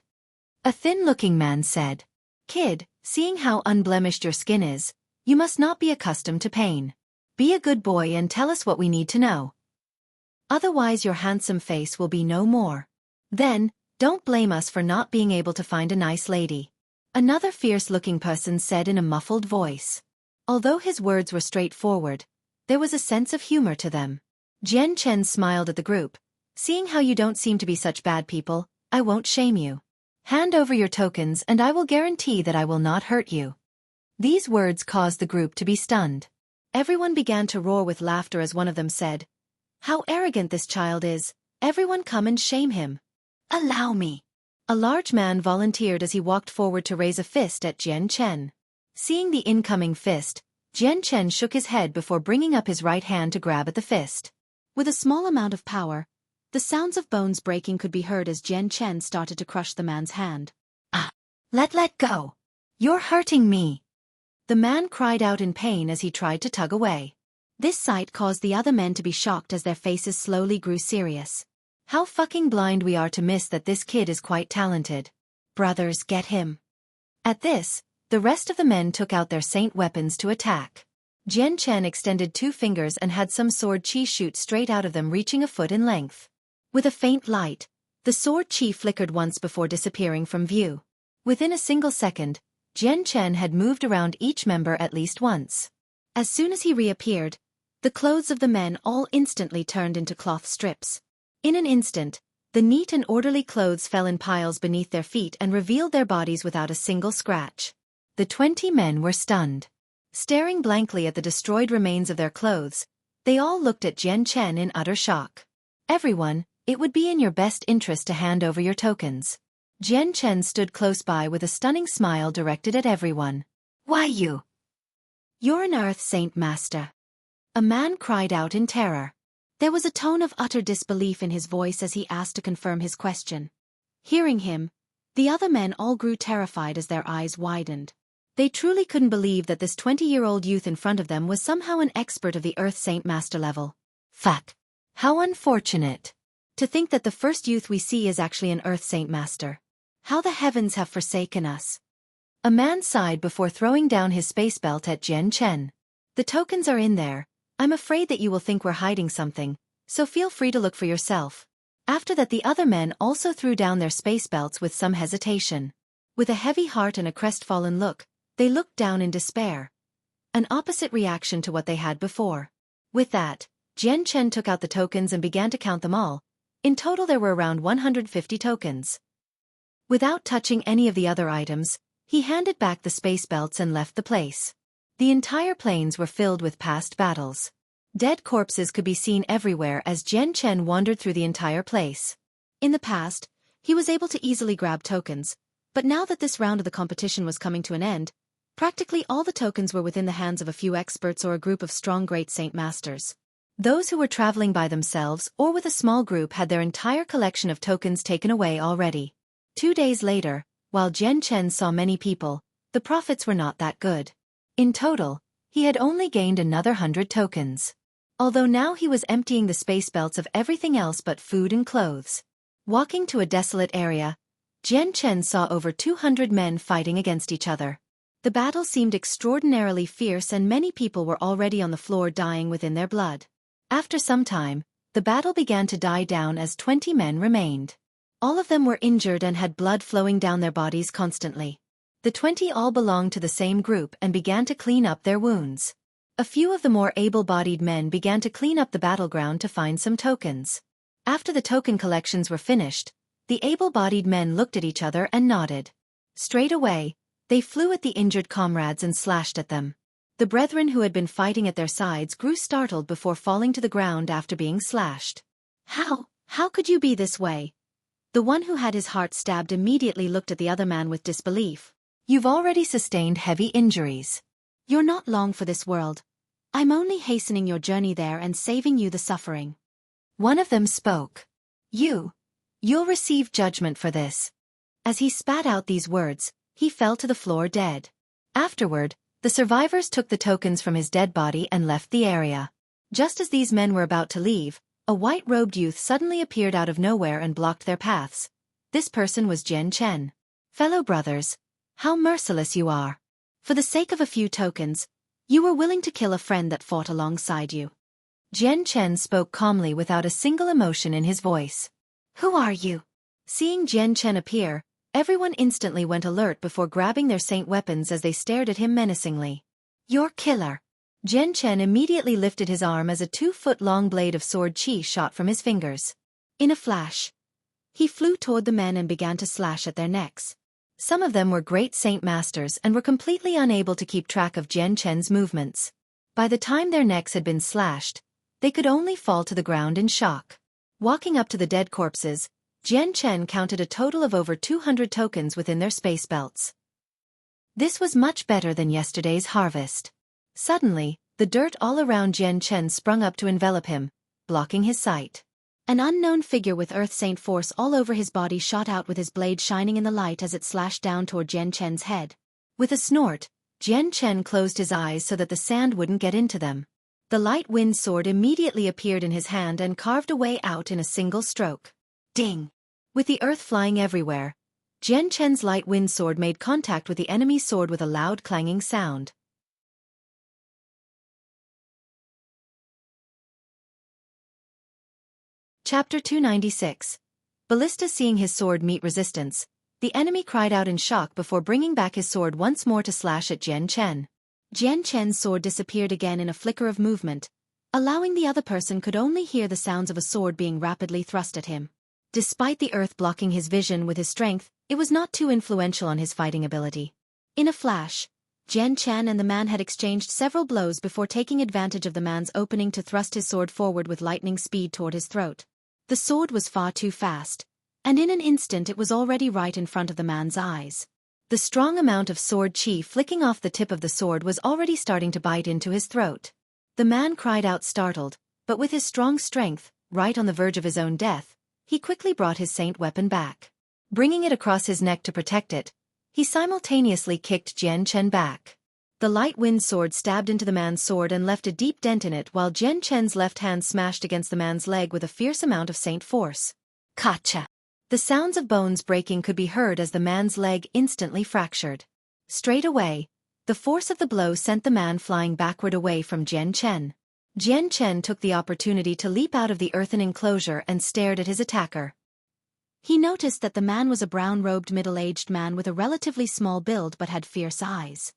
A thin-looking man said, "Kid, seeing how unblemished your skin is, you must not be accustomed to pain. Be a good boy and tell us what we need to know. Otherwise your handsome face will be no more. Then, don't blame us for not being able to find a nice lady." Another fierce-looking person said in a muffled voice. Although his words were straightforward, there was a sense of humor to them. Jian Chen smiled at the group. "Seeing how you don't seem to be such bad people, I won't shame you. Hand over your tokens and I will guarantee that I will not hurt you." These words caused the group to be stunned. Everyone began to roar with laughter as one of them said, "How arrogant this child is, everyone come and shame him." "Allow me." A large man volunteered as he walked forward to raise a fist at Jian Chen. Seeing the incoming fist, Jian Chen shook his head before bringing up his right hand to grab at the fist. With a small amount of power, the sounds of bones breaking could be heard as Jian Chen started to crush the man's hand. "Ah! Let go! You're hurting me!" The man cried out in pain as he tried to tug away. This sight caused the other men to be shocked as their faces slowly grew serious. How fucking blind we are to miss that this kid is quite talented. Brothers, get him. At this, the rest of the men took out their saint weapons to attack. Jian Chen extended 2 fingers and had some sword chi shoot straight out of them, reaching a foot in length. With a faint light, the sword chi flickered once before disappearing from view. Within a single second, Jian Chen had moved around each member at least once. As soon as he reappeared, the clothes of the men all instantly turned into cloth strips. In an instant, the neat and orderly clothes fell in piles beneath their feet and revealed their bodies without a single scratch. The 20 men were stunned. Staring blankly at the destroyed remains of their clothes, They all looked at Jian Chen in utter shock. Everyone, it would be in your best interest to hand over your tokens. Jian Chen stood close by with a stunning smile directed at everyone. Why you? You're an Earth Saint Master. A man cried out in terror. There was a tone of utter disbelief in his voice as he asked to confirm his question. Hearing him, the other men all grew terrified as their eyes widened. They truly couldn't believe that this 20-year-old youth in front of them was somehow an expert of the Earth Saint Master level. Fuck. How unfortunate. To think that the first youth we see is actually an Earth Saint Master. How the heavens have forsaken us. A man sighed before throwing down his space belt at Jian Chen. The tokens are in there. I'm afraid that you will think we're hiding something, so feel free to look for yourself. After that, the other men also threw down their space belts with some hesitation. With a heavy heart and a crestfallen look, they looked down in despair. An opposite reaction to what they had before. With that, Jian Chen took out the tokens and began to count them all. In total there were around 150 tokens. Without touching any of the other items, he handed back the space belts and left the place. The entire plains were filled with past battles. Dead corpses could be seen everywhere as Jian Chen wandered through the entire place. In the past, he was able to easily grab tokens, but now that this round of the competition was coming to an end, practically all the tokens were within the hands of a few experts or a group of strong great saint masters. Those who were traveling by themselves or with a small group had their entire collection of tokens taken away already. 2 days later, while Jian Chen saw many people, the profits were not that good. In total, he had only gained another 100 tokens. Although now he was emptying the space belts of everything else but food and clothes. Walking to a desolate area, Jian Chen saw over 200 men fighting against each other. The battle seemed extraordinarily fierce and many people were already on the floor dying within their blood. After some time, the battle began to die down as 20 men remained. All of them were injured and had blood flowing down their bodies constantly. The 20 all belonged to the same group and began to clean up their wounds. A few of the more able-bodied men began to clean up the battleground to find some tokens. After the token collections were finished, the able-bodied men looked at each other and nodded. Straight away, they flew at the injured comrades and slashed at them. The brethren who had been fighting at their sides grew startled before falling to the ground after being slashed. How could you be this way? The one who had his heart stabbed immediately looked at the other man with disbelief. You've already sustained heavy injuries. You're not long for this world. I'm only hastening your journey there and saving you the suffering. One of them spoke. You'll receive judgment for this. As he spat out these words, he fell to the floor dead. Afterward, the survivors took the tokens from his dead body and left the area. Just as these men were about to leave, a white-robed youth suddenly appeared out of nowhere and blocked their paths. This person was Jian Chen. Fellow brothers, how merciless you are. For the sake of a few tokens, you were willing to kill a friend that fought alongside you. Jian Chen spoke calmly without a single emotion in his voice. Who are you? Seeing Jian Chen appear, everyone instantly went alert before grabbing their saint weapons as they stared at him menacingly. Your killer. Jian Chen immediately lifted his arm as a 2-foot-long blade of sword qi shot from his fingers. In a flash, he flew toward the men and began to slash at their necks. Some of them were great saint masters and were completely unable to keep track of Jian Chen's movements. By the time their necks had been slashed, they could only fall to the ground in shock. Walking up to the dead corpses, Jian Chen counted a total of over 200 tokens within their space belts. This was much better than yesterday's harvest. Suddenly, the dirt all around Jian Chen sprung up to envelop him, blocking his sight. An unknown figure with Earth Saint force all over his body shot out with his blade shining in the light as it slashed down toward Jian Chen's head. With a snort, Jian Chen closed his eyes so that the sand wouldn't get into them. The light wind sword immediately appeared in his hand and carved a way out in a single stroke. Ding! With the earth flying everywhere, Jian Chen's light wind sword made contact with the enemy's sword with a loud clanging sound. Chapter 296. Ballista. Seeing his sword meet resistance, the enemy cried out in shock before bringing back his sword once more to slash at Jian Chen. Jian Chen's sword disappeared again in a flicker of movement, allowing the other person could only hear the sounds of a sword being rapidly thrust at him. Despite the earth blocking his vision with his strength, it was not too influential on his fighting ability. In a flash, Jian Chen and the man had exchanged several blows before taking advantage of the man's opening to thrust his sword forward with lightning speed toward his throat. The sword was far too fast, and in an instant it was already right in front of the man's eyes. The strong amount of sword qi flicking off the tip of the sword was already starting to bite into his throat. The man cried out startled, but with his strong strength, right on the verge of his own death, he quickly brought his saint weapon back. Bringing it across his neck to protect it, he simultaneously kicked Jian Chen back. The light wind sword stabbed into the man's sword and left a deep dent in it while Jian Chen's left hand smashed against the man's leg with a fierce amount of saint force. Kacha! The sounds of bones breaking could be heard as the man's leg instantly fractured. Straight away, the force of the blow sent the man flying backward away from Jian Chen. Jian Chen took the opportunity to leap out of the earthen enclosure and stared at his attacker. He noticed that the man was a brown-robed middle-aged man with a relatively small build but had fierce eyes.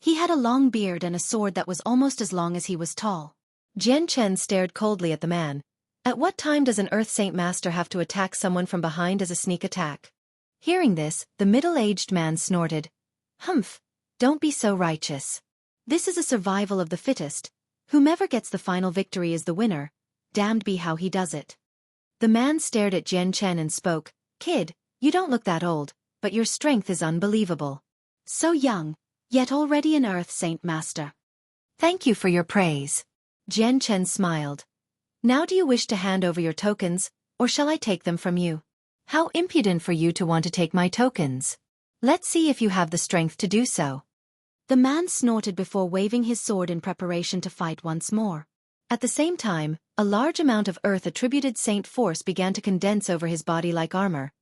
He had a long beard and a sword that was almost as long as he was tall. Jian Chen stared coldly at the man. At what time does an Earth Saint Master have to attack someone from behind as a sneak attack? Hearing this, the middle-aged man snorted. Humph, don't be so righteous. This is a survival of the fittest. Whomever gets the final victory is the winner. Damned be how he does it. The man stared at Jian Chen and spoke, Kid, you don't look that old, but your strength is unbelievable. So young, yet already an Earth Saint Master. Thank you for your praise. Jian Chen smiled. Now do you wish to hand over your tokens, or shall I take them from you? How impudent for you to want to take my tokens. Let's see if you have the strength to do so. The man snorted before waving his sword in preparation to fight once more. At the same time, a large amount of earth-attributed saint force began to condense over his body like armor,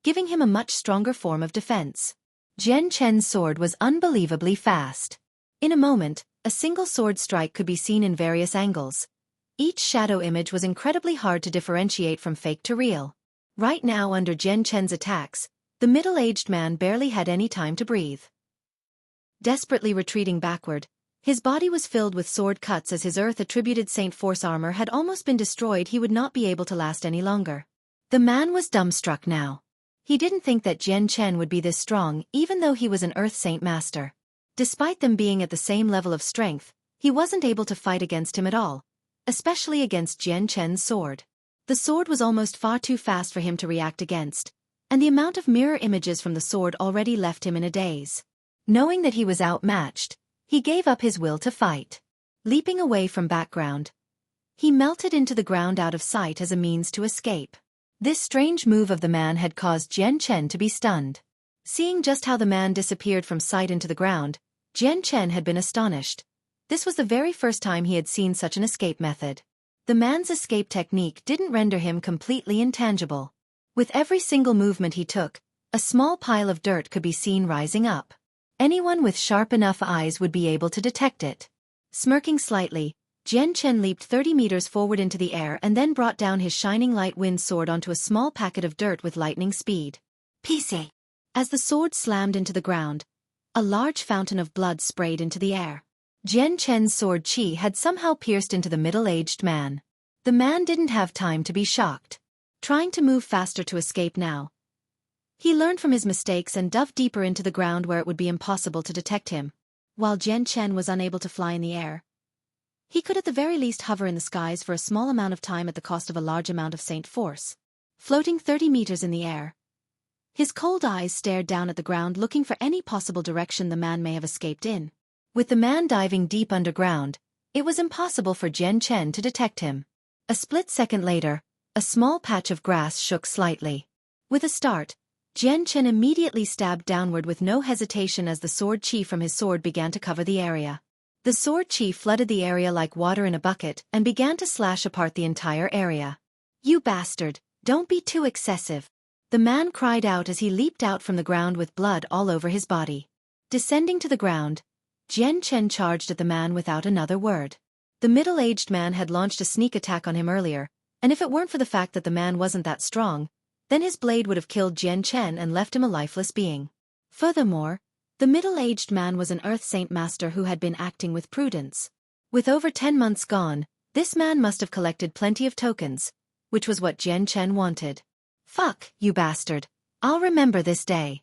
giving him a much stronger form of defense. Jian Chen's sword was unbelievably fast. In a moment, a single sword strike could be seen in various angles. Each shadow image was incredibly hard to differentiate from fake to real. Right now under Jian Chen's attacks, the middle-aged man barely had any time to breathe. Desperately retreating backward, his body was filled with sword cuts as his earth-attributed Saint Force armor had almost been destroyed. He would not be able to last any longer. The man was dumbstruck now. He didn't think that Jian Chen would be this strong even though he was an Earth Saint Master. Despite them being at the same level of strength, he wasn't able to fight against him at all, especially against Jian Chen's sword. The sword was almost far too fast for him to react against, and the amount of mirror images from the sword already left him in a daze. Knowing that he was outmatched, he gave up his will to fight. Leaping away from background, he melted into the ground out of sight as a means to escape. This strange move of the man had caused Jian Chen to be stunned. Seeing just how the man disappeared from sight into the ground, Jian Chen had been astonished. This was the very first time he had seen such an escape method. The man's escape technique didn't render him completely intangible. With every single movement he took, a small pile of dirt could be seen rising up. Anyone with sharp enough eyes would be able to detect it. Smirking slightly, Jian Chen leaped 30 meters forward into the air and then brought down his shining light wind sword onto a small packet of dirt with lightning speed. PC! As the sword slammed into the ground, a large fountain of blood sprayed into the air. Jian Chen's sword qi had somehow pierced into the middle-aged man. The man didn't have time to be shocked. Trying to move faster to escape now, he learned from his mistakes and dove deeper into the ground where it would be impossible to detect him. While Jian Chen was unable to fly in the air, he could at the very least hover in the skies for a small amount of time at the cost of a large amount of Saint Force. Floating 30 meters in the air, his cold eyes stared down at the ground looking for any possible direction the man may have escaped in. With the man diving deep underground, it was impossible for Jian Chen to detect him. A split second later, a small patch of grass shook slightly. With a start, Jian Chen immediately stabbed downward with no hesitation as the sword qi from his sword began to cover the area. The sword qi flooded the area like water in a bucket and began to slash apart the entire area. You bastard, don't be too excessive. The man cried out as he leaped out from the ground with blood all over his body. Descending to the ground, Jian Chen charged at the man without another word. The middle-aged man had launched a sneak attack on him earlier, and if it weren't for the fact that the man wasn't that strong, then his blade would have killed Jian Chen and left him a lifeless being. Furthermore, the middle-aged man was an Earth Saint Master who had been acting with prudence. With over 10 months gone, this man must have collected plenty of tokens, which was what Jian Chen wanted. Fuck, you bastard. I'll remember this day.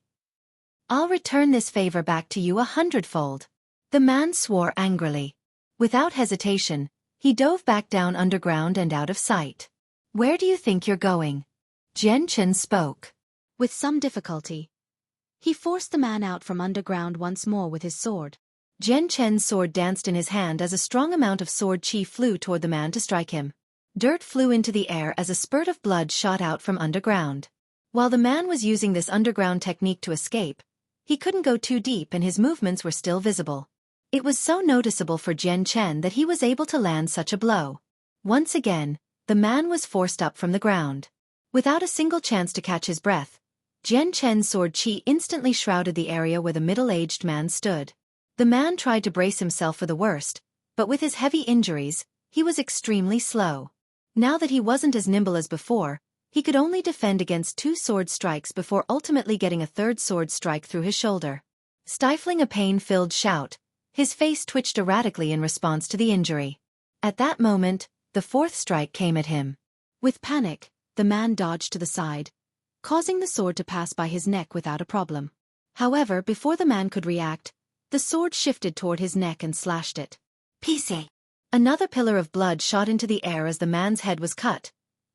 I'll return this favor back to you 100-fold. The man swore angrily. Without hesitation, he dove back down underground and out of sight. Where do you think you're going? Jian Chen spoke. With some difficulty, he forced the man out from underground once more with his sword. Jian Chen's sword danced in his hand as a strong amount of sword chi flew toward the man to strike him. Dirt flew into the air as a spurt of blood shot out from underground. While the man was using this underground technique to escape, he couldn't go too deep and his movements were still visible. It was so noticeable for Jian Chen that he was able to land such a blow. Once again, the man was forced up from the ground. Without a single chance to catch his breath, Jian Chen's sword chi instantly shrouded the area where the middle-aged man stood. The man tried to brace himself for the worst, but with his heavy injuries, he was extremely slow. Now that he wasn't as nimble as before, he could only defend against 2 sword strikes before ultimately getting a 3rd sword strike through his shoulder. Stifling a pain-filled shout, his face twitched erratically in response to the injury. At that moment, the 4th strike came at him. With panic, the man dodged to the side, causing the sword to pass by his neck without a problem. However, before the man could react, the sword shifted toward his neck and slashed it. Pisse! Another pillar of blood shot into the air as the man's head was cut,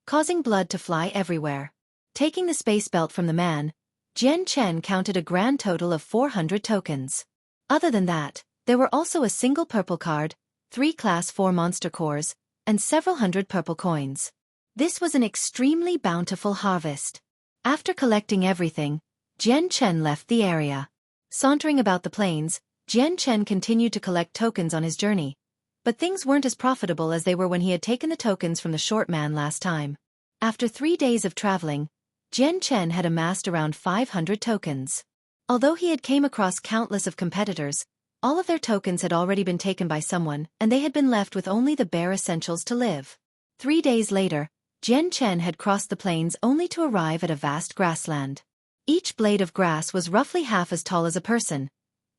causing blood to fly everywhere. Taking the space belt from the man, Jian Chen counted a grand total of 400 tokens. Other than that, there were also a single purple card, 3 Class 4 monster cores, and several hundred purple coins. This was an extremely bountiful harvest. After collecting everything, Jian Chen left the area. Sauntering about the plains, Jian Chen continued to collect tokens on his journey, but things weren't as profitable as they were when he had taken the tokens from the short man last time. After 3 days of traveling, Jian Chen had amassed around 500 tokens. Although he had came across countless of competitors, all of their tokens had already been taken by someone and they had been left with only the bare essentials to live. 3 days later, Jian Chen had crossed the plains only to arrive at a vast grassland. Each blade of grass was roughly half as tall as a person,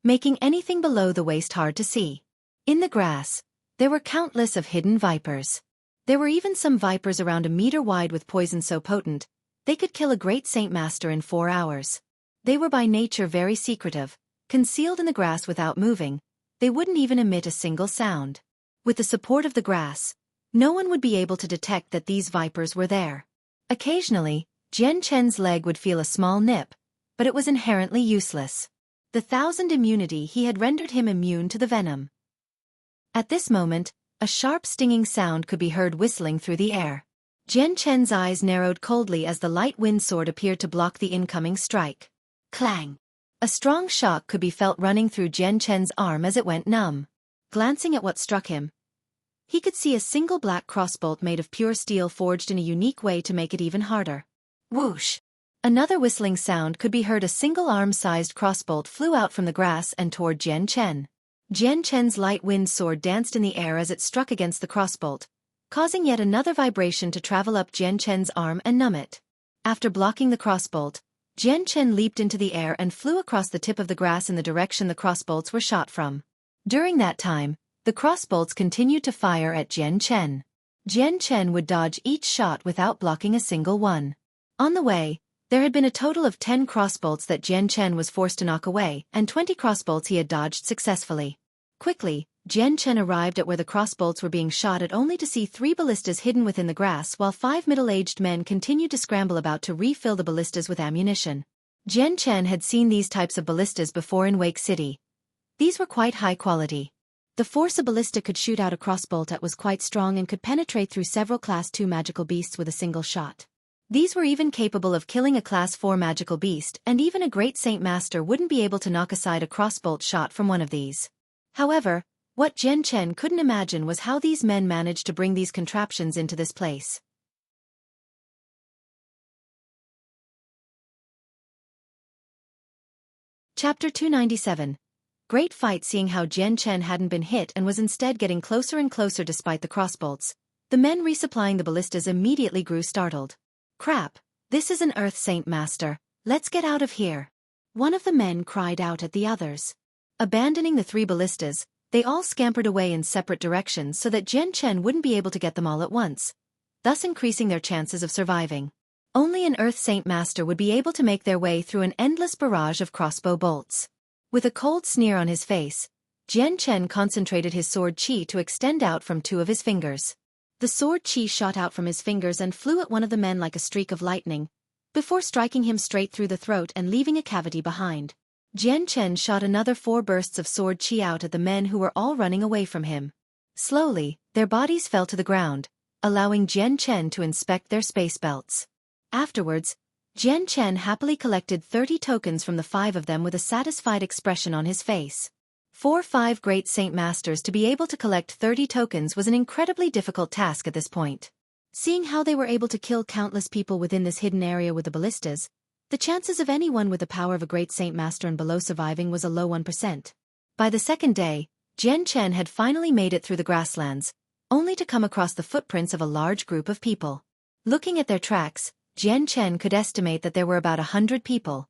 making anything below the waist hard to see. In the grass, there were countless of hidden vipers. There were even some vipers around a meter wide with poison so potent, they could kill a great Saint Master in 4 hours. They were by nature very secretive, concealed in the grass without moving, they wouldn't even emit a single sound. With the support of the grass, no one would be able to detect that these vipers were there. Occasionally, Jian Chen's leg would feel a small nip, but it was inherently useless. The 1000 immunity he had rendered him immune to the venom. At this moment, a sharp stinging sound could be heard whistling through the air. Jian Chen's eyes narrowed coldly as the light wind sword appeared to block the incoming strike. Clang! A strong shock could be felt running through Jian Chen's arm as it went numb. Glancing at what struck him, he could see a single black crossbolt made of pure steel forged in a unique way to make it even harder. Whoosh! Another whistling sound could be heard. A single arm-sized crossbolt flew out from the grass and toward Jian Chen. Jian Chen's light wind sword danced in the air as it struck against the crossbolt, causing yet another vibration to travel up Jian Chen's arm and numb it. After blocking the crossbolt, Jian Chen leaped into the air and flew across the tip of the grass in the direction the crossbolts were shot from. During that time, the crossbolts continued to fire at Jian Chen. Jian Chen would dodge each shot without blocking a single one. On the way, there had been a total of 10 crossbolts that Jian Chen was forced to knock away, and 20 crossbolts he had dodged successfully. Quickly, Jian Chen arrived at where the crossbolts were being shot at only to see 3 ballistas hidden within the grass while 5 middle-aged men continued to scramble about to refill the ballistas with ammunition. Jian Chen had seen these types of ballistas before in Wake City. These were quite high quality. The force a ballista could shoot out a crossbolt at was quite strong and could penetrate through several Class 2 magical beasts with a single shot. These were even capable of killing a Class 4 magical beast, and even a great Saint Master wouldn't be able to knock aside a crossbolt shot from one of these. However, what Jian Chen couldn't imagine was how these men managed to bring these contraptions into this place. Chapter 297. Great fight. Seeing how Jian Chen hadn't been hit and was instead getting closer and closer despite the crossbolts, the men resupplying the ballistas immediately grew startled. Crap, this is an Earth Saint Master, let's get out of here. One of the men cried out at the others. Abandoning the 3 ballistas, they all scampered away in separate directions so that Jian Chen wouldn't be able to get them all at once, thus increasing their chances of surviving. Only an Earth Saint Master would be able to make their way through an endless barrage of crossbow bolts. With a cold sneer on his face, Jian Chen concentrated his sword qi to extend out from two of his fingers. The sword qi shot out from his fingers and flew at one of the men like a streak of lightning, before striking him straight through the throat and leaving a cavity behind. Jian Chen shot another 4 bursts of sword qi out at the men who were all running away from him. Slowly, their bodies fell to the ground, allowing Jian Chen to inspect their space belts. Afterwards, Jian Chen happily collected 30 tokens from the 5 of them with a satisfied expression on his face. For 5 great Saint Masters to be able to collect 30 tokens was an incredibly difficult task at this point. Seeing how they were able to kill countless people within this hidden area with the ballistas, the chances of anyone with the power of a great Saint Master and below surviving was a low 1%. By the second day, Jian Chen had finally made it through the grasslands, only to come across the footprints of a large group of people. Looking at their tracks, Jian Chen could estimate that there were about 100 people.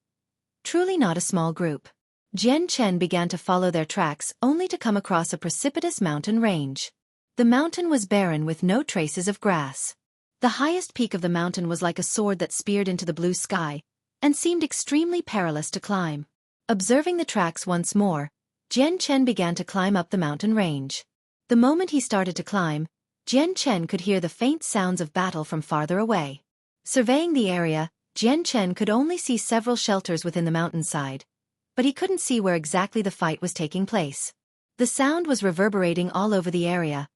Truly not a small group. Jian Chen began to follow their tracks only to come across a precipitous mountain range. The mountain was barren with no traces of grass. The highest peak of the mountain was like a sword that speared into the blue sky, and seemed extremely perilous to climb. Observing the tracks once more, Jian Chen began to climb up the mountain range. The moment he started to climb, Jian Chen could hear the faint sounds of battle from farther away. Surveying the area, Jian Chen could only see several shelters within the mountainside, but he couldn't see where exactly the fight was taking place. The sound was reverberating all over the area,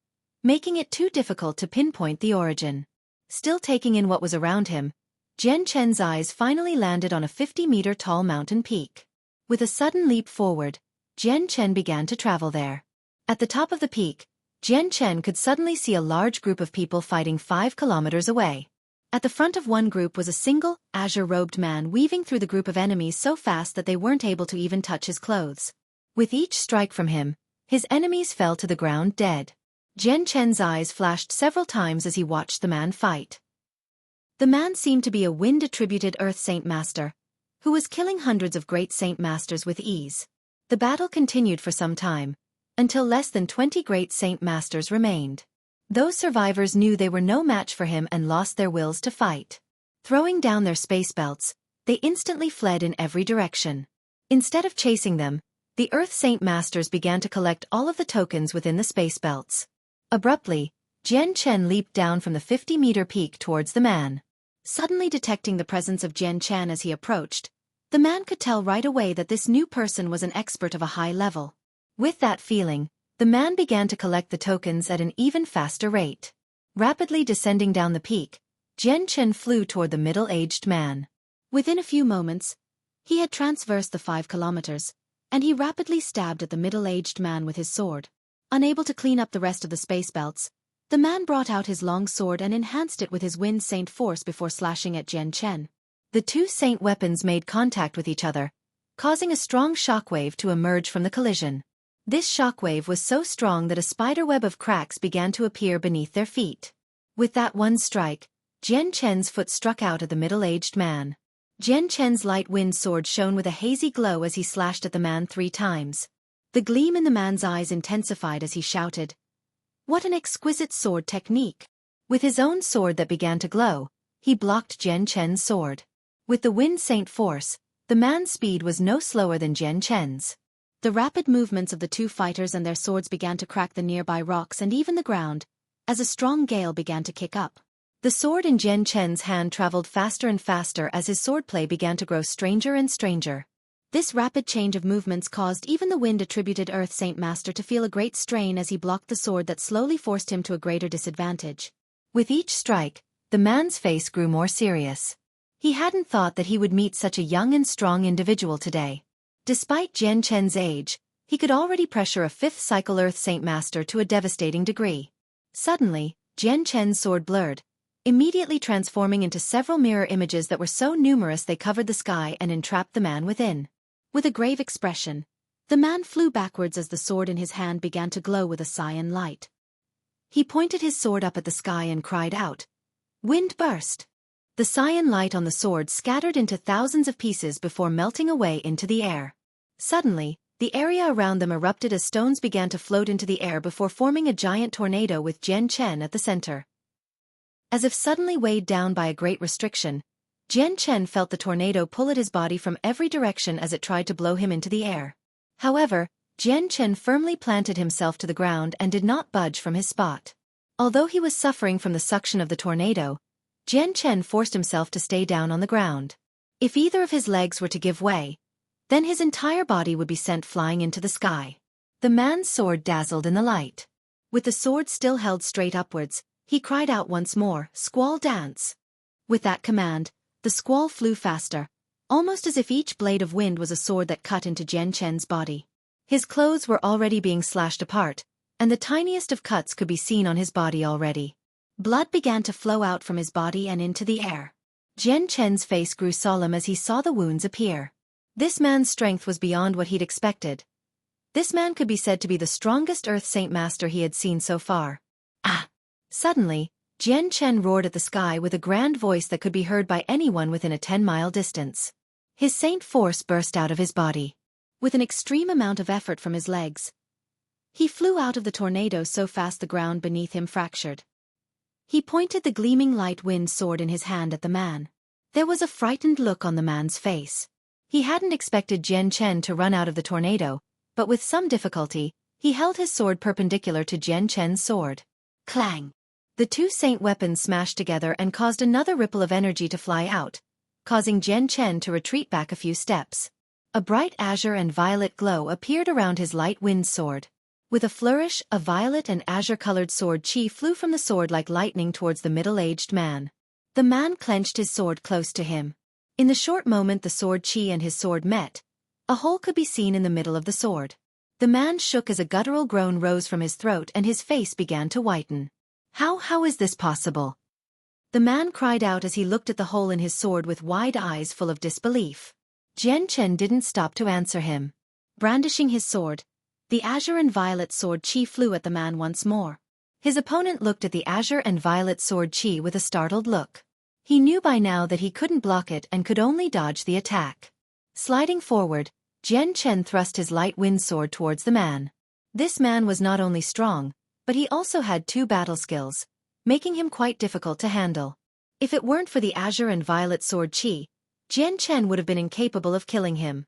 making it too difficult to pinpoint the origin. Still taking in what was around him, Jian Chen's eyes finally landed on a 50-meter tall mountain peak. With a sudden leap forward, Jian Chen began to travel there. At the top of the peak, Jian Chen could suddenly see a large group of people fighting 5 kilometers away. At the front of one group was a single, azure-robed man weaving through the group of enemies so fast that they weren't able to even touch his clothes. With each strike from him, his enemies fell to the ground dead. Jian Chen's eyes flashed several times as he watched the man fight. The man seemed to be a wind-attributed Earth Saint Master, who was killing hundreds of great Saint Masters with ease. The battle continued for some time, until less than 20 great Saint Masters remained. Those survivors knew they were no match for him and lost their wills to fight. Throwing down their space belts, they instantly fled in every direction. Instead of chasing them, the Earth Saint Masters began to collect all of the tokens within the space belts. Abruptly, Jian Chen leaped down from the 50-meter peak towards the man. Suddenly detecting the presence of Jian Chen as he approached, the man could tell right away that this new person was an expert of a high level. With that feeling, the man began to collect the tokens at an even faster rate. Rapidly descending down the peak, Jian Chen flew toward the middle-aged man. Within a few moments, he had traversed the 5 kilometers, and he rapidly stabbed at the middle-aged man with his sword. Unable to clean up the rest of the space belts, the man brought out his long sword and enhanced it with his Wind Saint force before slashing at Jian Chen. The 2 Saint weapons made contact with each other, causing a strong shockwave to emerge from the collision. This shockwave was so strong that a spiderweb of cracks began to appear beneath their feet. With that one strike, Jian Chen's foot struck out at the middle-aged man. Jian Chen's light wind sword shone with a hazy glow as he slashed at the man 3 times. The gleam in the man's eyes intensified as he shouted, "What an exquisite sword technique!" With his own sword that began to glow, he blocked Jian Chen's sword. With the Wind Saint force, the man's speed was no slower than Jian Chen's. The rapid movements of the 2 fighters and their swords began to crack the nearby rocks and even the ground, as a strong gale began to kick up. The sword in Jian Chen's hand traveled faster and faster as his swordplay began to grow stranger and stranger. This rapid change of movements caused even the wind-attributed Earth Saint Master to feel a great strain as he blocked the sword that slowly forced him to a greater disadvantage. With each strike, the man's face grew more serious. He hadn't thought that he would meet such a young and strong individual today. Despite Jian Chen's age, he could already pressure a 5th cycle Earth Saint Master to a devastating degree. Suddenly, Jian Chen's sword blurred, immediately transforming into several mirror images that were so numerous they covered the sky and entrapped the man within. With a grave expression, the man flew backwards as the sword in his hand began to glow with a cyan light. He pointed his sword up at the sky and cried out, "Wind burst!" The cyan light on the sword scattered into thousands of pieces before melting away into the air. Suddenly, the area around them erupted as stones began to float into the air before forming a giant tornado with Jian Chen at the center. As if suddenly weighed down by a great restriction, Jian Chen felt the tornado pull at his body from every direction as it tried to blow him into the air. However, Jian Chen firmly planted himself to the ground and did not budge from his spot. Although he was suffering from the suction of the tornado, Jian Chen forced himself to stay down on the ground. If either of his legs were to give way, then his entire body would be sent flying into the sky. The man's sword dazzled in the light. With the sword still held straight upwards, he cried out once more, "Squall dance!" With that command, the squall flew faster, almost as if each blade of wind was a sword that cut into Jian Chen's body. His clothes were already being slashed apart, and the tiniest of cuts could be seen on his body already. Blood began to flow out from his body and into the air. Jian Chen's face grew solemn as he saw the wounds appear. This man's strength was beyond what he'd expected. This man could be said to be the strongest Earth Saint Master he had seen so far. Ah! Suddenly, Jian Chen roared at the sky with a grand voice that could be heard by anyone within a 10-mile distance. His saint force burst out of his body. With an extreme amount of effort from his legs, he flew out of the tornado so fast the ground beneath him fractured. He pointed the gleaming light wind sword in his hand at the man. There was a frightened look on the man's face. He hadn't expected Jian Chen to run out of the tornado, but with some difficulty, he held his sword perpendicular to Jian Chen's sword. Clang! The two saint weapons smashed together and caused another ripple of energy to fly out, causing Jian Chen to retreat back a few steps. A bright azure and violet glow appeared around his light wind sword. With a flourish, a violet and azure-colored sword chi flew from the sword like lightning towards the middle-aged man. The man clenched his sword close to him. In the short moment the sword chi and his sword met, a hole could be seen in the middle of the sword. The man shook as a guttural groan rose from his throat and his face began to whiten. How is this possible? The man cried out as he looked at the hole in his sword with wide eyes full of disbelief. Jian Chen didn't stop to answer him. Brandishing his sword, the azure and violet sword chi flew at the man once more. His opponent looked at the azure and violet sword chi with a startled look. He knew by now that he couldn't block it and could only dodge the attack. Sliding forward, Jian Chen thrust his light wind sword towards the man. This man was not only strong, but he also had two battle skills, making him quite difficult to handle. If it weren't for the azure and violet sword chi, Jian Chen would have been incapable of killing him.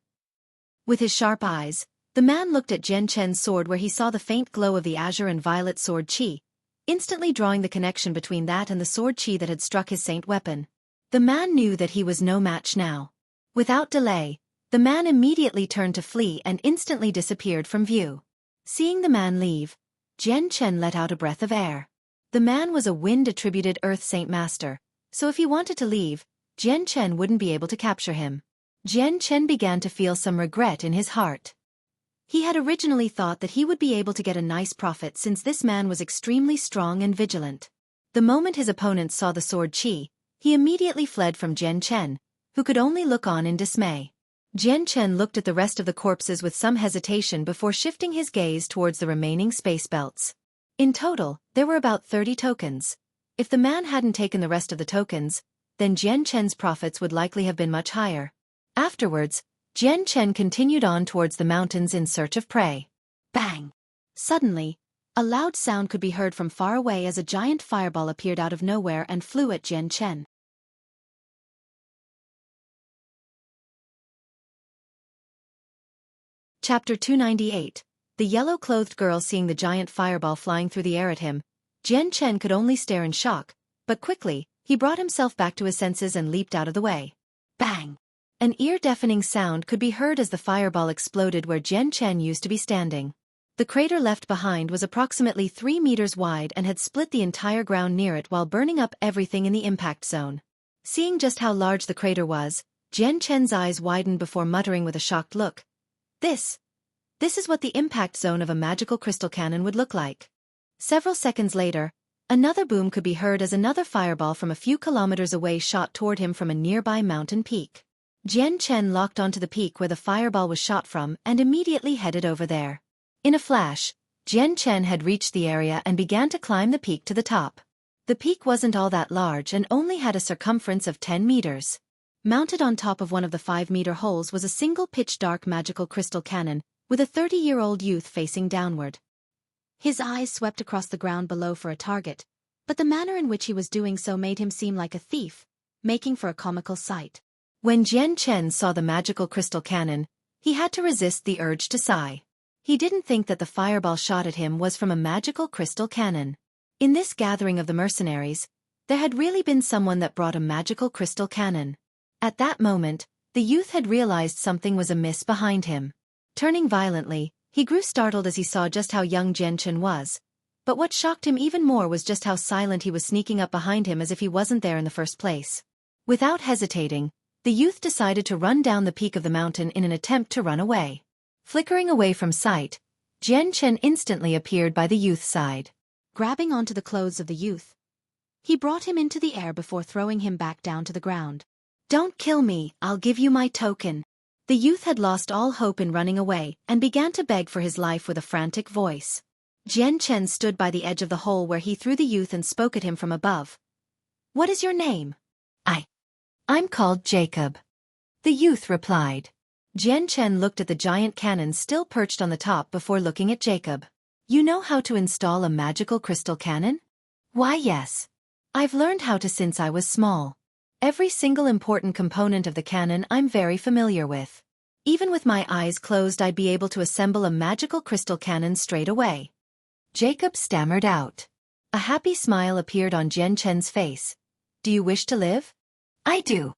With his sharp eyes, the man looked at Jian Chen's sword where he saw the faint glow of the azure and violet sword chi, instantly drawing the connection between that and the sword chi that had struck his saint weapon. The man knew that he was no match now. Without delay, the man immediately turned to flee and instantly disappeared from view. Seeing the man leave, Jian Chen let out a breath of air. The man was a wind-attributed Earth Saint Master, so if he wanted to leave, Jian Chen wouldn't be able to capture him. Jian Chen began to feel some regret in his heart. He had originally thought that he would be able to get a nice profit since this man was extremely strong and vigilant. The moment his opponent saw the sword chi, he immediately fled from Jian Chen, who could only look on in dismay. Jian Chen looked at the rest of the corpses with some hesitation before shifting his gaze towards the remaining space belts. In total, there were about 30 tokens. If the man hadn't taken the rest of the tokens, then Jian Chen's profits would likely have been much higher. Afterwards, Jian Chen continued on towards the mountains in search of prey. Bang! Suddenly, a loud sound could be heard from far away as a giant fireball appeared out of nowhere and flew at Jian Chen. Chapter 298. The yellow-clothed girl seeing the giant fireball flying through the air at him, Jian Chen could only stare in shock, but quickly, he brought himself back to his senses and leaped out of the way. Bang! An ear-deafening sound could be heard as the fireball exploded where Jian Chen used to be standing. The crater left behind was approximately 3 meters wide and had split the entire ground near it while burning up everything in the impact zone. Seeing just how large the crater was, Jian Chen's eyes widened before muttering with a shocked look. This is what the impact zone of a magical crystal cannon would look like. Several seconds later, another boom could be heard as another fireball from a few kilometers away shot toward him from a nearby mountain peak. Jian Chen locked onto the peak where the fireball was shot from and immediately headed over there. In a flash, Jian Chen had reached the area and began to climb the peak to the top. The peak wasn't all that large and only had a circumference of 10 meters. Mounted on top of one of the 5-meter holes was a single pitch-dark magical crystal cannon, with a 30-year-old youth facing downward. His eyes swept across the ground below for a target, but the manner in which he was doing so made him seem like a thief, making for a comical sight. When Jian Chen saw the magical crystal cannon, he had to resist the urge to sigh. He didn't think that the fireball shot at him was from a magical crystal cannon. In this gathering of the mercenaries, there had really been someone that brought a magical crystal cannon. At that moment, the youth had realized something was amiss behind him. Turning violently, he grew startled as he saw just how young Jian Chen was. But what shocked him even more was just how silent he was, sneaking up behind him as if he wasn't there in the first place. Without hesitating, the youth decided to run down the peak of the mountain in an attempt to run away. Flickering away from sight, Jian Chen instantly appeared by the youth's side. Grabbing onto the clothes of the youth, he brought him into the air before throwing him back down to the ground. "Don't kill me, I'll give you my token." The youth had lost all hope in running away and began to beg for his life with a frantic voice. Jian Chen stood by the edge of the hole where he threw the youth and spoke at him from above. "What is your name?" I'm called Jacob." The youth replied. Jian Chen looked at the giant cannon still perched on the top before looking at Jacob. "You know how to install a magical crystal cannon?" "Why, yes. I've learned how to since I was small. Every single important component of the cannon I'm very familiar with. Even with my eyes closed I'd be able to assemble a magical crystal cannon straight away." Jacob stammered out. A happy smile appeared on Jian Chen's face. "Do you wish to live?" "I do."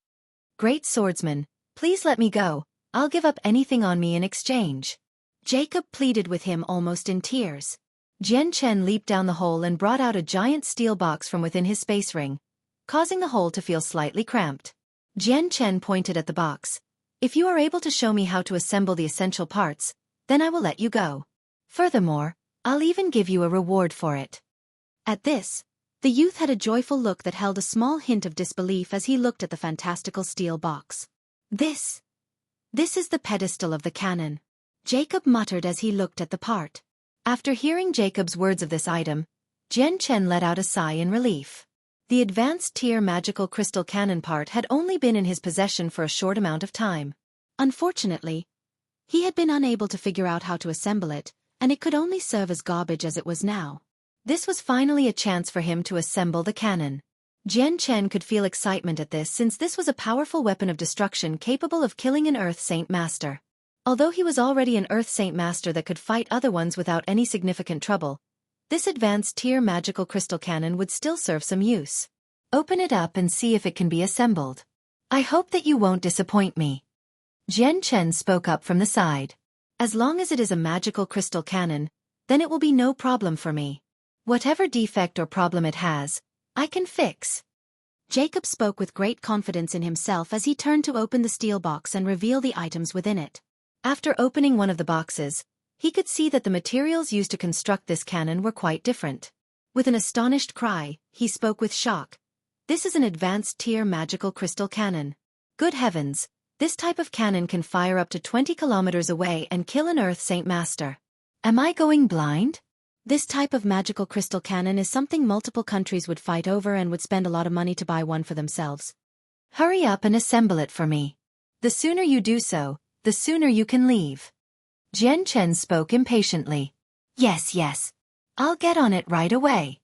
"Great swordsman, please let me go. I'll give up anything on me in exchange." Jacob pleaded with him almost in tears. Jian Chen leaped down the hole and brought out a giant steel box from within his space ring, causing the hole to feel slightly cramped. Jian Chen pointed at the box. "If you are able to show me how to assemble the essential parts, then I will let you go. Furthermore, I'll even give you a reward for it." At this, the youth had a joyful look that held a small hint of disbelief as he looked at the fantastical steel box. This is the pedestal of the cannon," Jacob muttered as he looked at the part. After hearing Jacob's words of this item, Jian Chen let out a sigh in relief. The advanced tier magical crystal cannon part had only been in his possession for a short amount of time. Unfortunately, he had been unable to figure out how to assemble it, and it could only serve as garbage as it was now. This was finally a chance for him to assemble the cannon. Jian Chen could feel excitement at this since this was a powerful weapon of destruction capable of killing an Earth Saint Master. Although he was already an Earth Saint Master that could fight other ones without any significant trouble, this advanced tier magical crystal cannon would still serve some use. "Open it up and see if it can be assembled. I hope that you won't disappoint me." Jian Chen spoke up from the side. "As long as it is a magical crystal cannon, then it will be no problem for me. Whatever defect or problem it has, I can fix." Jacob spoke with great confidence in himself as he turned to open the steel box and reveal the items within it. After opening one of the boxes, he could see that the materials used to construct this cannon were quite different. With an astonished cry, he spoke with shock. "This is an advanced tier magical crystal cannon. Good heavens, this type of cannon can fire up to 20 kilometers away and kill an Earth Saint Master. Am I going blind?" This type of magical crystal cannon is something multiple countries would fight over and would spend a lot of money to buy one for themselves. "Hurry up and assemble it for me. The sooner you do so, the sooner you can leave." Jian Chen spoke impatiently. Yes. I'll get on it right away."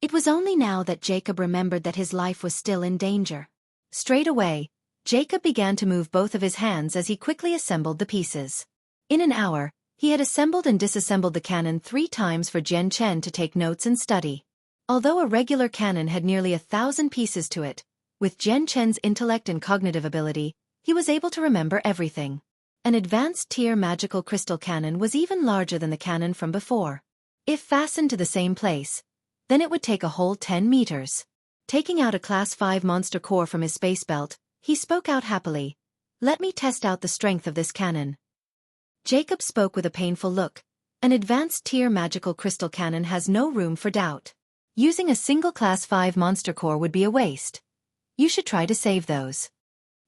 It was only now that Jacob remembered that his life was still in danger. Straight away, Jacob began to move both of his hands as he quickly assembled the pieces. In an hour, he had assembled and disassembled the cannon 3 times for Jian Chen to take notes and study. Although a regular cannon had nearly 1,000 pieces to it, with Jian Chen's intellect and cognitive ability, he was able to remember everything. An advanced tier magical crystal cannon was even larger than the cannon from before. If fastened to the same place, then it would take a whole 10 meters. Taking out a Class 5 monster core from his space belt, he spoke out happily. "Let me test out the strength of this cannon." Jacob spoke with a painful look. An advanced tier magical crystal cannon has no room for doubt. Using a single Class 5 monster core would be a waste. You should try to save those.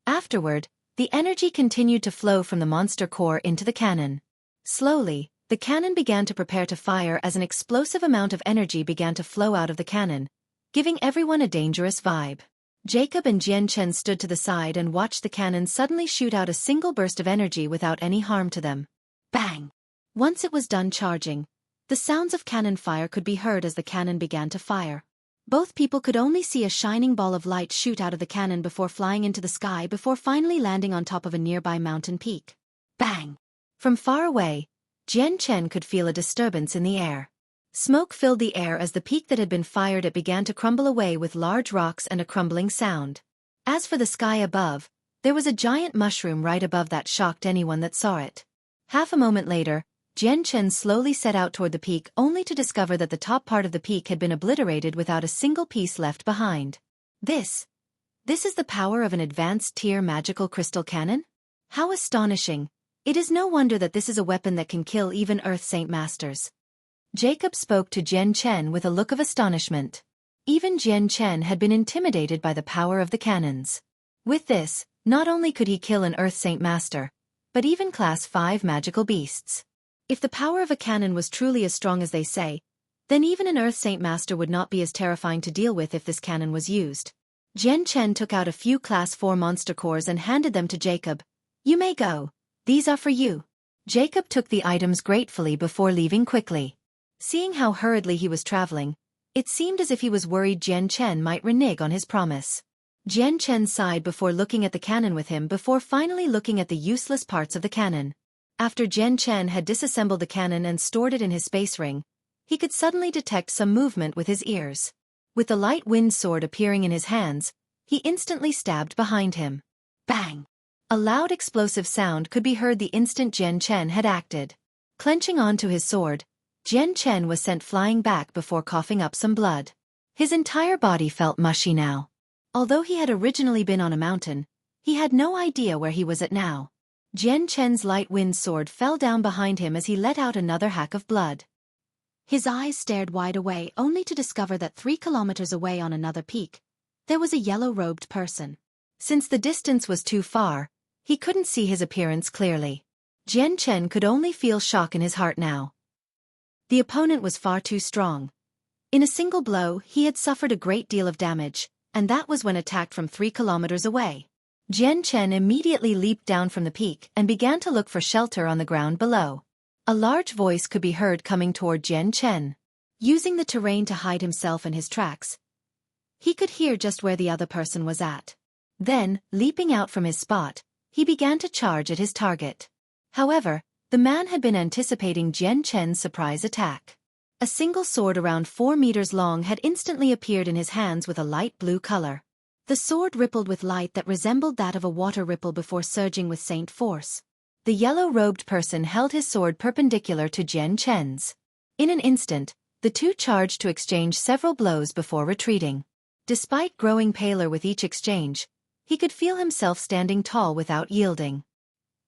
Afterward, the energy continued to flow from the monster core into the cannon. Slowly, the cannon began to prepare to fire as an explosive amount of energy began to flow out of the cannon, giving everyone a dangerous vibe. Jacob and Jian Chen stood to the side and watched the cannon suddenly shoot out a single burst of energy without any harm to them. Bang! Once it was done charging, the sounds of cannon fire could be heard as the cannon began to fire. Both people could only see a shining ball of light shoot out of the cannon before flying into the sky before finally landing on top of a nearby mountain peak. Bang! From far away, Jian Chen could feel a disturbance in the air. Smoke filled the air as the peak that had been fired at began to crumble away with large rocks and a crumbling sound. As for the sky above, there was a giant mushroom right above that shocked anyone that saw it. Half a moment later, Jian Chen slowly set out toward the peak only to discover that the top part of the peak had been obliterated without a single piece left behind. This is the power of an advanced tier magical crystal cannon? How astonishing! It is no wonder that this is a weapon that can kill even Earth Saint Masters. Jacob spoke to Jian Chen with a look of astonishment. Even Jian Chen had been intimidated by the power of the cannons. With this, not only could he kill an Earth Saint Master, but even Class 5 magical beasts. If the power of a cannon was truly as strong as they say, then even an Earth Saint Master would not be as terrifying to deal with if this cannon was used. Jian Chen took out a few Class 4 monster cores and handed them to Jacob. "You may go. These are for you." Jacob took the items gratefully before leaving quickly. Seeing how hurriedly he was traveling, it seemed as if he was worried Jian Chen might renege on his promise. Jian Chen sighed before looking at the cannon with him before finally looking at the useless parts of the cannon. After Jian Chen had disassembled the cannon and stored it in his space ring, he could suddenly detect some movement with his ears. With the light wind sword appearing in his hands, he instantly stabbed behind him. Bang! A loud explosive sound could be heard the instant Jian Chen had acted. Clenching onto his sword, Jian Chen was sent flying back before coughing up some blood. His entire body felt mushy now. Although he had originally been on a mountain, he had no idea where he was at now. Jian Chen's light wind sword fell down behind him as he let out another hack of blood. His eyes stared wide away only to discover that 3 kilometers away on another peak, there was a yellow-robed person. Since the distance was too far, he couldn't see his appearance clearly. Jian Chen could only feel shock in his heart now. The opponent was far too strong. In a single blow, he had suffered a great deal of damage, and that was when attacked from 3 kilometers away. Jian Chen immediately leaped down from the peak and began to look for shelter on the ground below. A large voice could be heard coming toward Jian Chen. Using the terrain to hide himself and his tracks, he could hear just where the other person was at. Then, leaping out from his spot, he began to charge at his target. However, the man had been anticipating Jian Chen's surprise attack. A single sword around 4 meters long had instantly appeared in his hands with a light blue color. The sword rippled with light that resembled that of a water ripple before surging with saint force. The yellow-robed person held his sword perpendicular to Jian Chen's. In an instant, the two charged to exchange several blows before retreating. Despite growing paler with each exchange, he could feel himself standing tall without yielding.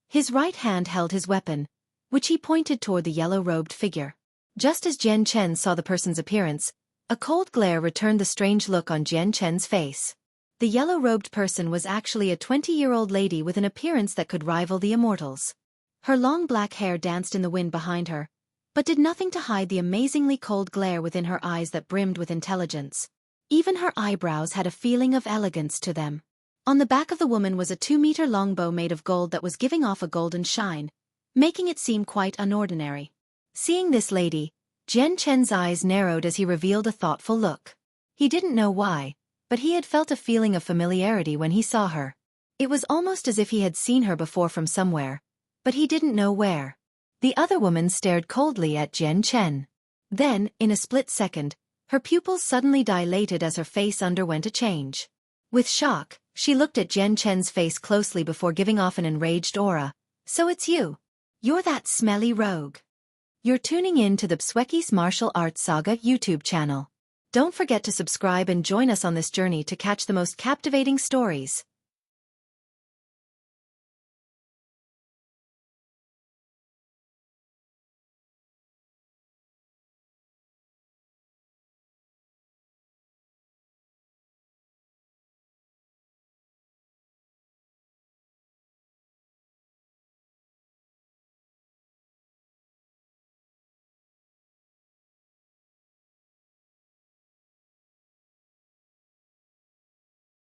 His right hand held his weapon, which he pointed toward the yellow-robed figure. Just as Jian Chen saw the person's appearance, a cold glare returned the strange look on Jian Chen's face. The yellow-robed person was actually a 20-year-old lady with an appearance that could rival the immortals. Her long black hair danced in the wind behind her, but did nothing to hide the amazingly cold glare within her eyes that brimmed with intelligence. Even her eyebrows had a feeling of elegance to them. On the back of the woman was a 2-meter-long bow made of gold that was giving off a golden shine, making it seem quite unordinary. Seeing this lady, Jian Chen's eyes narrowed as he revealed a thoughtful look. He didn't know why, but he had felt a feeling of familiarity when he saw her. It was almost as if he had seen her before from somewhere, but he didn't know where. The other woman stared coldly at Jian Chen. Then, in a split second, her pupils suddenly dilated as her face underwent a change. With shock, she looked at Jian Chen's face closely before giving off an enraged aura. "So it's you. You're that smelly rogue." You're tuning in to the Xueqi's Martial Arts Saga YouTube channel. Don't forget to subscribe and join us on this journey to catch the most captivating stories.